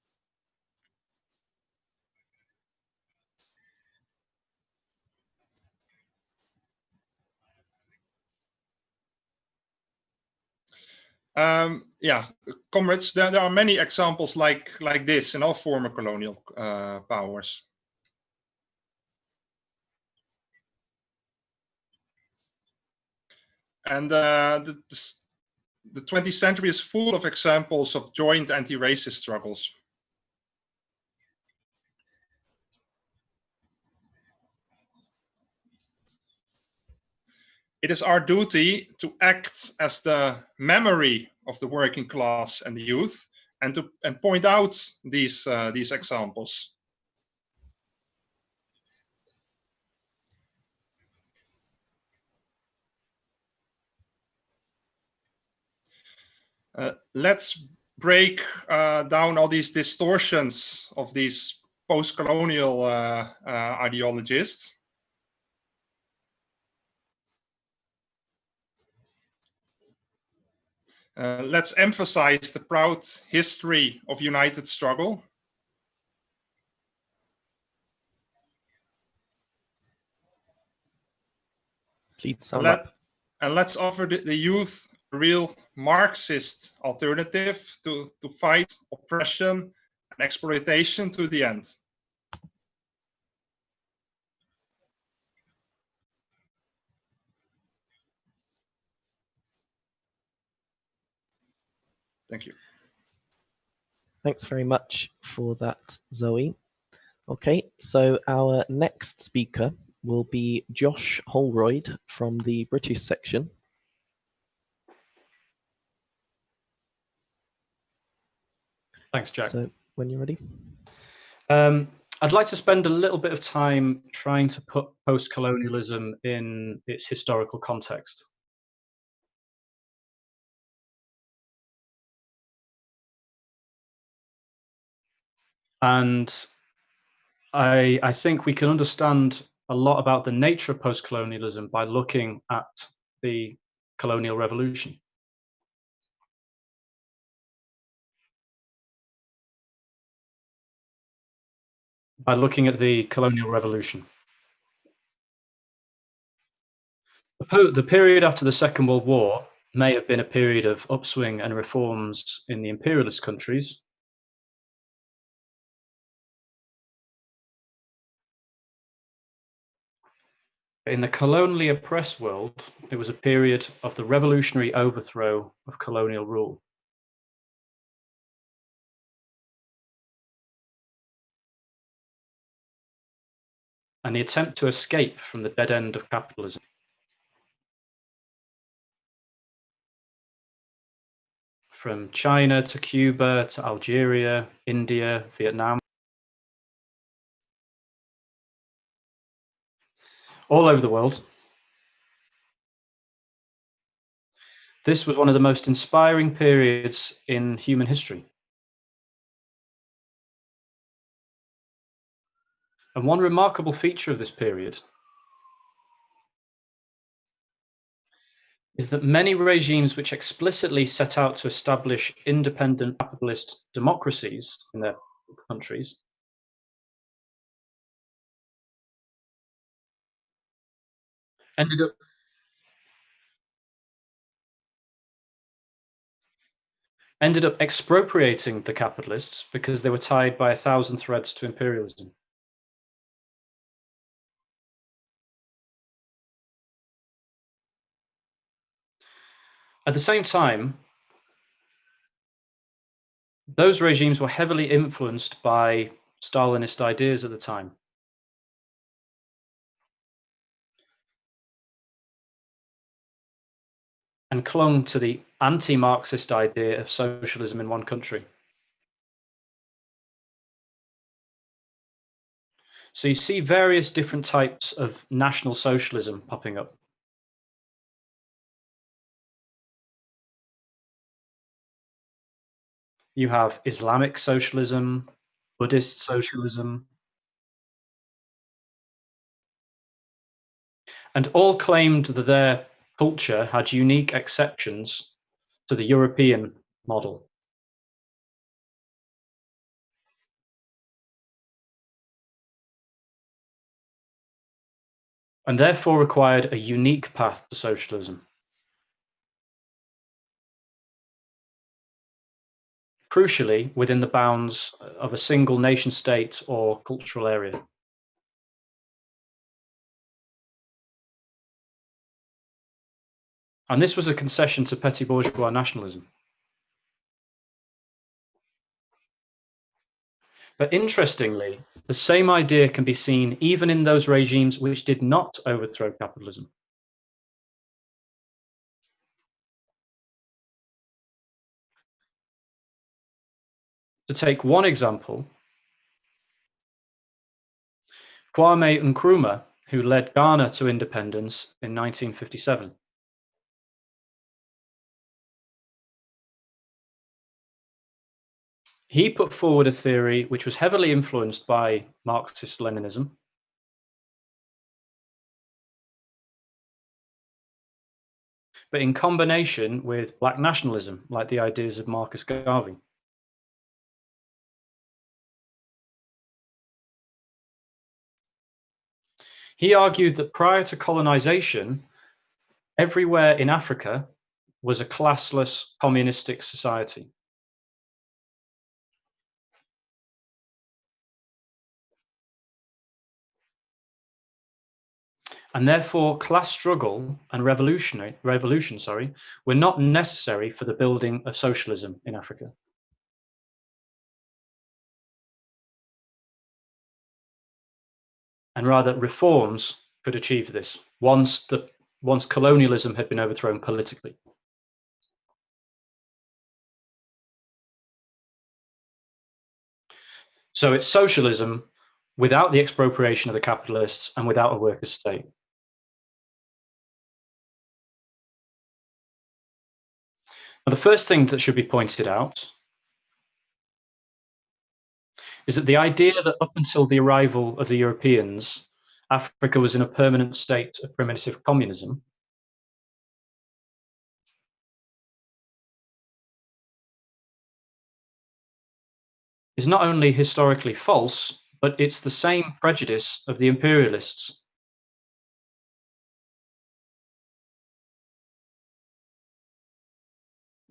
Comrades, there are many examples like this in all former colonial powers. And the 20th century is full of examples of joint anti-racist struggles. It is our duty to act as the memory of the working class and the youth, and point out these examples. Let's break down all these distortions of these post-colonial ideologies. Let's emphasize the proud history of united struggle. Please sum up. And let's offer the youth a real Marxist alternative to fight oppression and exploitation to the end. Thank you. Thanks very much for that, Zoe. Okay, so our next speaker will be Josh Holroyd from the British section. Thanks, Jack. So when you're ready. I'd like to spend a little bit of time trying to put post-colonialism in its historical context. And I think we can understand a lot about the nature of post-colonialism by looking at the colonial revolution. By looking at the colonial revolution. The period after the Second World War may have been a period of upswing and reforms in the imperialist countries. In the colonially oppressed world, it was a period of the revolutionary overthrow of colonial rule. And the attempt to escape from the dead end of capitalism. From China to Cuba to Algeria, India, Vietnam. All over the world. This was one of the most inspiring periods in human history. And one remarkable feature of this period is that many regimes which explicitly set out to establish independent capitalist democracies in their countries ended up ended up expropriating the capitalists because they were tied by 1,000 threads to imperialism. At the same time, those regimes were heavily influenced by Stalinist ideas at the time. And clung to the anti-Marxist idea of socialism in one country. So you see various different types of national socialism popping up. You have Islamic socialism, Buddhist socialism, and all claimed that their culture had unique exceptions to the European model. And therefore required a unique path to socialism. Crucially, within the bounds of a single nation state or cultural area. And this was a concession to petty bourgeois nationalism. But interestingly, the same idea can be seen even in those regimes which did not overthrow capitalism. To take one example, Kwame Nkrumah, who led Ghana to independence in 1957. He put forward a theory which was heavily influenced by Marxist-Leninism, but in combination with black nationalism, like the ideas of Marcus Garvey. He argued that prior to colonization, everywhere in Africa was a classless communistic society. And therefore, class struggle and revolution were not necessary for the building of socialism in Africa. And rather, reforms could achieve this once colonialism had been overthrown politically. So it's socialism without the expropriation of the capitalists and without a workers' state. Now, the first thing that should be pointed out is that the idea that up until the arrival of the Europeans, Africa was in a permanent state of primitive communism is not only historically false, but it's the same prejudice of the imperialists.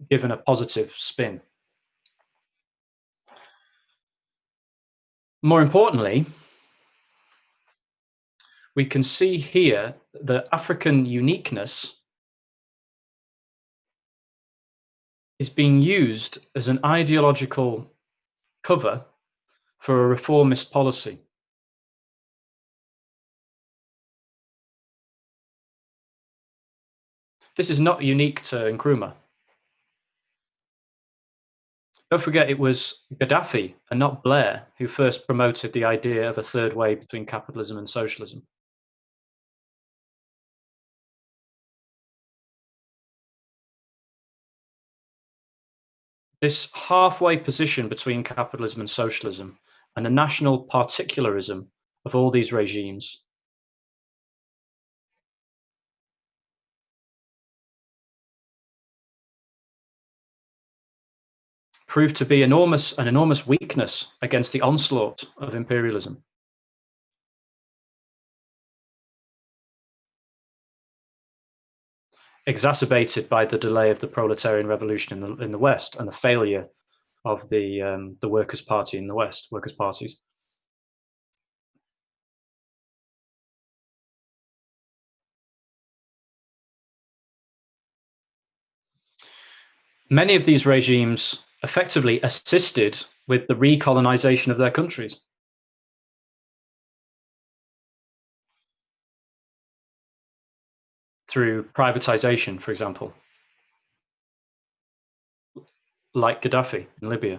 Given a positive spin. More importantly, we can see here that African uniqueness is being used as an ideological cover for a reformist policy. This is not unique to Nkrumah. Don't forget, it was Gaddafi and not Blair who first promoted the idea of a third way between capitalism and socialism. This halfway position between capitalism and socialism and the national particularism of all these regimes proved to be an enormous weakness against the onslaught of imperialism. exacerbated by the delay of the proletarian revolution in the West and the failure of the Workers' Party in the West, workers' parties. Many of these regimes effectively assisted with the recolonization of their countries. Through privatization, for example, like Gaddafi in Libya.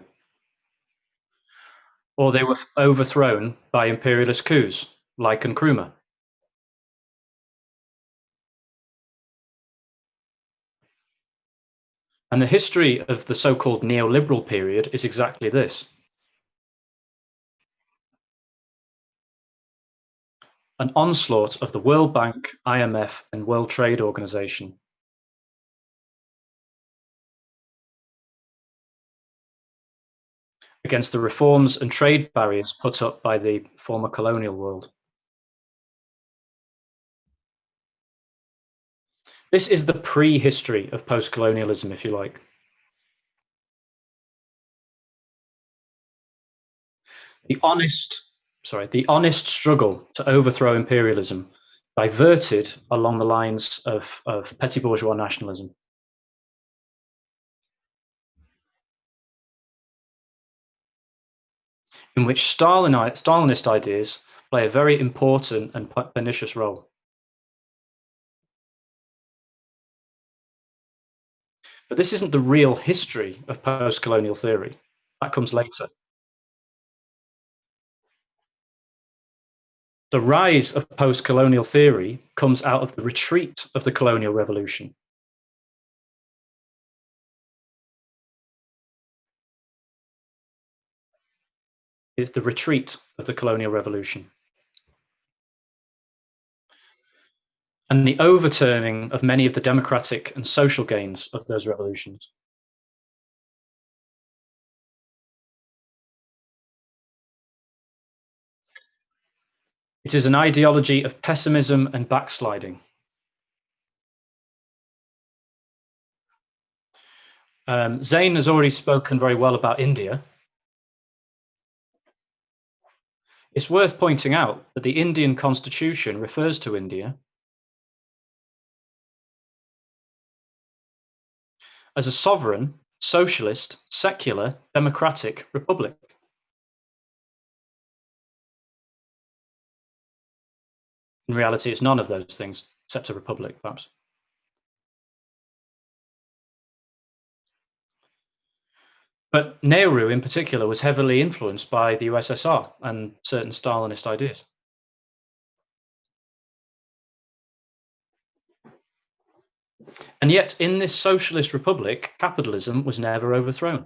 Or they were overthrown by imperialist coups, like Nkrumah. And the history of the so-called neoliberal period is exactly this. An onslaught of the World Bank, IMF, and World Trade Organization against the reforms and trade barriers put up by the former colonial world. This is the pre-history of post-colonialism, if you like. The honest struggle to overthrow imperialism diverted along the lines of petty bourgeois nationalism. In which Stalinist ideas play a very important and pernicious role. But this isn't the real history of post-colonial theory. That comes later. The rise of post-colonial theory comes out of the retreat of the colonial revolution. It's the retreat of the colonial revolution. And the overturning of many of the democratic and social gains of those revolutions. It is an ideology of pessimism and backsliding. Zain has already spoken very well about India. It's worth pointing out that the Indian constitution refers to India as a sovereign, socialist, secular, democratic republic. In reality, it's none of those things, except a republic, perhaps. But Nehru, in particular, was heavily influenced by the USSR and certain Stalinist ideas. And yet, in this socialist republic, capitalism was never overthrown.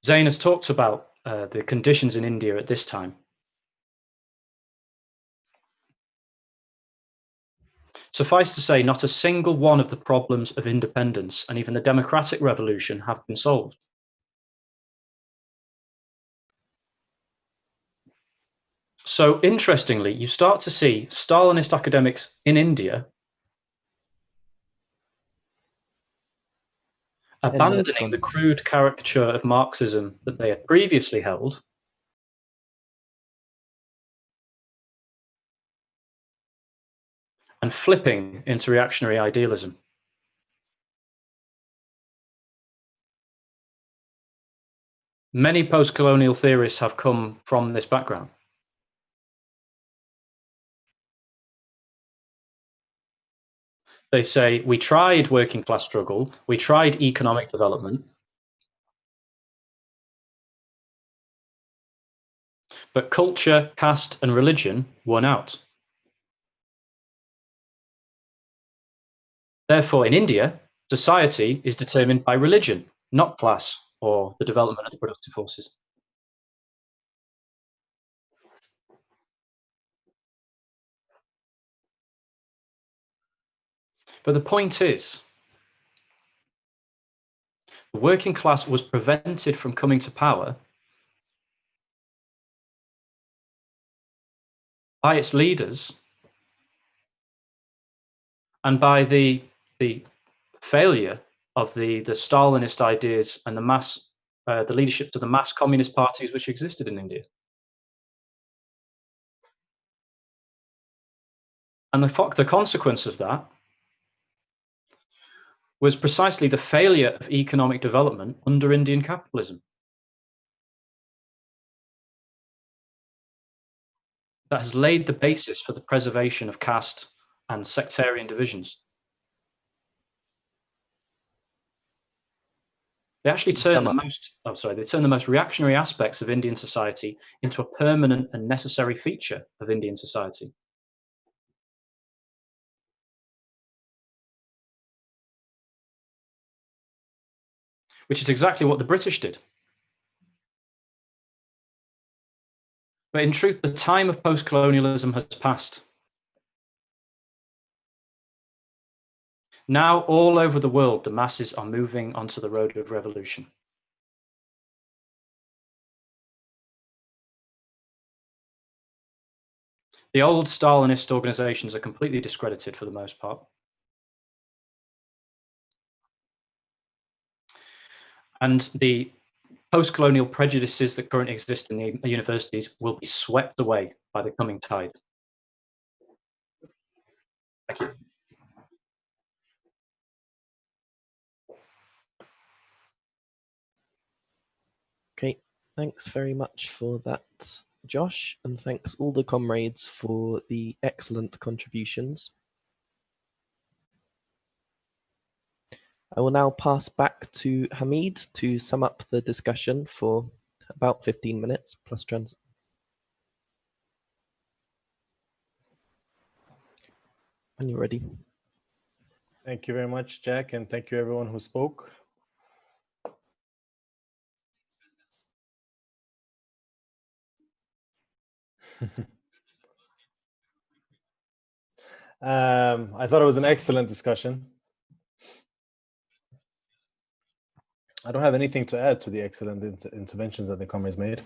Zain has talked about the conditions in India at this time. Suffice to say, not a single one of the problems of independence and even the democratic revolution have been solved. So interestingly, you start to see Stalinist academics in India abandoning the crude caricature of Marxism that they had previously held and flipping into reactionary idealism. Many post-colonial theorists have come from this background. They say, we tried working class struggle, we tried economic development, but culture, caste, and religion won out. Therefore, in India, society is determined by religion, not class or the development of the productive forces. But the point is, the working class was prevented from coming to power by its leaders and by the failure of the Stalinist ideas and the leadership to the mass communist parties which existed in India. And the consequence of that was precisely the failure of economic development under Indian capitalism. That has laid the basis for the preservation of caste and sectarian divisions. They actually turn the most reactionary aspects of Indian society into a permanent and necessary feature of Indian society. Which is exactly what the British did. But in truth, the time of post-colonialism has passed. Now, all over the world, the masses are moving onto the road of revolution. The old Stalinist organizations are completely discredited for the most part. And the post-colonial prejudices that currently exist in the universities will be swept away by the coming tide. Thank you. Okay, thanks very much for that, Josh, and thanks all the comrades for the excellent contributions. I will now pass back to Hamid to sum up the discussion for about 15 minutes plus trans. When you're ready. Thank you very much, Jack, and thank you everyone who spoke. I thought it was an excellent discussion. I don't have anything to add to the excellent interventions that the comrades made.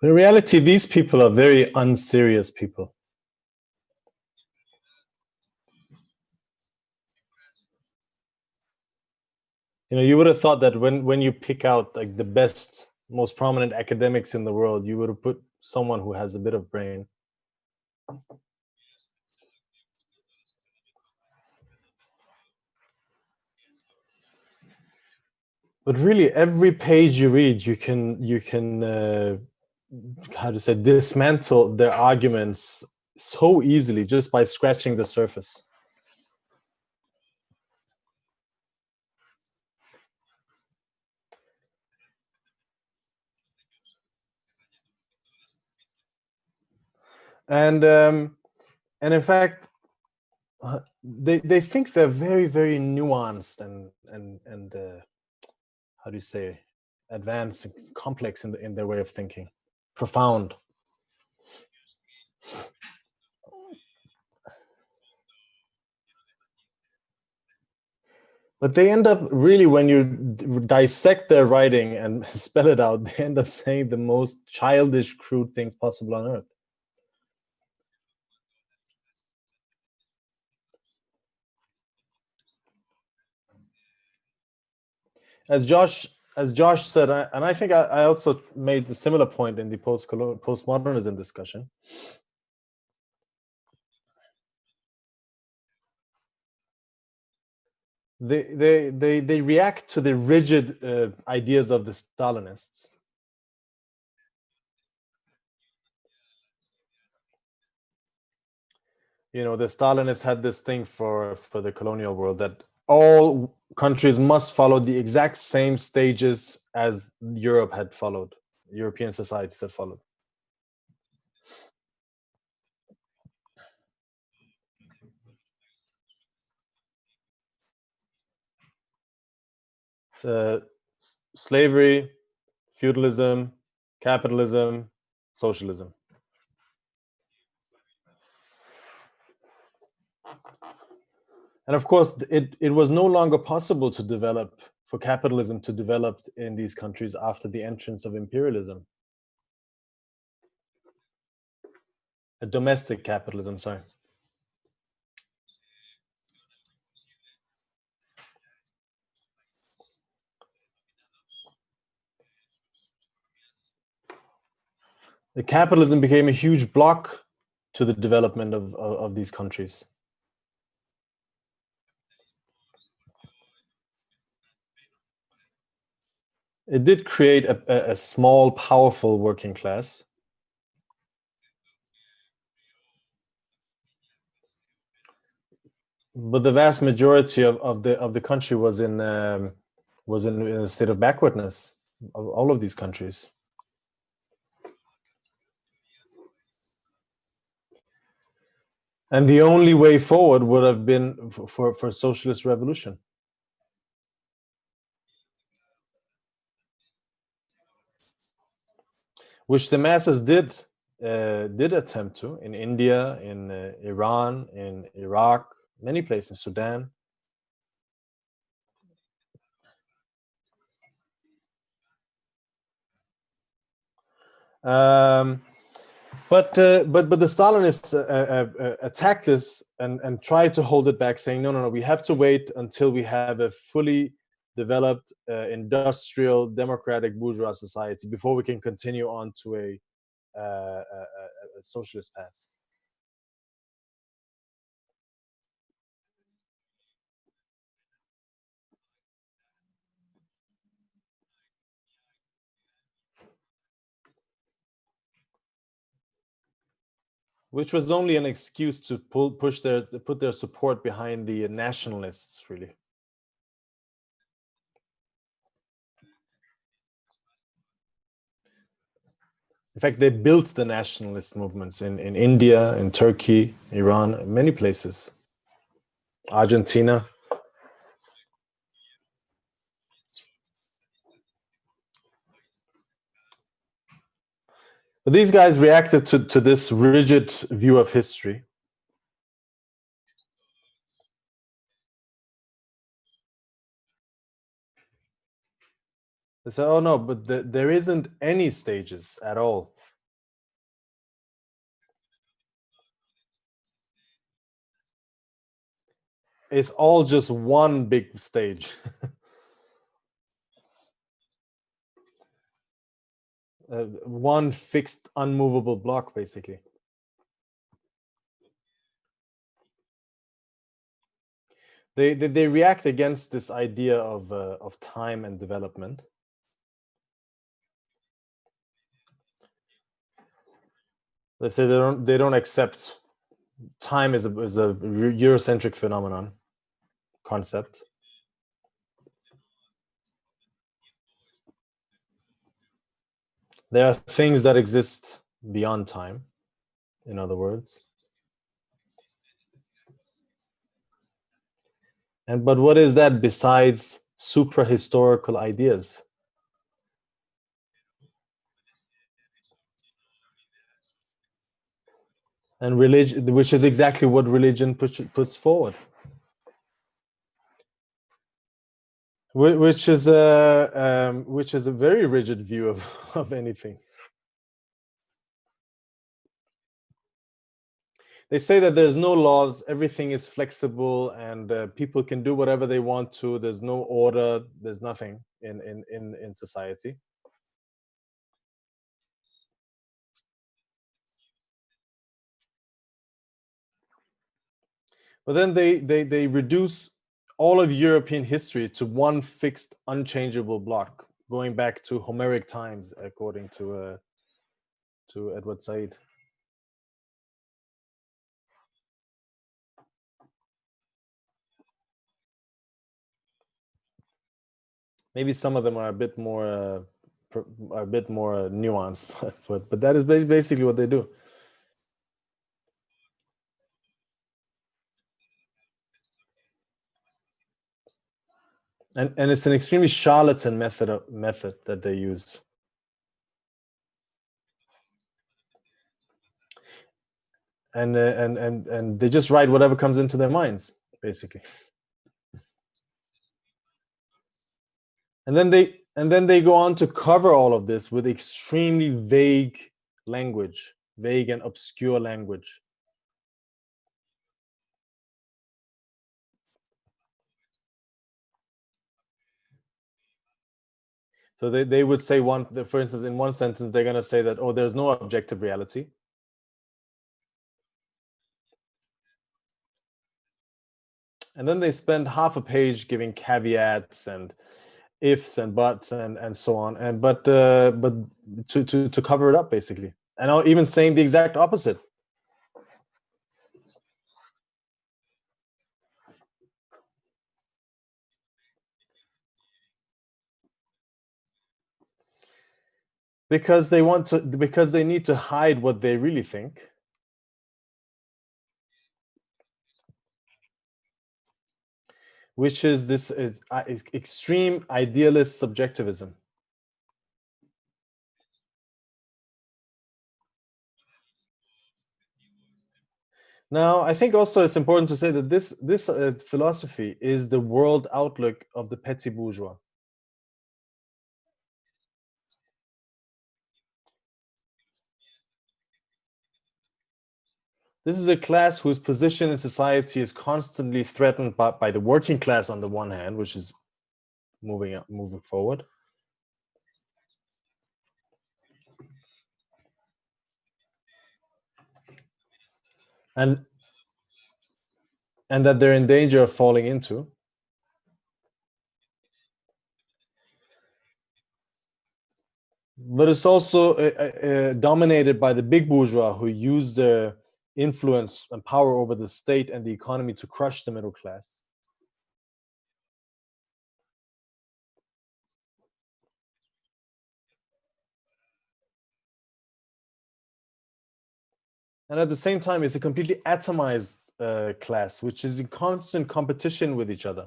But in reality, these people are very unserious people. You know, you would have thought that when you pick out like the best, most prominent academics in the world, you would have put someone who has a bit of brain. But really, every page you read, you can how to say, dismantle their arguments so easily just by scratching the surface. And in fact, they think they're very, very nuanced and how do you say, advanced and complex in their way of thinking, profound. But they end up really, when you dissect their writing and spell it out, they end up saying the most childish, crude things possible on earth. As Josh said, and I think I also made the similar point in the postmodernism discussion. They react to the rigid ideas of the Stalinists. You know, the Stalinists had this thing for the colonial world that all countries must follow the exact same stages as Europe had followed, European societies had followed. Slavery, feudalism, capitalism, socialism. And of course, it was no longer possible to develop, for capitalism to develop in these countries after the entrance of imperialism. A domestic capitalism, sorry. The capitalism became a huge block to the development of these countries. It did create a small, powerful working class. But the vast majority of the country was in a state of backwardness, of all of these countries. And the only way forward would have been for socialist revolution. Which the masses did attempt to, in India, in Iran, in Iraq, many places, Sudan. But the Stalinists attacked this and tried to hold it back, saying, no, we have to wait until we have a fully developed industrial democratic bourgeois society before we can continue on to a socialist path. Which was only an excuse to put their support behind the nationalists, really. In fact, they built the nationalist movements in India, in Turkey, Iran, many places. Argentina. But these guys reacted to this rigid view of history. They said, oh no, but there isn't any stages at all. It's all just one big stage. One fixed, unmovable block, basically. They react against this idea of time and development. They say they don't accept time as a Eurocentric phenomenon concept. There are things that exist beyond time, in other words. But what is that besides supra-historical ideas? And religion, which is exactly what religion puts forward. Which is a very rigid view of anything. They say that there's no laws, everything is flexible, and people can do whatever they want to. There's no order, there's nothing in society. But then they reduce all of European history to one fixed, unchangeable block, going back to Homeric times, according to Edward Said. Maybe some of them are a bit more nuanced, but that is basically what they do. And it's an extremely charlatan method that they use. And they just write whatever comes into their minds. basically. And then they go on to cover all of this with extremely vague language, vague and obscure language. So they would say for instance, in one sentence, they're going to say that, oh, there's no objective reality. And then they spend half a page giving caveats and ifs and buts and so on, but to cover it up basically, and even saying the exact opposite. Because they need to hide what they really think. Which is this extreme idealist subjectivism. Now, I think also it's important to say that this philosophy is the world outlook of the petit bourgeois. This is a class whose position in society is constantly threatened by the working class on the one hand, which is moving forward. And that they're in danger of falling into. But it's also dominated by the big bourgeois, who use their influence and power over the state and the economy to crush the middle class. And at the same time, it's a completely atomized class, which is in constant competition with each other.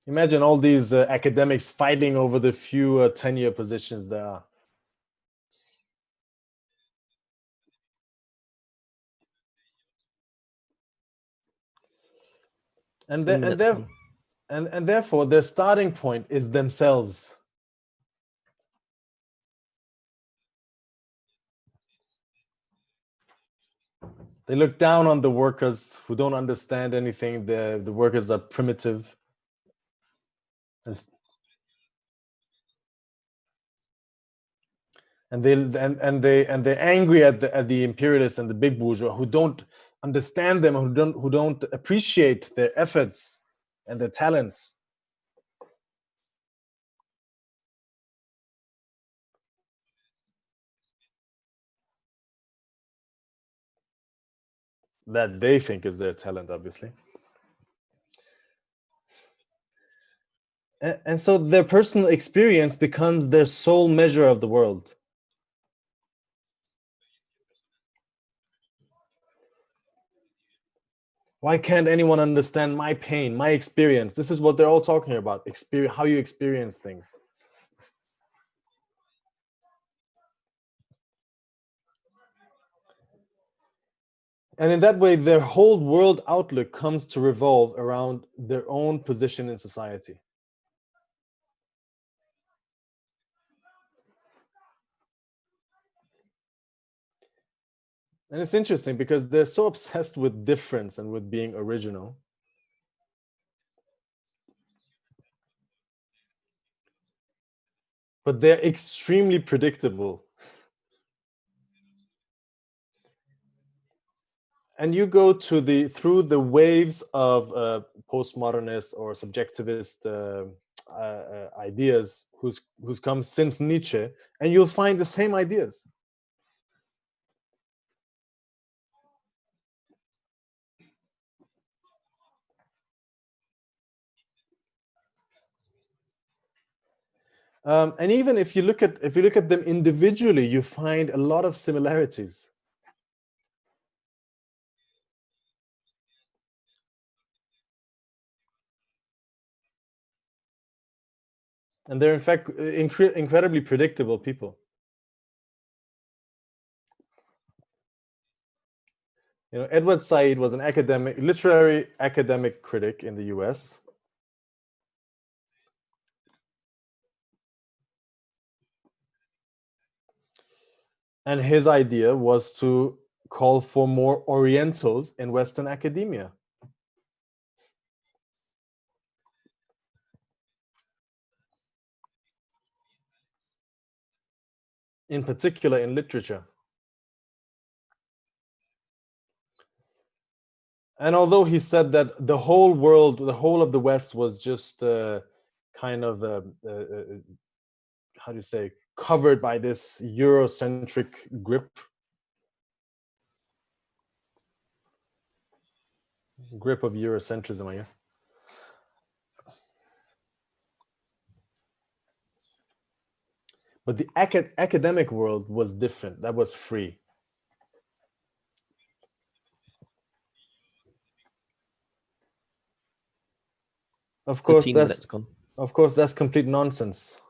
Imagine all these academics fighting over the few tenure positions there are. And therefore, their starting point is themselves. They look down on the workers who don't understand anything. The workers are primitive. And they're angry at the imperialists and the big bourgeois who don't understand them, who don't appreciate their efforts and their talents. That they think is their talent, obviously. And so their personal experience becomes their sole measure of the world. Why can't anyone understand my pain, my experience? This is what they're all talking about, how you experience things. And in that way, their whole world outlook comes to revolve around their own position in society. And it's interesting because they're so obsessed with difference and with being original. But they're extremely predictable. And you go through the waves of postmodernist or subjectivist ideas who's come since Nietzsche, and you'll find the same ideas. And even if you look at them individually, you find a lot of similarities. And they're in fact incredibly predictable people. You know, Edward Said was an academic, literary academic critic in the US. And his idea was to call for more Orientals in Western academia. In particular in literature. And although he said that the whole world, the whole of the West was just kind of, how do you say, covered by this Eurocentric grip of Eurocentrism, I guess. But the academic world was different. That was free. Of course, that's complete nonsense.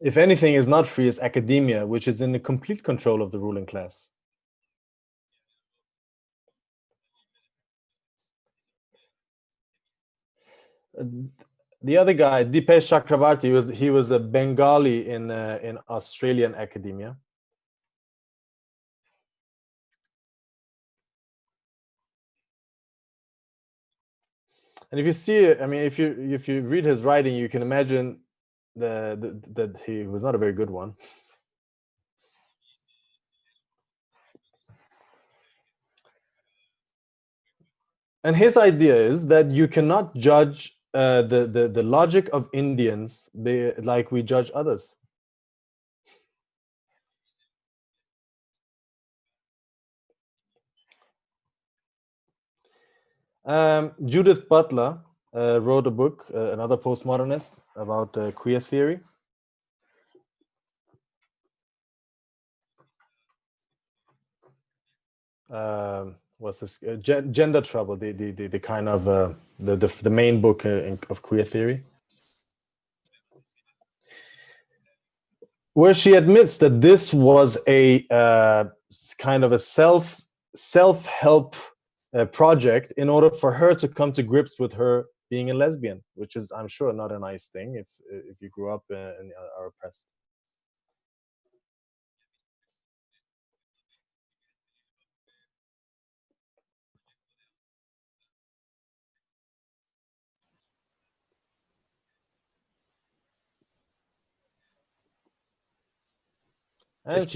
If anything is not free, is academia, which is in the complete control of the ruling class. The other guy, Dipesh Chakrabarti, he was a Bengali in Australian academia. And if you see it, I mean, if you read his writing, you can imagine that he was not a very good one. And his idea is that you cannot judge the logic of Indians like we judge others. Judith Butler wrote a book, another postmodernist, about queer theory. What's this? Gender Trouble, the kind of the main book of queer theory, where she admits that this was a kind of a self-help project in order for her to come to grips with her being a lesbian, which is, I'm sure, not a nice thing if you grew up and are oppressed. And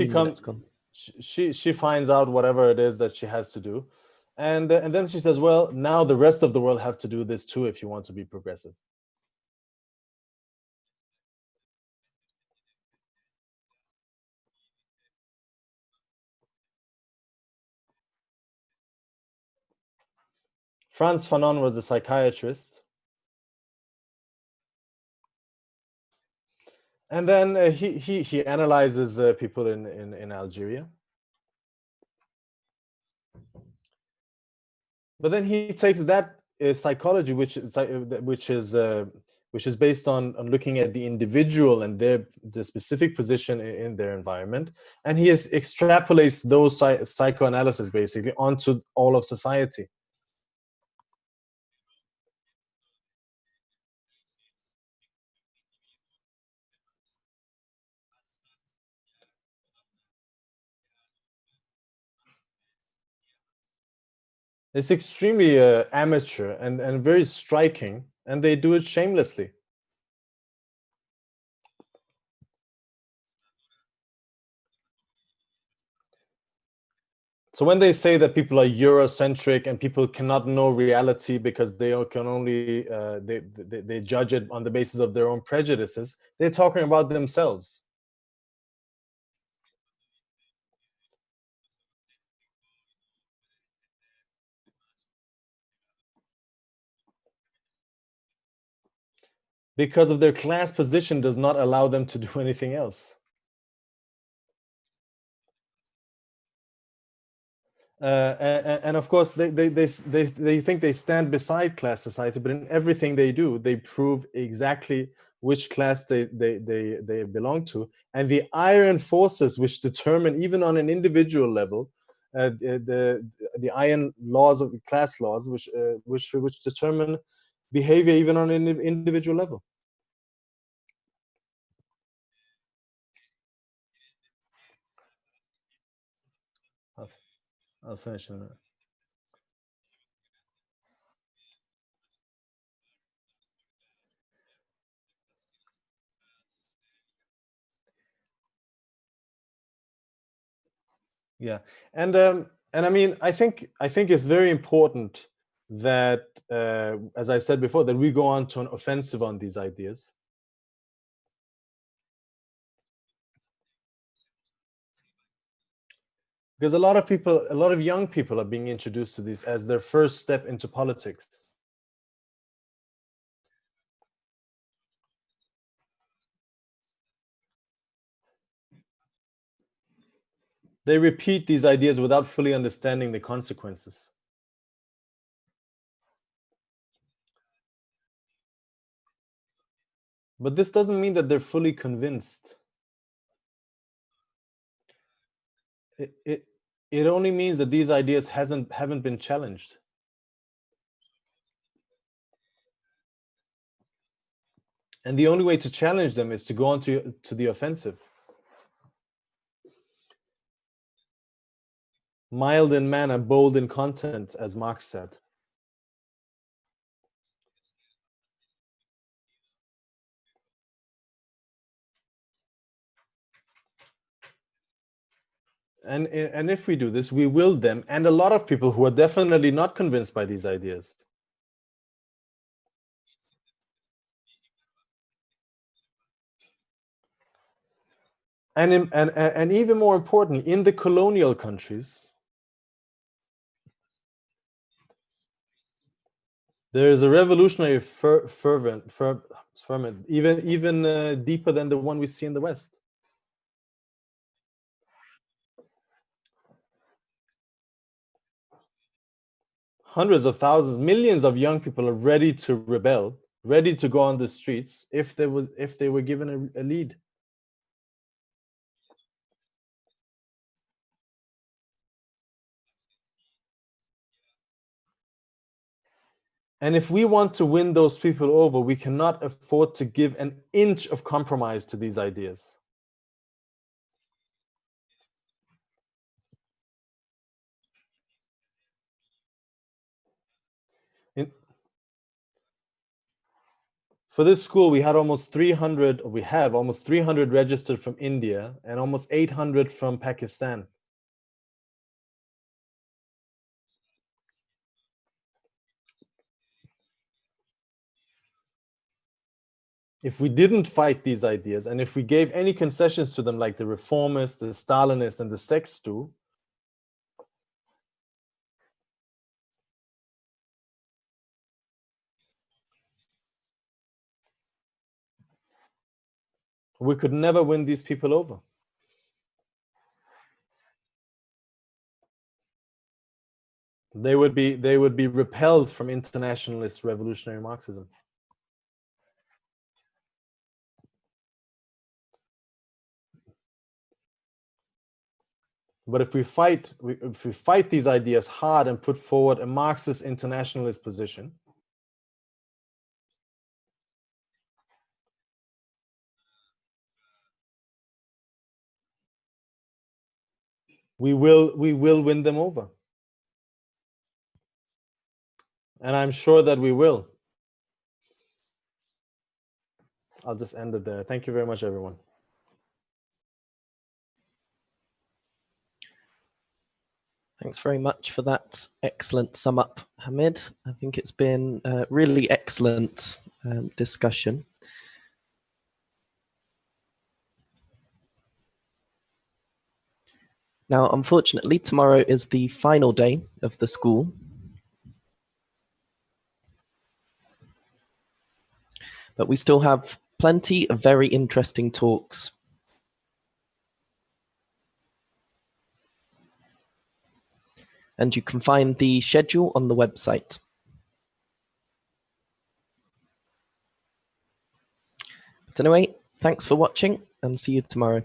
she finds out whatever it is that she has to do, and then she says, well, now the rest of the world have to do this too if you want to be progressive. Frantz Fanon was a psychiatrist. And then he analyzes people in Algeria. But then he takes that psychology, which is based on looking at the individual and the specific position in their environment, and he extrapolates those psychoanalysis basically onto all of society. It's extremely amateur and very striking, and they do it shamelessly. So when they say that people are Eurocentric and people cannot know reality because they can only they judge it on the basis of their own prejudices, they're talking about themselves. Because of their class position does not allow them to do anything else. And of course, they think they stand beside class society, but in everything they do, they prove exactly which class they belong to, and the iron forces which determine, even on an individual level, the iron laws of class laws, which determine behavior even on an individual level. I'll finish in a minute. Yeah, and I mean, I think it's very important that, as I said before, that we go on to an offensive on these ideas. Because a lot of young people are being introduced to these as their first step into politics. They repeat these ideas without fully understanding the consequences. But this doesn't mean that they're fully convinced. It only means that these ideas haven't been challenged. And the only way to challenge them is to go on to the offensive. Mild in manner, bold in content, as Marx said. And if we do this, we will them, and a lot of people who are definitely not convinced by these ideas. And even more importantly, in the colonial countries, there is a revolutionary ferment, even deeper than the one we see in the West. Hundreds of thousands, millions of young people are ready to rebel, ready to go on the streets if they were given a lead. And if we want to win those people over, we cannot afford to give an inch of compromise to these ideas. For this school, we have almost 300 registered from India and almost 800 from Pakistan. If we didn't fight these ideas, and if we gave any concessions to them, like the reformists, the Stalinists, and the sects do, we could never win these people over. They would be repelled from internationalist revolutionary Marxism. But if we fight these ideas hard and put forward a Marxist internationalist position, we will win them over. And I'm sure that we will. I'll just end it there. Thank you very much, everyone. Thanks very much for that excellent sum up, Hamid. I think it's been a really excellent discussion. Now, unfortunately, tomorrow is the final day of the school. But we still have plenty of very interesting talks. and you can find the schedule on the website. But anyway, thanks for watching and see you tomorrow.